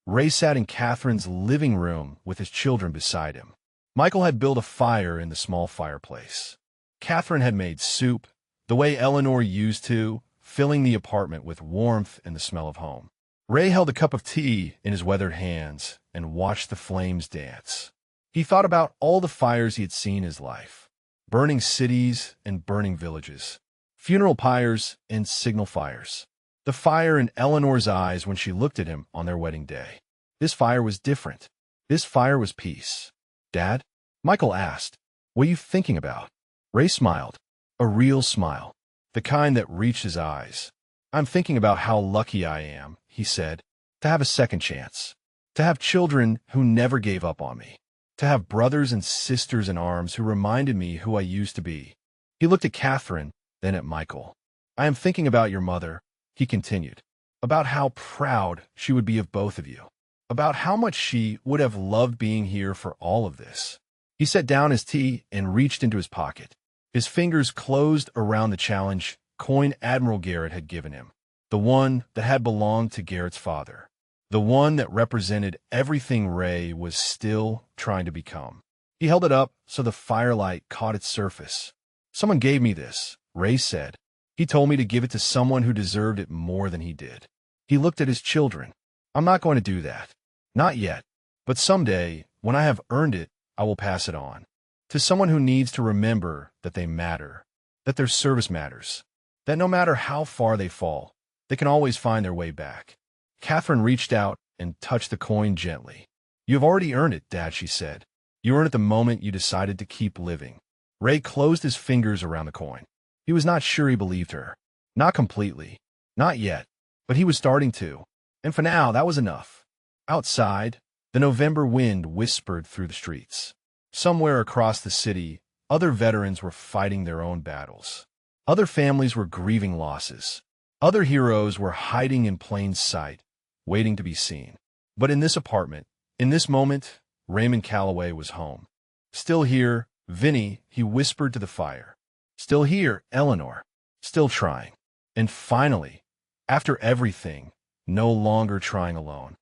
Ray sat in Catherine's living room with his children beside him. Michael had built a fire in the small fireplace. Catherine had made soup, the way Eleanor used to, filling the apartment with warmth and the smell of home. Ray held a cup of tea in his weathered hands and watched the flames dance. He thought about all the fires he had seen in his life, burning cities and burning villages, funeral pyres and signal fires. The fire in Eleanor's eyes when she looked at him on their wedding day. This fire was different. This fire was peace. Dad? Michael asked. What are you thinking about? Ray smiled. A real smile. The kind that reached his eyes. I'm thinking about how lucky I am, he said, to have a second chance, to have children who never gave up on me, to have brothers and sisters in arms who reminded me who I used to be. He looked at Catherine, then at Michael. I am thinking about your mother, he continued, about how proud she would be of both of you, about how much she would have loved being here for all of this. He set down his tea and reached into his pocket. His fingers closed around the challenge coin Admiral Garrett had given him, the one that had belonged to Garrett's father, the one that represented everything Ray was still trying to become. He held it up so the firelight caught its surface. Someone gave me this, Ray said. He told me to give it to someone who deserved it more than he did. He looked at his children. I'm not going to do that. Not yet. But someday, when I have earned it, I will pass it on. To someone who needs to remember that they matter, that their service matters, that no matter how far they fall, they can always find their way back. Catherine reached out and touched the coin gently. You have already earned it, Dad, she said. You earned it the moment you decided to keep living. Ray closed his fingers around the coin. He was not sure he believed her. Not completely. Not yet. But he was starting to. And for now, that was enough. Outside, the November wind whispered through the streets. Somewhere across the city, other veterans were fighting their own battles. Other families were grieving losses. Other heroes were hiding in plain sight, waiting to be seen. But in this apartment, in this moment, Raymond Calloway was home. Still here, Vinny, he whispered to the fire. Still here, Eleanor. Still trying. And finally, after everything, no longer trying alone.